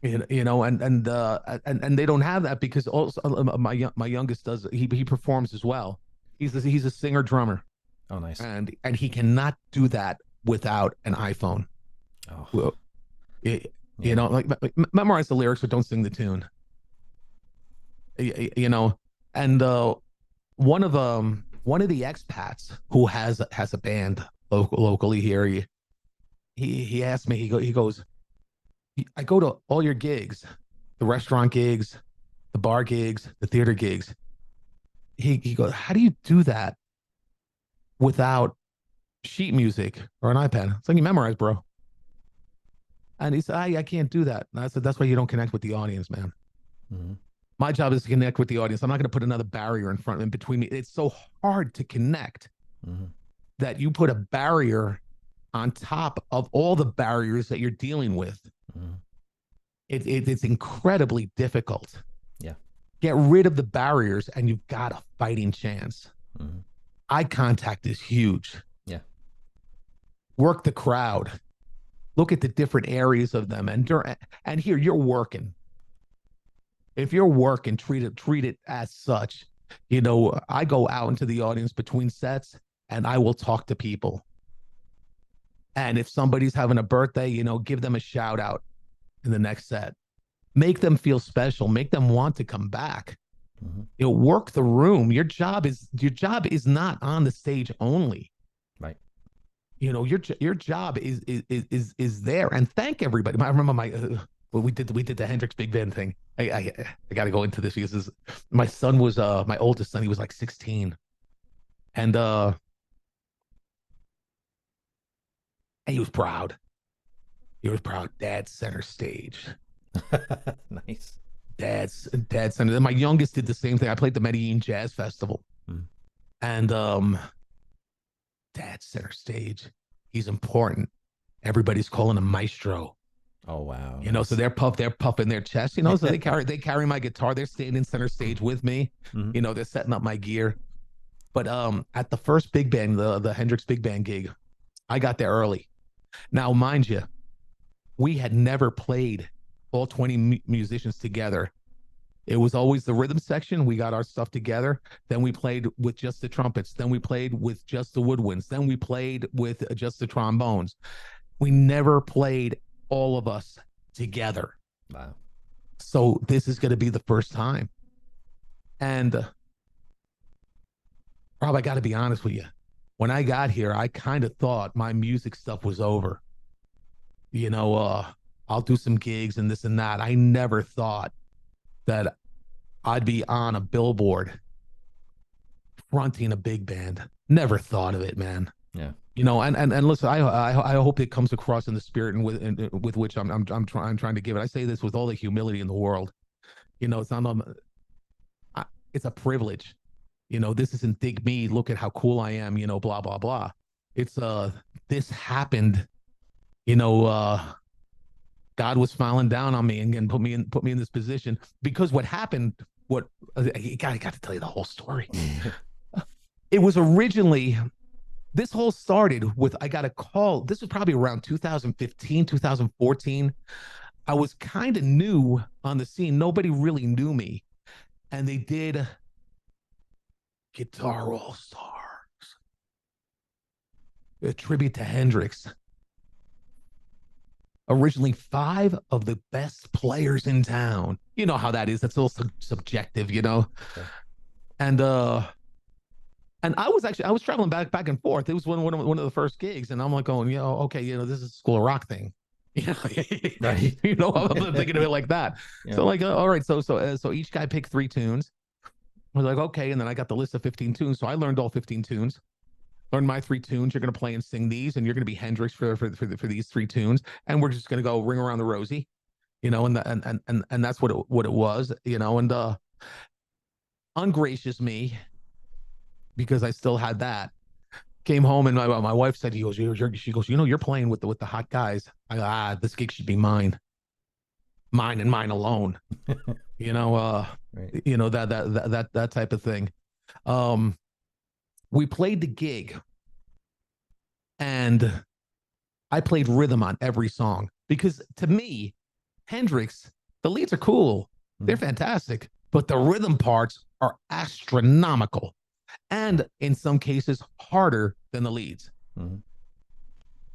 You know, and they don't have that because also my youngest does. He performs as well. He's a singer drummer. Oh, nice. And he cannot do that without an iPhone. Oh. Well, you know, like memorize the lyrics but don't sing the tune. You know, and one of the expats who has a band locally here. He asked me. He goes. I go to all your gigs, the restaurant gigs, the bar gigs, the theater gigs. He goes, how do you do that without sheet music or an iPad? It's like you memorize, bro. And he said, I can't do that. And I said, that's why you don't connect with the audience, man. Mm-hmm. My job is to connect with the audience. I'm not going to put another barrier in between me. It's so hard to connect that you put a barrier on top of all the barriers that you're dealing with. Mm-hmm. It's incredibly difficult. Yeah. Get rid of the barriers and you've got a fighting chance. Mm-hmm. Eye contact is huge. Yeah. Work the crowd. Look at the different areas of them. And here you're working. If you're working, treat it as such. You know, I go out into the audience between sets and I will talk to people. And if somebody's having a birthday, you know, give them a shout out in the next set. make them feel special, make them want to come back. Hmm. You know, work the room. Your job is not on the stage only. Right. You know, your job is there. And thank everybody. I remember well, we did the Hendrix big band thing. I got to go into this because my son was my oldest son. He was like 16, and he was proud. He was proud. Dad center stage. Nice. Dad's center. Then my youngest did the same thing. I played the Medellin Jazz Festival, Mm. and Dad's center stage. He's important. Everybody's calling him maestro. Oh wow. You know, so Nice. they're puffing their chest, you know, so they carry my guitar, they're standing center stage with me, Hmm. you know, they're setting up my gear. But at the first big band, the Hendrix big band gig, I got there early. Now, mind you, we had never played all 20 musicians together. It was always the rhythm section. We got our stuff together. Then we played with just the trumpets. Then we played with just the woodwinds. Then we played with just the trombones. We never played all of us together. Wow. So this is going to be the first time. And Rob, I got to be honest with you. When I got here, I kind of thought my music stuff was over. You know, I'll do some gigs and this and that. I never thought that I'd be on a billboard fronting a big band. Never thought of it, man. Yeah. You know, and listen, I hope it comes across in the spirit and with which I'm trying to give it. I say this with all the humility in the world. You know, it's a privilege. You know, this isn't dig me, look at how cool I am, you know, blah blah blah. It's this happened, you know, God was smiling down on me and put me in this position because what happened, what I got to tell you the whole story. It was originally this whole started with I got a call. This was probably around 2015, 2014. I was kind of new on the scene. Nobody really knew me. And they did Guitar All Stars, a tribute to Hendrix. Originally, 5 of the best players in town. You know how that is. That's a little subjective, you know. Sure. And I was traveling back and forth. It was one of the first gigs, and I'm like going, you know, okay, you know, this is a School of Rock thing. You know, Right. you know, I'm thinking of it like that. Yeah. So like, all right, so each guy picked 3 tunes. I was like, okay, and then I got the list of 15 tunes, so I learned all 15 tunes. Learn my 3 tunes. You're gonna play and sing these, and you're gonna be Hendrix for these 3 tunes, and we're just gonna go ring around the rosy, you know, and that's what it was, you know, and ungracious me because I still had that. Came home and my wife said, she goes, you know, you're playing with the hot guys. This gig should be mine and mine alone. You know, Right. you know that type of thing. Um, we played the gig, and I played rhythm on every song because to me, Hendrix, the leads are cool, they're Mhm. fantastic, but the rhythm parts are astronomical, and in some cases harder than the leads. Mhm.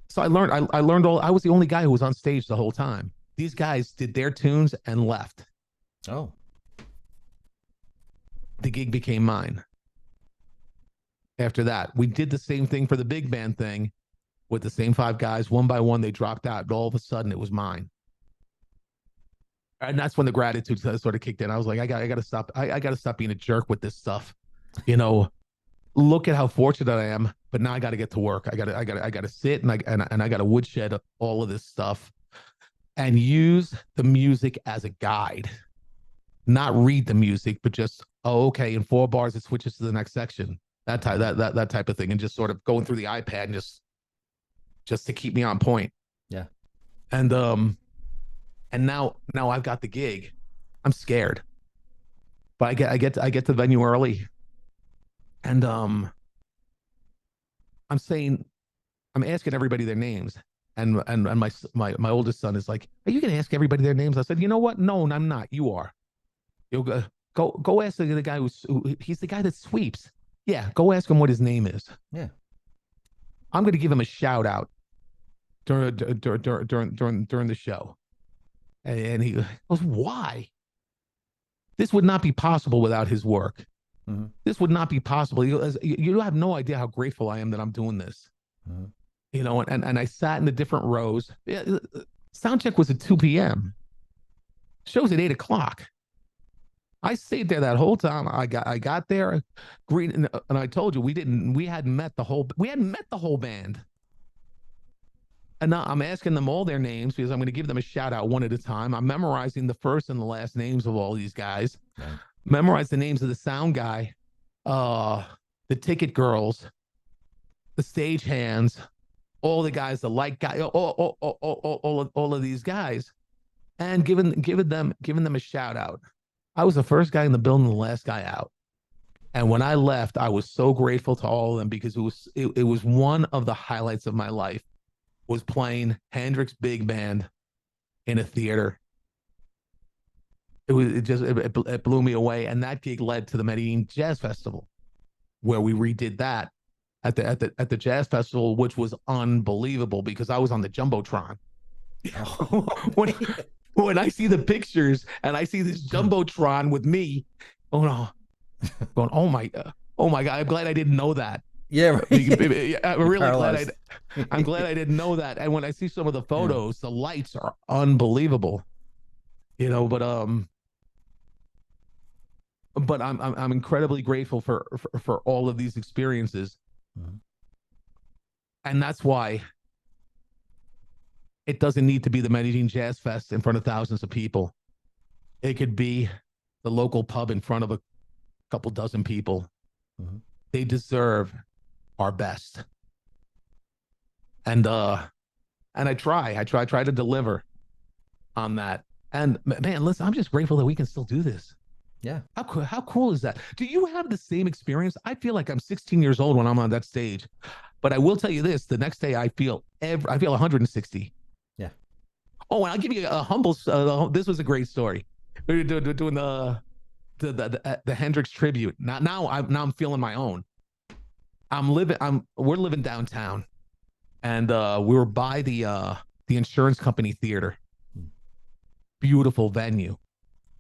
So I learned all. I was the only guy who was on stage the whole time. These guys did their tunes and left. Oh. The gig became mine. After that, we did the same thing for the big band thing with the same 5 guys. One by one, they dropped out. And all of a sudden, it was mine. And that's when the gratitude sort of kicked in. I was like, I got to stop. I got to stop being a jerk with this stuff. You know, look at how fortunate I am. But now I got to get to work. I got to sit and I got to woodshed all of this stuff and use the music as a guide, not read the music, but just, oh, okay, in 4 bars it switches to the next section. That type of thing, and just sort of going through the iPad and just to keep me on point. Yeah. And now I've got the gig. I'm scared, but I get to the venue early, and I'm asking everybody their names, and my oldest son is like, "Are you gonna ask everybody their names?" I said, "You know what? No, I'm not. You are. You'll go ask the guy he's the guy that sweeps. Yeah, go ask him what his name is. Yeah. I'm going to give him a shout out during the show. And he goes, why? This would not be possible without his work. Mm-hmm. This would not be possible. You have no idea how grateful I am that I'm doing this. Mm-hmm. And I sat in the different rows. Yeah, sound check was at 2 p.m. Show's at 8 o'clock. I stayed there that whole time. I got there, green, and I told you we hadn't met the whole band. And now I'm asking them all their names because I'm going to give them a shout out one at a time. I'm memorizing the first and the last names of all these guys. Right. Memorize the names of the sound guy, the ticket girls, the stage hands, all the guys, the light guy, all of these guys, and giving them a shout out. I was the first guy in the building, the last guy out. And when I left, I was so grateful to all of them because it was one of the highlights of my life was playing Hendrix Big Band in a theater. It blew me away. And that gig led to the Medellin Jazz Festival, where we redid that at the Jazz Festival, which was unbelievable because I was on the Jumbotron. Oh, when I see the pictures and I see this Jumbotron with me, oh no, going, oh my God, I'm glad I didn't know that. yeah, right. I'm really glad I'm glad I didn't know that. And when I see some of the photos, the lights are unbelievable, but I'm incredibly grateful for all of these experiences. Mm-hmm. And that's why it doesn't need to be the Medellin Jazz Fest in front of thousands of people. It could be the local pub in front of a couple dozen people. Mm-hmm. They deserve our best. And I try to deliver on that. And man, listen, I'm just grateful that we can still do this. Yeah. How cool is that? Do you have the same experience? I feel like I'm 16 years old when I'm on that stage, but I will tell you this: the next day I feel 160. Yeah. Oh, and I'll give you a humble. This was a great story. We were doing the Hendrix tribute. Now I'm feeling my own. We're living downtown, and we were by the insurance company theater. Beautiful venue,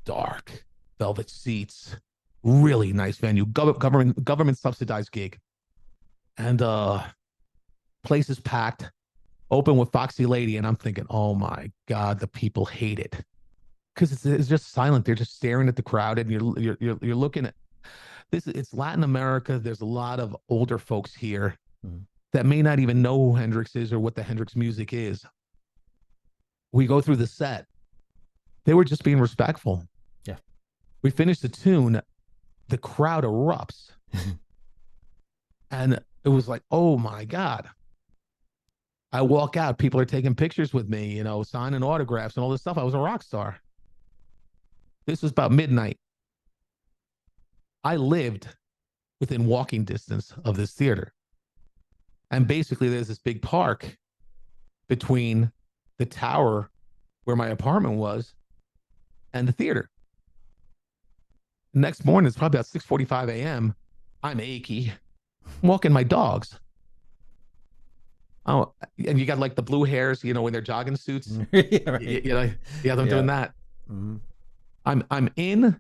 dark, velvet seats, really nice venue, government subsidized gig, and place is packed, open with Foxy Lady, and I'm thinking, oh my God, the people hate it because it's just silent. They're just staring at the crowd, and you're looking at this. It's Latin America. There's a lot of older folks here that may not even know who Hendrix is or what the Hendrix music is. We go through the set. They were just being respectful. Yeah. We finish the tune, the crowd erupts. And it was like, oh my God. I walk out, people are taking pictures with me, signing autographs and all this stuff. I was a rock star. This was about midnight. I lived within walking distance of this theater. And basically there's this big park between the tower where my apartment was and the theater. Next morning, it's probably about 6:45 a.m. I'm achy. I'm walking my dogs. Oh, and you got like the blue hairs, in their jogging suits. Yeah, right. I'm doing that. Mm-hmm. I'm in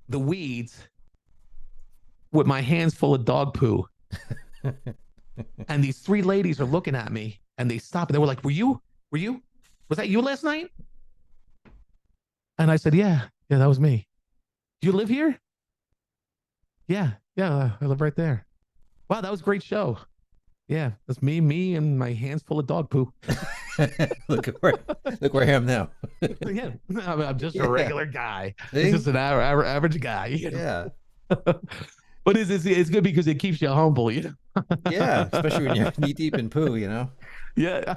the weeds with my hands full of dog poo. And these three ladies are looking at me and they stop and they were like, were you? Was that you last night? And I said, yeah, that was me. Do you live here? Yeah, I live right there. Wow, that was a great show. Yeah, that's me, and my hands full of dog poo. Look where I am now. Yeah, I'm just a regular guy. See? It's just an average guy. Yeah. But it's good because it keeps you humble, Yeah, especially when you're knee deep in poo, Yeah.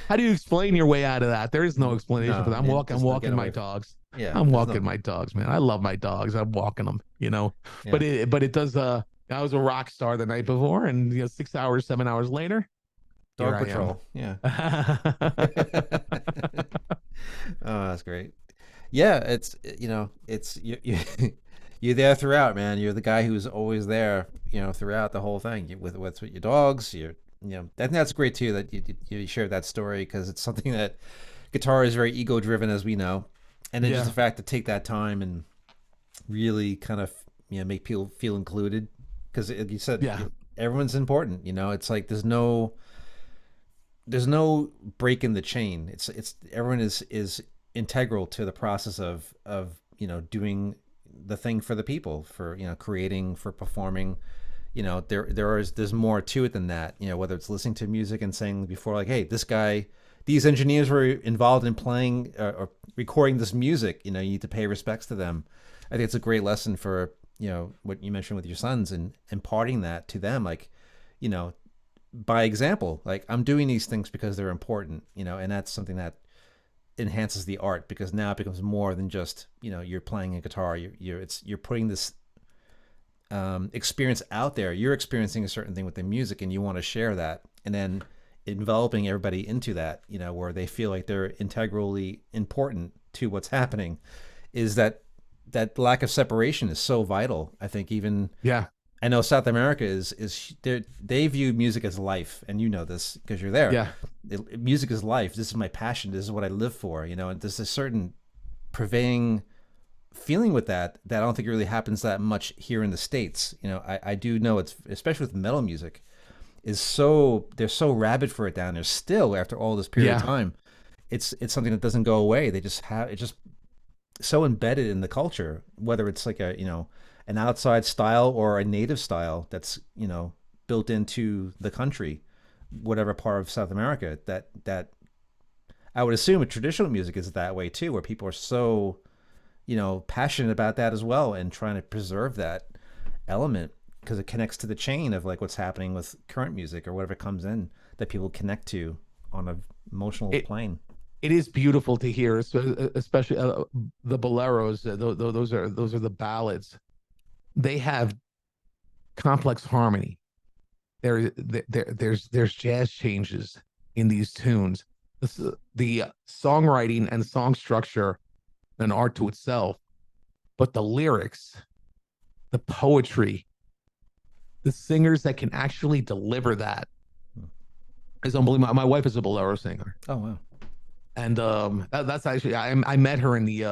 How do you explain your way out of that? There is no explanation for that. I'm walking my dogs. Yeah, I'm walking my dogs, man. I love my dogs. I'm walking them, Yeah. But it does. I was a rock star the night before, and 6 hours, 7 hours later, Dog patrol. Yeah. Oh, that's great. Yeah, it's you're there throughout, man. You're the guy who's always there, throughout the whole thing with your dogs. I think that's great too that you shared that story because it's something that guitar is very ego driven, as we know, and then just the Yeah. fact to take that time and really kind of make people feel included, because like you said, Yeah. everyone's important. It's like there's no break in the chain. It's everyone is integral to the process of doing the thing for the people, for creating, for performing. There's more to it than that. Whether it's listening to music and saying before, like, hey, these engineers were involved in playing or recording this music. You need to pay respects to them. I think it's a great lesson for what you mentioned with your sons, and imparting that to them, like, you know by example. Like, I'm doing these things because they're important. And that's something that enhances the art, because now it becomes more than just you're playing a guitar. You're putting this experience out there. You're experiencing a certain thing with the music, and you want to share that, and then enveloping everybody into that, where they feel like they're integrally important to what's happening. Is that lack of separation is so vital. I think, even Yeah. I know South America is they view music as life, and this because you're there. Yeah. Music is life. This is my passion. This is what I live for. And there's a certain prevailing feeling with that I don't think it really happens that much here in the States. I do know, it's especially with metal music, is so they're so rabid for it down there still after all this period of Yeah. time. It's something that doesn't go away. They just have it, just so embedded in the culture, whether it's like an outside style or a native style that's built into the country, whatever part of South America. That I would assume a traditional music is that way too, where people are so passionate about that as well, and trying to preserve that element, because it connects to the chain of like what's happening with current music or whatever comes in that people connect to on a emotional It plane. it is beautiful to hear, especially the boleros. Those are the ballads. They have complex harmony. There's jazz changes in these tunes. The songwriting and song structure, an art to itself, but the lyrics, the poetry, the singers that can actually deliver that is unbelievable. My wife is a bolero singer, Oh wow. and that's actually I met her in the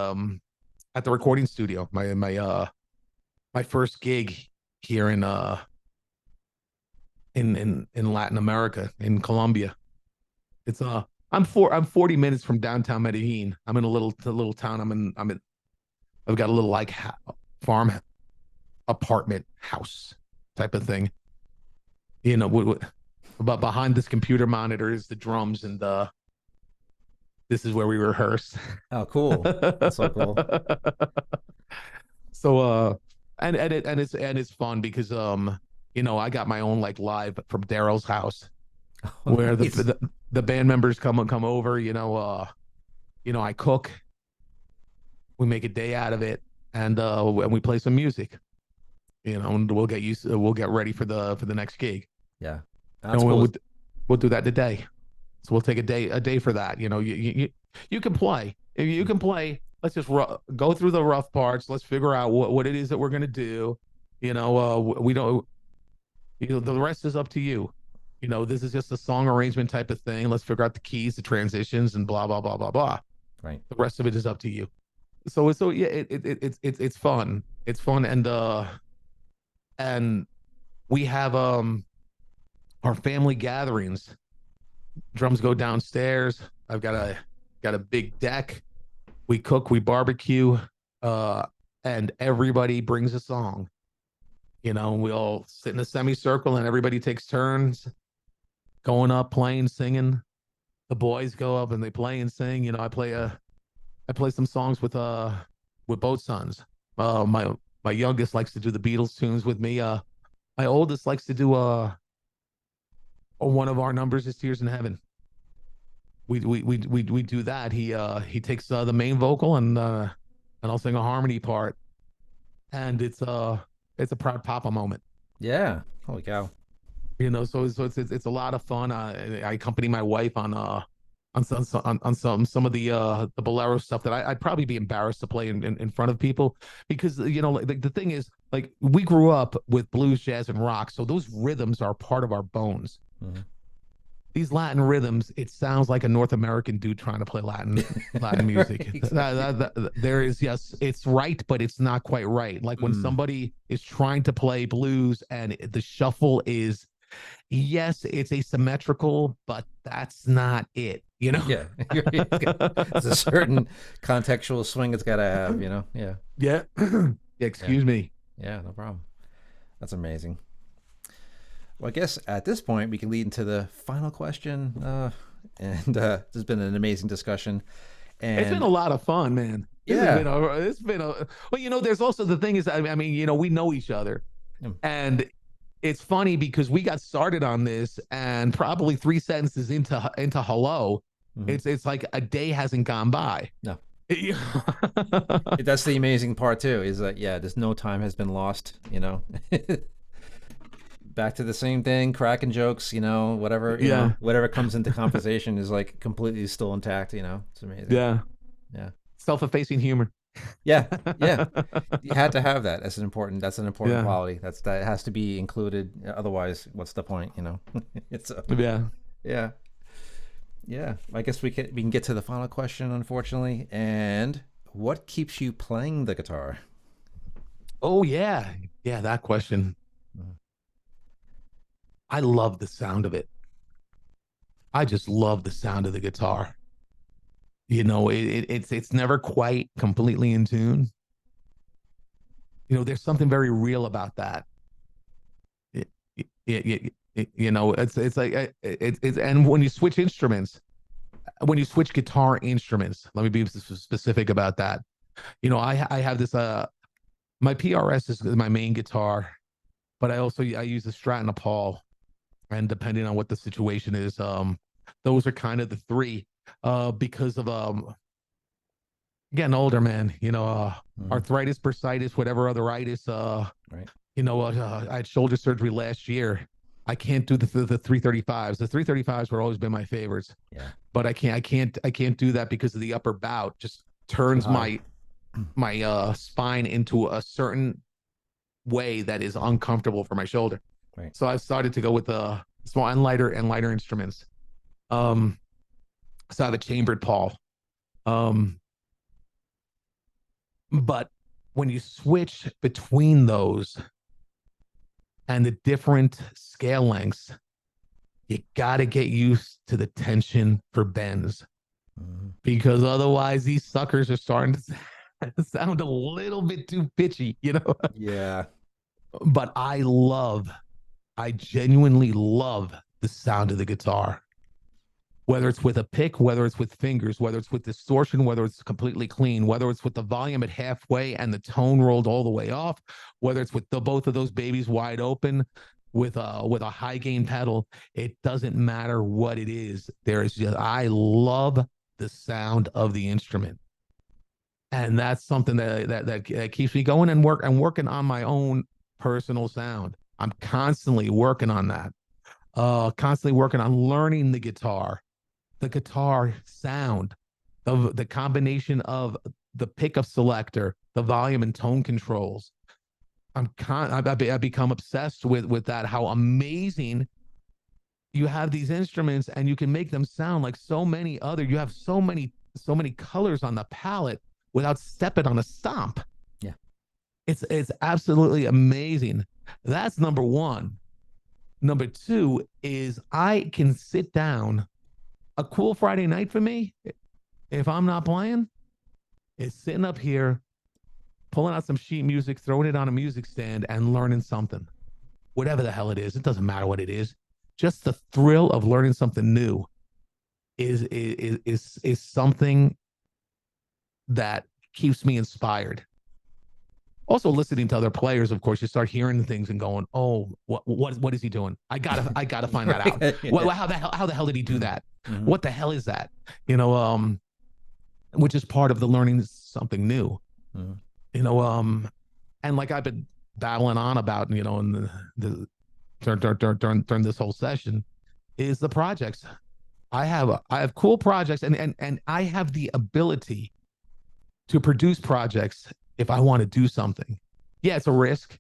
at the recording studio. My first gig here in Latin America, in Colombia. It's I'm 40 minutes from downtown Medellin. I'm in a little town. I've got a little like farm apartment house type of thing. But behind this computer monitor is the drums, and this is where we rehearse. Oh, cool. That's so cool. So and it's fun because I got my own like live from Daryl's house, Oh, where nice. the band members come over. I cook, we make a day out of it, and we play some music. And we'll get ready for the next gig. Yeah, And that's cool. we'll do that today. So we'll take a day for that. You can play. If you can play, let's just go through the rough parts. Let's figure out what it is that we're gonna do. We don't. The rest is up to you. This is just a song arrangement type of thing. Let's figure out the keys, the transitions, and blah blah blah blah blah. Right. The rest of it is up to you. So yeah, it's fun. It's fun, and we have our family gatherings. Drums go downstairs. I've got a big deck. We cook, we barbecue, uh, and everybody brings a song. And we all sit in a semicircle, and everybody takes turns going up, playing, singing. The boys go up and they play and sing. I play some songs with both sons. My youngest likes to do the Beatles tunes with me. My oldest likes to do one of our numbers is Tears in Heaven. We do that. He takes the main vocal, and I'll sing a harmony part, and it's a proud papa moment. Yeah. Holy cow. So it's a lot of fun. I accompany my wife on some of the bolero stuff that I'd probably be embarrassed to play in front of people, because like, the thing is, like, we grew up with blues, jazz, and rock, so those rhythms are part of our bones. Mhm. these Latin rhythms, it sounds like a North American dude trying to play Latin music. There is, yes, it's right, but it's not quite right. Like when somebody is trying to play blues and the shuffle is, yes, it's asymmetrical, but that's not it, you know? Yeah. It's a certain contextual swing it's got to have, you know? Yeah. Yeah. Yeah. Excuse me. Yeah, no problem. That's amazing. Well, I guess at this point we can lead into the final question. This has been an amazing discussion. It's been And a lot of fun, man. yeah. It's been a, well, there's also the thing is, I mean, we know each other, Mm. and it's funny because we got started on this, and probably three sentences into hello, Mhm. it's like a day hasn't gone by. No. That's the amazing part too, is that yeah, there's no time has been lost, you know. Back to the same thing, cracking jokes, you know, whatever, you know, Yeah, whatever comes into conversation is like completely still intact, you know. It's amazing. yeah. Yeah. Self-effacing humor. Yeah. Yeah. You had to have that. That's an important Yeah, quality. That has to be included. Otherwise, what's the point, you know? It's yeah. yeah. Yeah. I guess we can get to the final question, unfortunately. And what keeps you playing the guitar? Oh yeah, yeah. That question. I love the sound of it. I just love the sound of the guitar. It's never quite completely in tune. There's something very real about that. It's like it's and when you switch instruments, when you switch guitar instruments, let me be specific about that. I have this my PRS is my main guitar, but I use the Strat and a Paul, and depending on what the situation is, those are kind of the three. Because of getting older, man. Mhm. Arthritis, bursitis, whatever otheritis. Right. I had shoulder surgery last year. I can't do the 335s. The 335s were always been my favorites, Yeah. but I can't do that because of the upper bout. Just Too turns high. my spine into a certain way that is uncomfortable for my shoulder. Right. So I've started to go with the small and lighter instruments. Um, so I have a chambered Paul. Um, but when you switch between those and the different scale lengths, you got to get used to the tension for bends, Mhm. because otherwise these suckers are starting to sound a little bit too pitchy. Yeah. But I genuinely love the sound of the guitar. Whether it's with a pick, whether it's with fingers, whether it's with distortion, whether it's completely clean, whether it's with the volume at halfway and the tone rolled all the way off, whether it's with both of those babies wide open with a high gain pedal, it doesn't matter what it is. I love the sound of the instrument, and that's something that keeps me going and working on my own personal sound. I'm constantly working on that. Constantly working on learning the guitar sound, the combination of the pickup selector, the volume and tone controls. I've become obsessed with that. How amazing you have these instruments, and you can make them sound like so many other. You have so many colors on the palette without stepping on a stomp. Yeah. It's absolutely amazing. That's number one. Number two is I can sit down. A cool Friday night for me, if I'm not playing, is sitting up here, pulling out some sheet music, throwing it on a music stand, and learning something. Whatever the hell it is, it doesn't matter what it is. Just the thrill of learning something new is something that keeps me inspired. Also, listening to other players, of course, you start hearing things and going, "Oh, what is he doing? I gotta find that out. Right. Yeah. How the hell did he do that? Mhm. What the hell is that? Which is part of the learning something new. Mhm. You know, and like I've been battling on about, in the during this whole session, is the projects. I have cool projects, and I have the ability to produce projects if I want to do something. Yeah, it's a risk.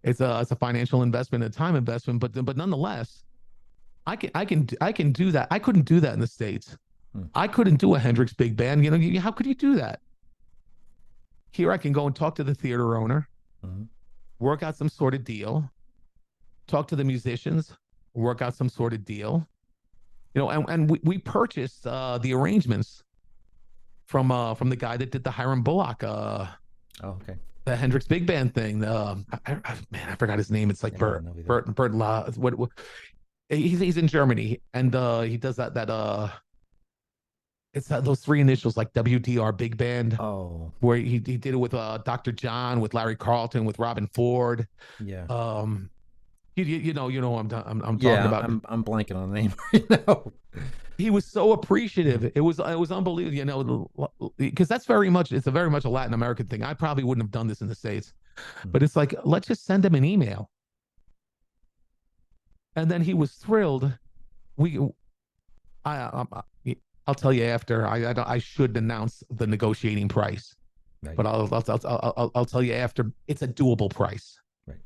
It's a financial investment, a time investment, but nonetheless, I can do that. I couldn't do that in the States. Hmm. I couldn't do a Hendrix big band. How could you do that? Here I can go and talk to the theater owner, Hmm. work out some sort of deal, talk to the musicians, work out some sort of deal. And we purchased the arrangements from the guy that did the Hiram Bullock Oh, okay. the Hendrix big band thing. Man, I forgot his name. It's like Yeah, I don't know either. Bert La. What he's in Germany, and he does that it's those three initials like WDR big band, Oh, where he did it with Dr. John, with Larry Carlton, with Robin Ford. yeah. Um, you know I'm talking Yeah, about. I'm blanking on the name right now. He was so appreciative. It was unbelievable, because it's a very much a Latin American thing. I probably wouldn't have done this in the States, Hmm. but it's like, let's just send him an email. And then he was thrilled. We I I'll tell you after. I should announce the negotiating price, Right, but I'll tell you after. It's a doable price. right.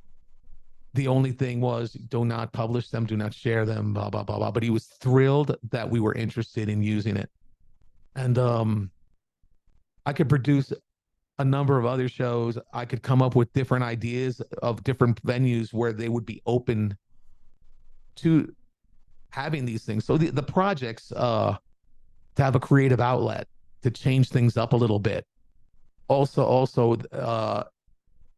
The only thing was, do not publish them, do not share them, blah blah blah blah. But he was thrilled that we were interested in using it, and I could produce a number of other shows. I could come up with different ideas of different venues where they would be open to having these things. So the projects to have a creative outlet to change things up a little bit. Also,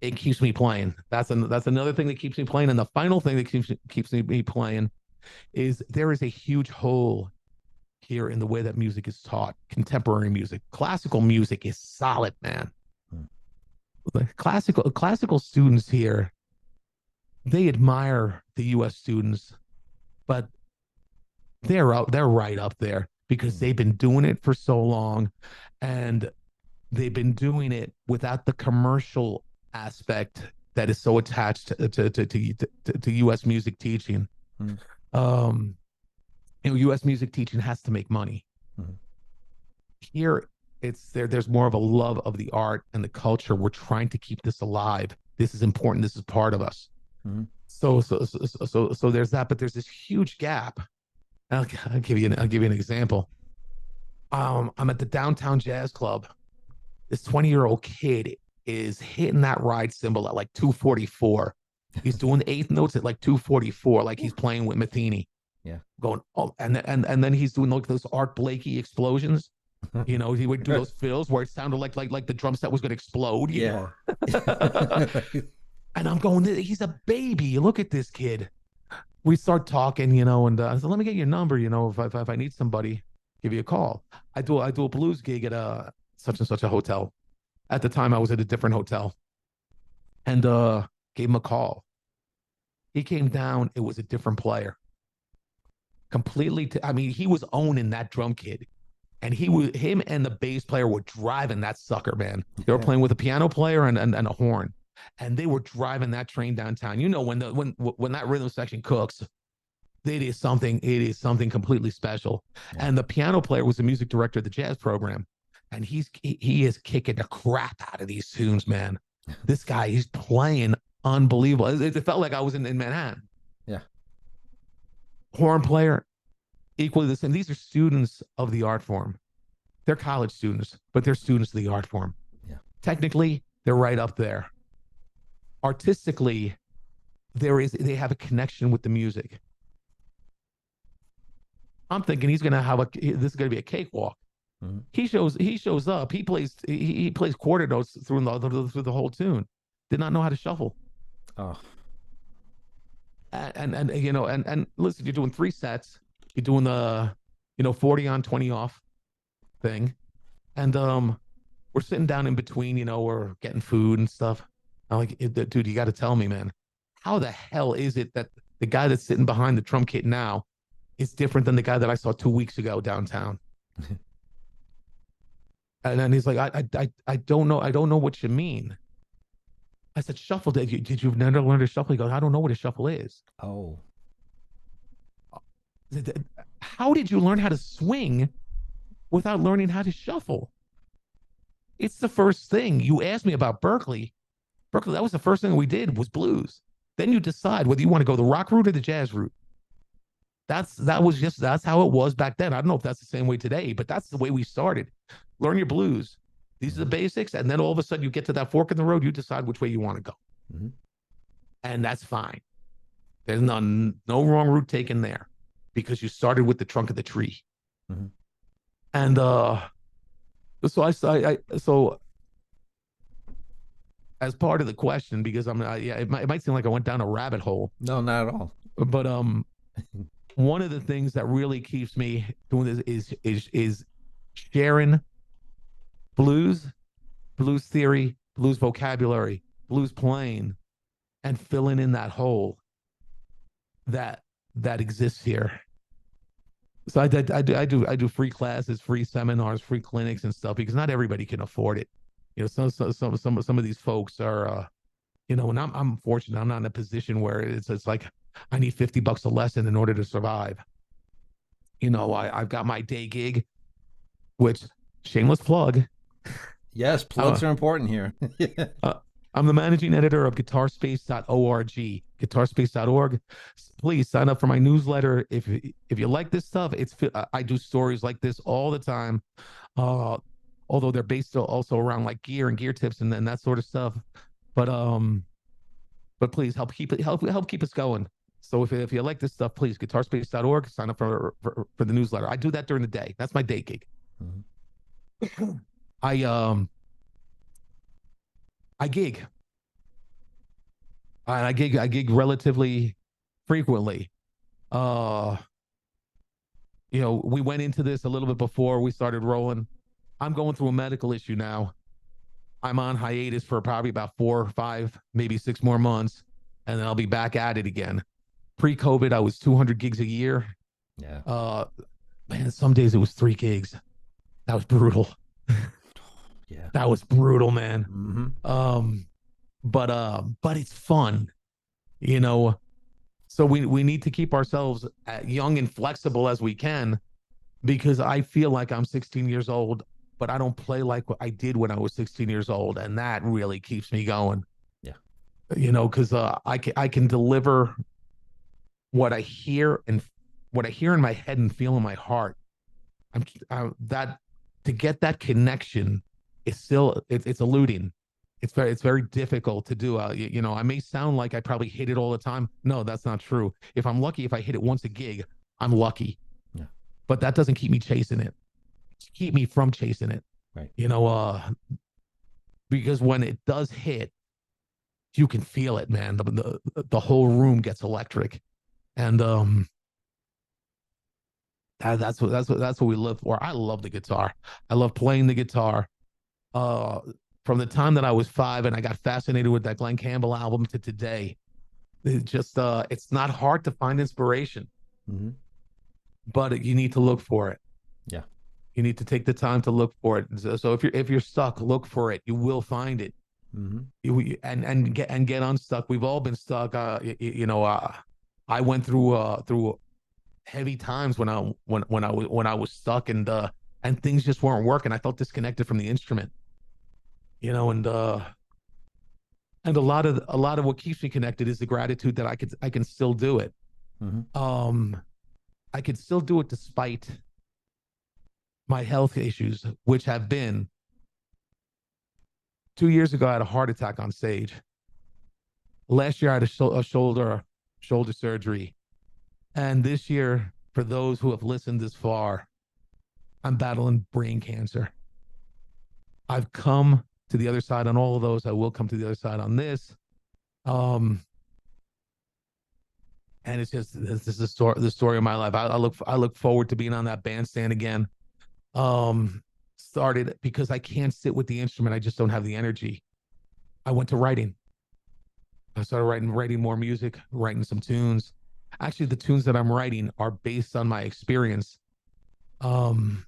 it keeps me playing. That's another thing that keeps me playing. And the final thing that keeps me playing is there is a huge hole here in the way that music is taught. Contemporary music, classical music is solid, man. Hmm. The classical students here, they admire the U.S. students, but they're right up there because Hmm. they've been doing it for so long, and they've been doing it without the commercial aspect that is so attached to U.S. music teaching. Hmm. Um, U.S. music teaching has to make money. Hmm. Here, it's there. There's more of a love of the art and the culture. We're trying to keep this alive. This is important. This is part of us. Hmm. So there's that, but there's this huge gap. I'll give you an example. I'm at the downtown jazz club. This 20-year-old kid is hitting that ride cymbal at like 244. He's doing the eighth notes at like 244, like he's playing with Matheny. Yeah. Going, oh, and then he's doing like those Art Blakey explosions. He would do those fills where it sounded like the drum set was going to explode. Yeah. And I'm going, he's a baby. Look at this kid. We start talking, and I said, let me get your number. If I need somebody, give you a call. I do a blues gig at such and such a hotel. At the time, I was at a different hotel, and gave him a call. He came down. It was a different player, completely. I mean, he was owning that drum kit, and him and the bass player were driving that sucker, man. They were playing with a piano player and a horn, and they were driving that train downtown. When that rhythm section cooks, it is something completely special. Yeah. And the piano player was the music director of the jazz program, and he is kicking the crap out of these tunes, man. This guy, he's playing unbelievable. It felt like I was in Manhattan. Yeah. Horn player, equally the same. These are students of the art form. They're college students, but they're students of the art form. Yeah. Technically, they're right up there. Artistically, they have a connection with the music. I'm thinking this is going to be a cakewalk. Mm-hmm. He shows up. He plays quarter notes through the whole tune. Did not know how to shuffle. Oh. And listen, you're doing 3 sets. You're doing the 40 on 20 off thing, and we're sitting down in between. We're getting food and stuff. I'm like, dude, you got to tell me, man, how the hell is it that the guy that's sitting behind the drum kit now is different than the guy that I saw 2 weeks ago downtown? And then he's like, I don't know what you mean. I said, shuffle. Did you never learn to shuffle? He goes, I don't know what a shuffle is. Oh. How did you learn how to swing without learning how to shuffle? It's the first thing. You asked me about Berkeley. That was the first thing we did was blues. Then you decide whether you want to go the rock route or the jazz route. That's how it was back then. I don't know if that's the same way today, but that's the way we started. Learn your blues. These are the Mm-hmm. basics, and then all of a sudden you get to that fork in the road. You decide which way you want to go, Mm-hmm. and that's fine. There's no wrong route taken there because you started with the trunk of the tree. Mm-hmm. And so as part of the question, because yeah, it might seem like I went down a rabbit hole, No, not at all. but one of the things that really keeps me doing this is sharing blues, blues theory, blues vocabulary, blues playing, and filling in that hole that that exists here. So I do free classes, free seminars, free clinics and stuff because not everybody can afford it. Some of these folks are and I'm fortunate. I'm not in a position where it's like I need $50 a lesson in order to survive. I've got my day gig, which shameless plug. Yes, Uh, plugs are important here. uh, I'm the managing editor of guitarspace.org, guitarspace.org. Please sign up for my newsletter. If you like this stuff, I do stories like this all the time. Uh, Although they're based also around like gear and gear tips and then that sort of stuff. But please help keep us going. So if you like this stuff, please guitarspace.org, sign up for the newsletter. I do that during the day. That's my day gig. Mhm. I um I gig. I gig relatively frequently. Uh we went into this a little bit before we started rolling. I'm going through a medical issue now. I'm on hiatus for probably about 4 or 5, maybe 6 more months, and then I'll be back at it again. Pre-COVID, I was 200 gigs a year. Yeah. Uh, Man, some days it was 3 gigs. That was brutal. Yeah. That was brutal, man. Mm-hmm. Um, but it's fun, you know. So we need to keep ourselves young and flexible as we can because I feel like I'm 16 years old, but I don't play like what I did when I was 16 years old, and that really keeps me going. Yeah. Because I can deliver what I hear and what I hear in my head and feel in my heart. That to get that connection is still it's eluding. It's very difficult to do. I may sound like I probably hit it all the time. No, that's not true. If I'm lucky, if I hit it once a gig, I'm lucky. Yeah. But that doesn't keep me chasing it. Keep me from chasing it. Right. You know, because when it does hit, you can feel it, man. The whole room gets electric, and that's what we live for. I love the guitar. I love playing the guitar. Uh, from the time that I was 5 and I got fascinated with that Glenn Campbell album to today, it's not hard to find inspiration, Mm-hmm. but you need to look for it. Yeah. You need to take the time to look for it. So if you're stuck, look for it. You will find it. Mm-hmm. And get unstuck. We've all been stuck. I went through heavy times when I was stuck and things just weren't working. I felt disconnected from the instrument, and a lot of what keeps me connected is the gratitude that I can still do it. Mm-hmm. I can still do it despite my health issues, which have been 2 years ago. I had a heart attack on stage. Last year I had a shoulder surgery, and this year, for those who have listened this far, I'm battling brain cancer. I've come to the other side on all of those. I will come to the other side on this. Um, and it's just this is the story of my life. I look forward to being on that bandstand again. Started because I can't sit with the instrument. I just don't have the energy. I went to writing. I started writing more music, writing some tunes. Actually, the tunes that I'm writing are based on my experience. Um,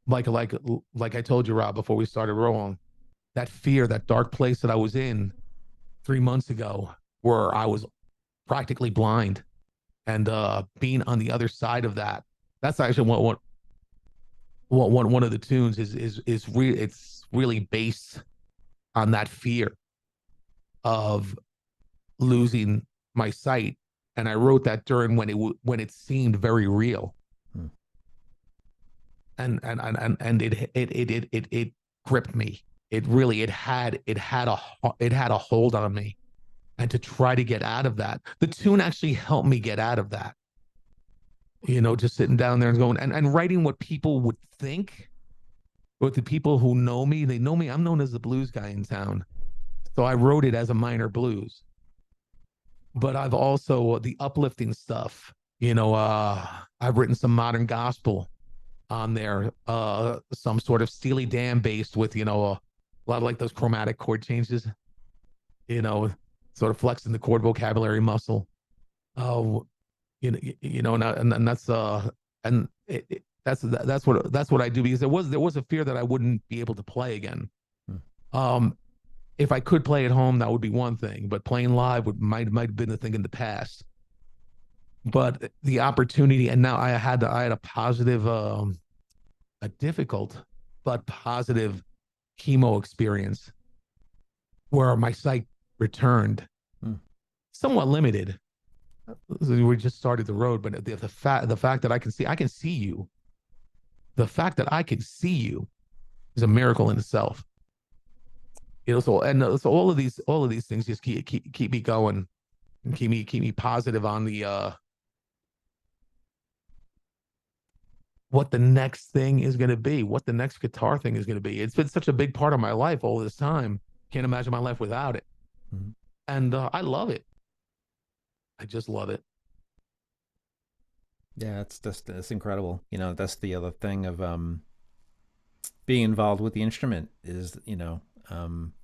like I told you, Rob, before we started rolling, that fear, that dark place that I was in 3 months ago, where I was practically blind, and being on the other side of that. That's actually one of the tunes it's really based on that fear of losing my sight and I wrote that during when it seemed very real, Hmm. and it gripped me. It really it had a hold on me, and to try to get out of that, the tune actually helped me get out of that. Just sitting down there and going and writing what people would think, what the people who know me, they know me. I'm known as the blues guy in town, so I wrote it as a minor blues. But I've also the uplifting stuff. I've written some modern gospel on there, some sort of Steely Dan based with a lot of like those chromatic chord changes, you know, sort of flexing the chord vocabulary muscle. Oh, and that's that's what I do, because there was a fear that I wouldn't be able to play again. Hmm. Um, if I could play at home, that would be one thing, but playing live might have been a thing in the past. But the opportunity, and now I had a positive, a difficult but positive chemo experience where my sight returned, Hmm. somewhat limited. We just started the road, but the fact that I can see you, the fact that I can see you is a miracle in itself. So all of these things just keep me going and keep me positive on the what the next thing is going to be, what the next guitar thing is going to be. It's been such a big part of my life all this time. Can't imagine my life without it. Hmm. And I love it. I just love it. Yeah, it's incredible. That's the other thing of being involved with the instrument is um,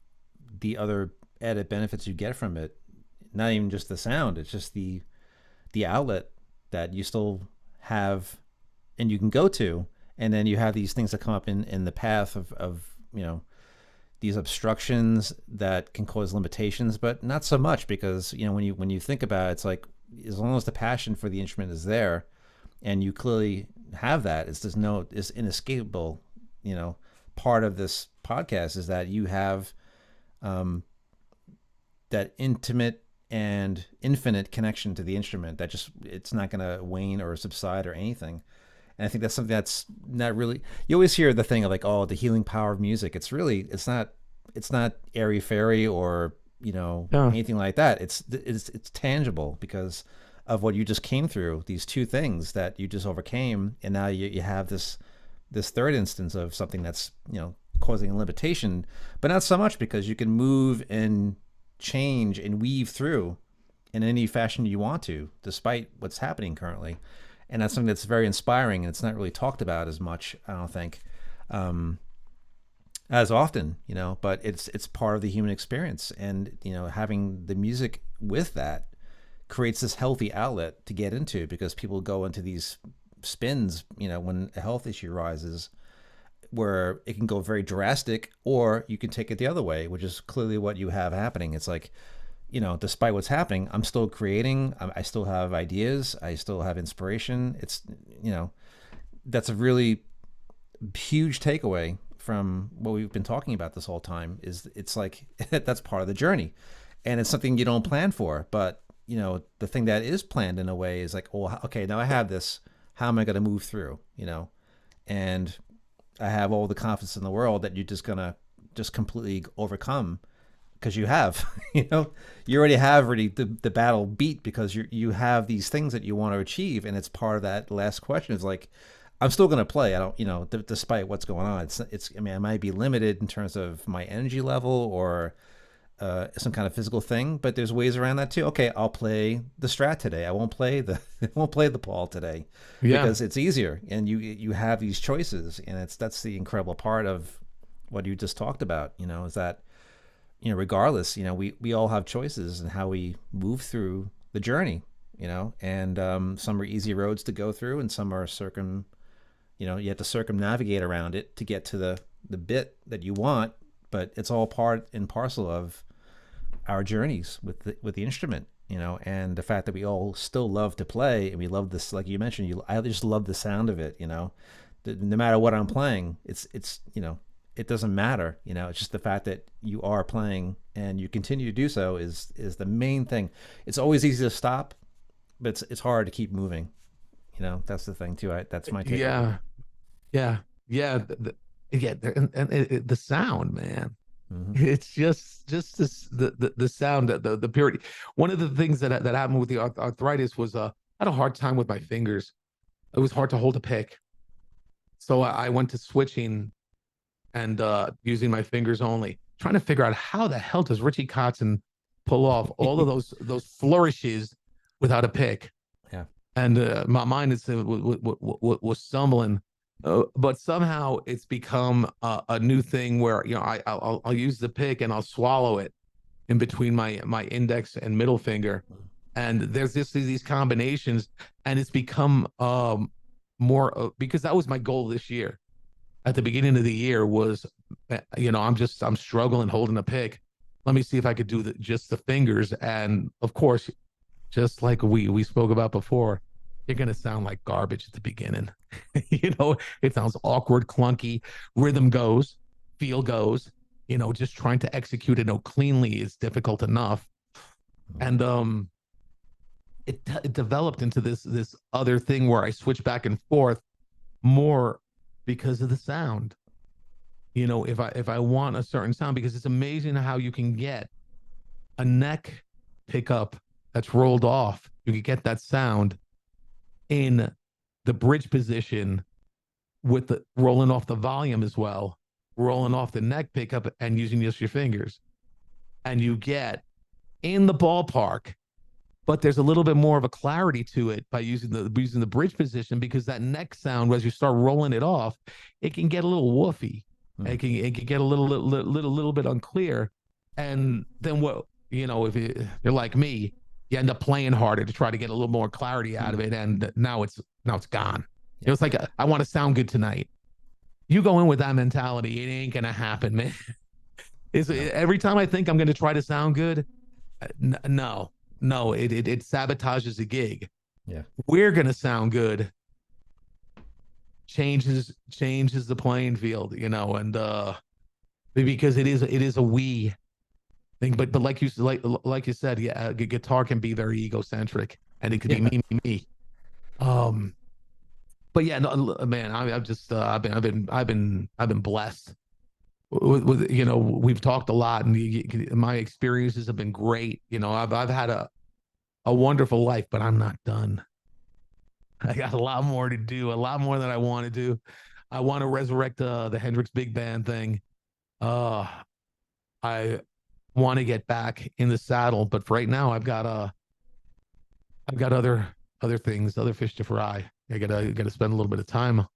the other added benefits you get from it. Not even just the sound; it's just the outlet that you still have and you can go to, and then you have these things that come up in the path of these obstructions that can cause limitations, but not so much because when you think about it, it's like as long as the passion for the instrument is there, and you clearly have that, it's inescapable. Part of this podcast is that you have um, that intimate and infinite connection to the instrument that just it's not going to wane or subside or anything. And I think that's something that's not really. You always hear the thing of like, oh, the healing power of music. It's not airy fairy or Yeah. anything like that. It's tangible because of what you just came through. These two things that you just overcame, and now you have this third instance of something that's causing a limitation, but not so much because you can move and change and weave through in any fashion you want to, despite what's happening currently. And that's something that's very inspiring, and it's not really talked about as much, I don't think, um, as often, but it's part of the human experience, and having the music with that creates this healthy outlet to get into because people go into these spins, when a health issue rises, where it can go very drastic, or you can take it the other way, which is clearly what you have happening. It's like, despite what's happening, I'm still creating. I still have ideas. I still have inspiration. You know, that's a really huge takeaway from what we've been talking about this whole time. Is it's like that's part of the journey, and it's something you don't plan for. But the thing that is planned in a way is like, oh, okay, now I have this. How am I going to move through? And I have all the confidence in the world that you're just gonna just completely overcome because you have, you already have the battle beat because you have these things that you want to achieve, and it's part of that last question. Is like, I'm still gonna play. I don't, despite what's going on. It's. I mean, I might be limited in terms of my energy level or some kind of physical thing, but there's ways around that too. Okay, I'll play the Strat today. I won't play the I won't play the Paul today Yeah. because it's easier, and you have these choices, and that's the incredible part of what you just talked about. Is that regardless, we all have choices in how we move through the journey. And some are easy roads to go through, and some are you have to circumnavigate around it to get to the bit that you want. But it's all part and parcel of our journeys with the instrument, and the fact that we all still love to play, and we love this, like you mentioned, I just love the sound of it. No matter what I'm playing, it's it doesn't matter. It's just the fact that you are playing and you continue to do so is the main thing. It's always easy to stop, but it's hard to keep moving. That's the thing too. That's my takeaway. Yeah, yeah, yeah, yeah. The sound, man. Hmm. It's just this the sound, the purity. One of the things that happened with the arthritis was I had a hard time with my fingers. It was hard to hold a pick, so I went to switching and using my fingers only, trying to figure out how the hell does Richie Kotzen pull off all of those flourishes without a pick. Yeah. And my mind is was stumbling, but somehow it's become a new thing where I'll use the pick and I'll swallow it in between my index and middle finger, and there's just these combinations, and it's become more because that was my goal this year. At the beginning of the year was, I'm struggling holding a pick. Let me see if I could do just the fingers, and of course, just like we spoke about before, you're gonna sound like garbage at the beginning. It sounds awkward, clunky. Rhythm goes, feel goes. Just trying to execute it cleanly is difficult enough. And it developed into this other thing where I switch back and forth more because of the sound. If I want a certain sound, because it's amazing how you can get a neck pickup that's rolled off. You can get that sound in the bridge position with the rolling off the volume as well, rolling off the neck pickup and using just your fingers. And you get in the ballpark, but there's a little bit more of a clarity to it by using the bridge position, because that neck sound, as you start rolling it off, it can get a little woofy. Hmm. It can get a little bit unclear. And then if you're like me, you end up playing harder to try to get a little more clarity out of it, and now it's gone. Yeah. It's like I want to sound good tonight. You go in with that mentality, it ain't gonna happen, man. No. Every time I think I'm gonna try to sound good, no, no, it sabotages the gig. Yeah. We're gonna sound good. Changes the playing field, and because it is a we thing. But like you said, yeah, guitar can be very egocentric, and it could be Yeah. me. Um, but yeah, no, man, I've just I've been blessed with we've talked a lot, and my experiences have been great. I've had a wonderful life, but I'm not done. I got a lot more to do, a lot more that I want to do. I want to resurrect the Hendrix Big Band thing. Uh, I want to get back in the saddle, but for right now, I've got other things, other fish to fry. I gotta spend a little bit of time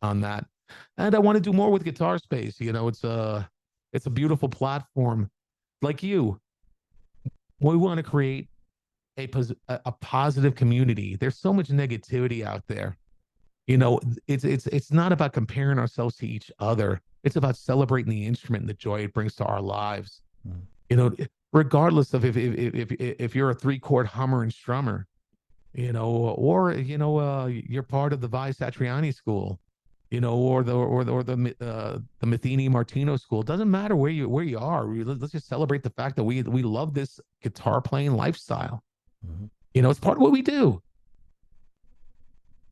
on that, and I want to do more with Guitar Space. It's a beautiful platform. Like you, we want to create a positive community. There's so much negativity out there. It's not about comparing ourselves to each other. It's about celebrating the instrument and the joy it brings to our lives. Mm. You know, regardless of if you're a three-chord hummer and strummer, or you're part of the Vi Satriani school, or the Matheny Martino school. It doesn't matter where you are. Let's just celebrate the fact that we love this guitar playing lifestyle. Mhm. It's part of what we do.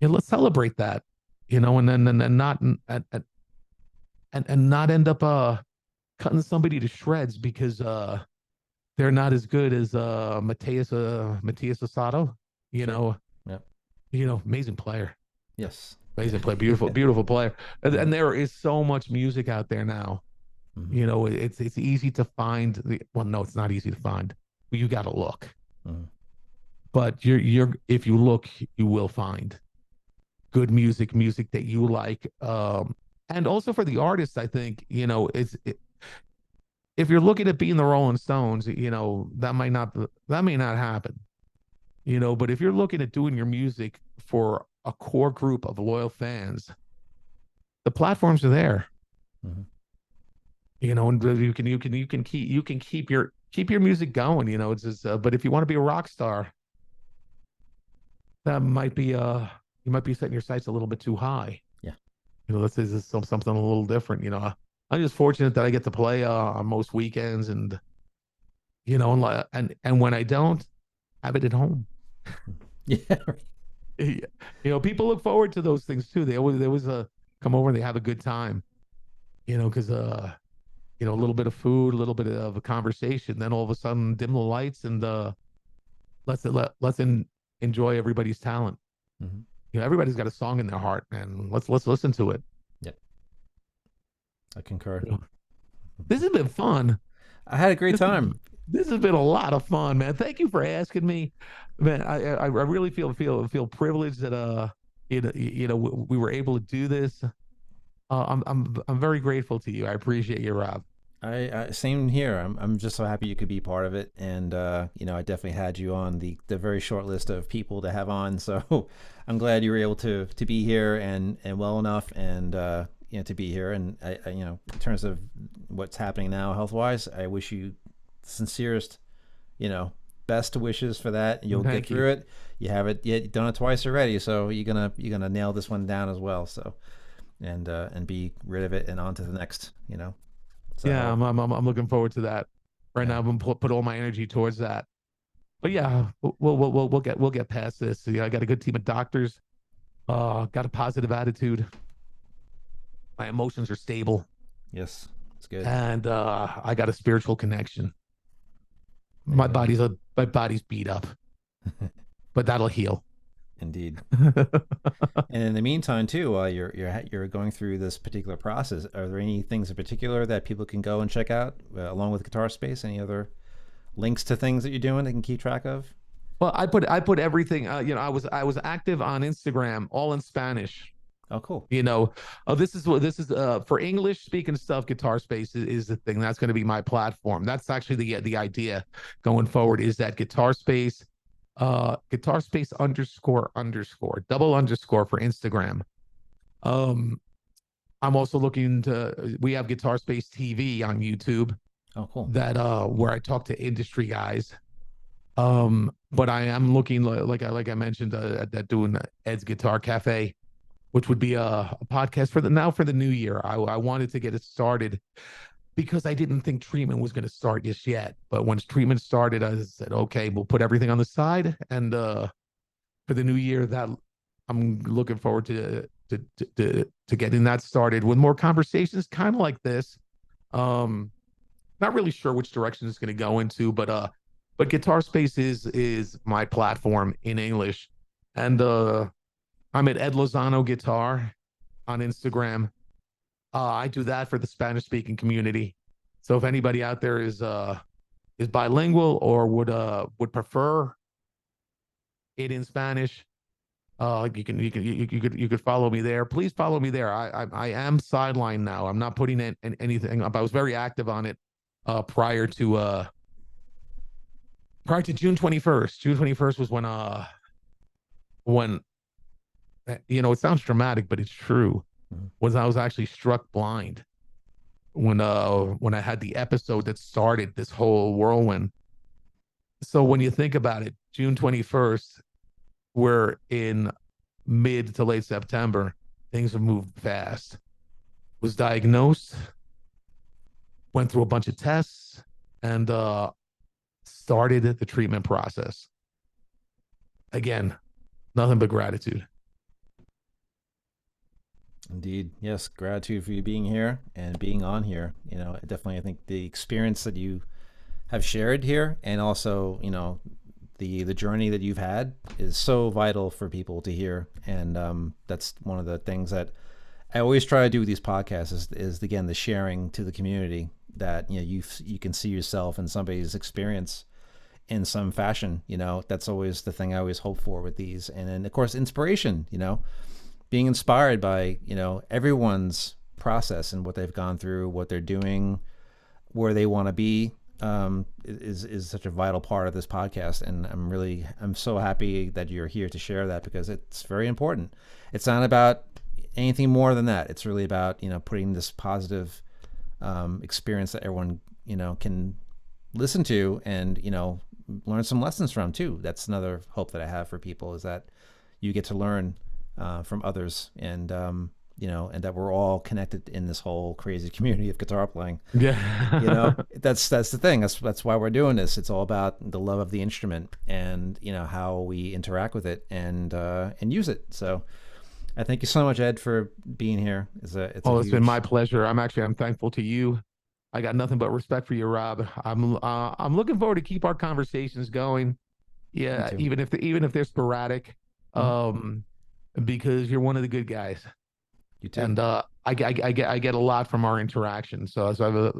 Let's celebrate that. And not and not end up cutting somebody to shreds because they're not as good as Mateus Asado. You Sure. know, Yeah. Amazing player. Yes. Amazing player, beautiful, beautiful player. And, Mhm. and there is so much music out there now. Mhm. It's easy to find. Well, no, it's not easy to find. You got to look, Mhm. but you're if you look, you will find good music that you like. And also for the artists, I think if you're looking at being the Rolling Stones, that may not happen. But if you're looking at doing your music for a core group of loyal fans, the platforms are there. Mhm. And you can keep your music going. It's just, but if you want to be a rock star, that might be you might be setting your sights a little bit too high. Yeah. This is something a little different. I'm just fortunate that I get to play on most weekends, and and when I don't, have it at home. Yeah. You know, people look forward to those things too. They always come over and they have a good time. You know, because you know, a little bit of food, a little bit of a conversation, then all of a sudden dim the lights and let's enjoy everybody's talent. Hmm. You know, everybody's got a song in their heart, man. Let's listen to it. Yep, I concur. You know, this has been fun. I had a great This is time. this has been a lot of fun, man. Thank you for asking me, man. I really feel privileged that we were able to do this. I'm very grateful to you. I appreciate you, Rob. I same here. I'm just so happy you could be part of it, and I definitely had you on the very short list of people to have on. So I'm glad you were able to be here and well enough, and to be here. And in terms of what's happening now, health wise, I wish you sincerest, you know, best wishes for that. You'll get Thank you. through it. You have it. You've done it twice already, so you're gonna nail this one down as well. So and be rid of it and on to the next. Yeah, So I'm looking forward to that. Right yeah. now, I'm gonna put all my energy towards that. But yeah, we'll get past this. Yeah, I got a good team of doctors. Got a positive attitude. My emotions are stable, Yes, it's good. and I got a spiritual connection. There you go. My body's beat up, but that'll heal. Indeed. And in the meantime, too, while you're going through this particular process, are there any things in particular that people can go and check out along with Guitar Space? Any other links to things that you're doing they can keep track of? Well, I put everything. I was active on Instagram, all in Spanish. Oh, cool. You know, this is for English speaking stuff. Guitar Space is the thing that's going to be my platform. That's actually the idea going forward is that Guitar Space underscore underscore double underscore for Instagram. Um, I'm also looking to we have Guitar Space TV on YouTube Oh, cool. that where I talk to industry guys. But I am looking like I mentioned at doing Ed's Guitar Cafe, which would be a podcast for the new year. I wanted to get it started because I didn't think treatment was going to start just yet. But once treatment started, I said, okay, we'll put everything on the side. And for the new year, that I'm looking forward to getting that started with more conversations, kind of like this. Um, Not really sure which direction it's going to go into, but Guitar Space is my platform in English, and I'm at Ed Lozano Guitar on Instagram. I do that for the Spanish speaking community. So if anybody out there is bilingual or would prefer it in Spanish, you could follow me there. Please follow me there. I am sidelined now. I'm not putting anything up. I was very active on it prior to June 21st. June 21st was when you know, it sounds dramatic, but it's true. Mhm. Was I was actually struck blind when I had the episode that started this whole whirlwind. So when you think about it, June 21st, we're in mid to late September. Things have moved fast. Was diagnosed, went through a bunch of tests, and started the treatment process. Again, nothing but gratitude. Indeed. Yes. Gratitude for you being here and being on here. Definitely, I think the experience that you have shared here, and also, the journey that you've had is so vital for people to hear. And that's one of the things that I always try to do with these podcasts is again the sharing to the community that you can see yourself in somebody's experience in some fashion. That's always the thing I always hope for with these. And then of course inspiration. Being inspired by everyone's process and what they've gone through, what they're doing, where they want to be, is such a vital part of this podcast. And I'm so happy that you're here to share that, because it's very important. It's not about anything more than that. It's really about putting this positive experience that everyone can listen to and learn some lessons from too. That's another hope that I have for people, is that you get to learn from others. And and that we're all connected in this whole crazy community of guitar playing. Yeah. That's the thing. That's why we're doing this. It's all about the love of the instrument and how we interact with it and use it. So I thank you so much, Ed, for being here. It's a Oh, it's been my huge. pleasure. I'm thankful to you. I got nothing but respect for you, Rob. I'm looking forward to keep our conversations going. Me Yeah, too. even if they're sporadic, Mhm. um, because you're one of the good guys, You too. and I get a lot from our interaction. So I have a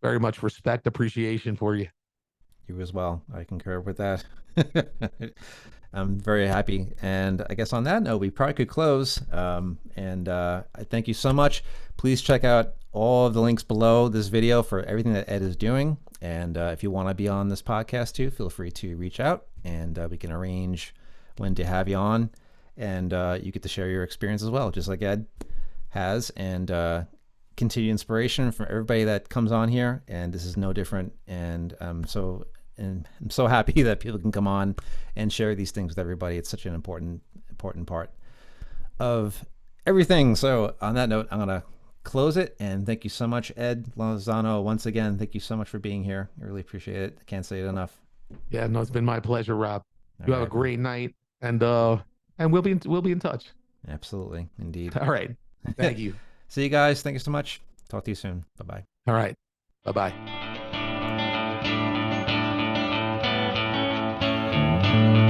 very much respect, appreciation for you. You as well. I concur with that. I'm very happy. And I guess on that note, we probably could close. And I thank you so much. Please check out all of the links below this video for everything that Ed is doing. And if you want to be on this podcast too, feel free to reach out and we can arrange when to have you on. And you get to share your experience as well, just like Ed has. And continued inspiration from everybody that comes on here. And this is no different. And I'm so happy that people can come on and share these things with everybody. It's such an important part of everything. So on that note, I'm gonna close it and thank you so much, Ed Lozano. Once again, thank you so much for being here. I really appreciate it. I can't say it enough. Yeah, no, it's been my pleasure, Rob. All You have a right, man. great night, and we'll be in touch. Absolutely, indeed. All right. Thank you. See you guys. Thank you so much. Talk to you soon. Bye bye. All right. Bye bye.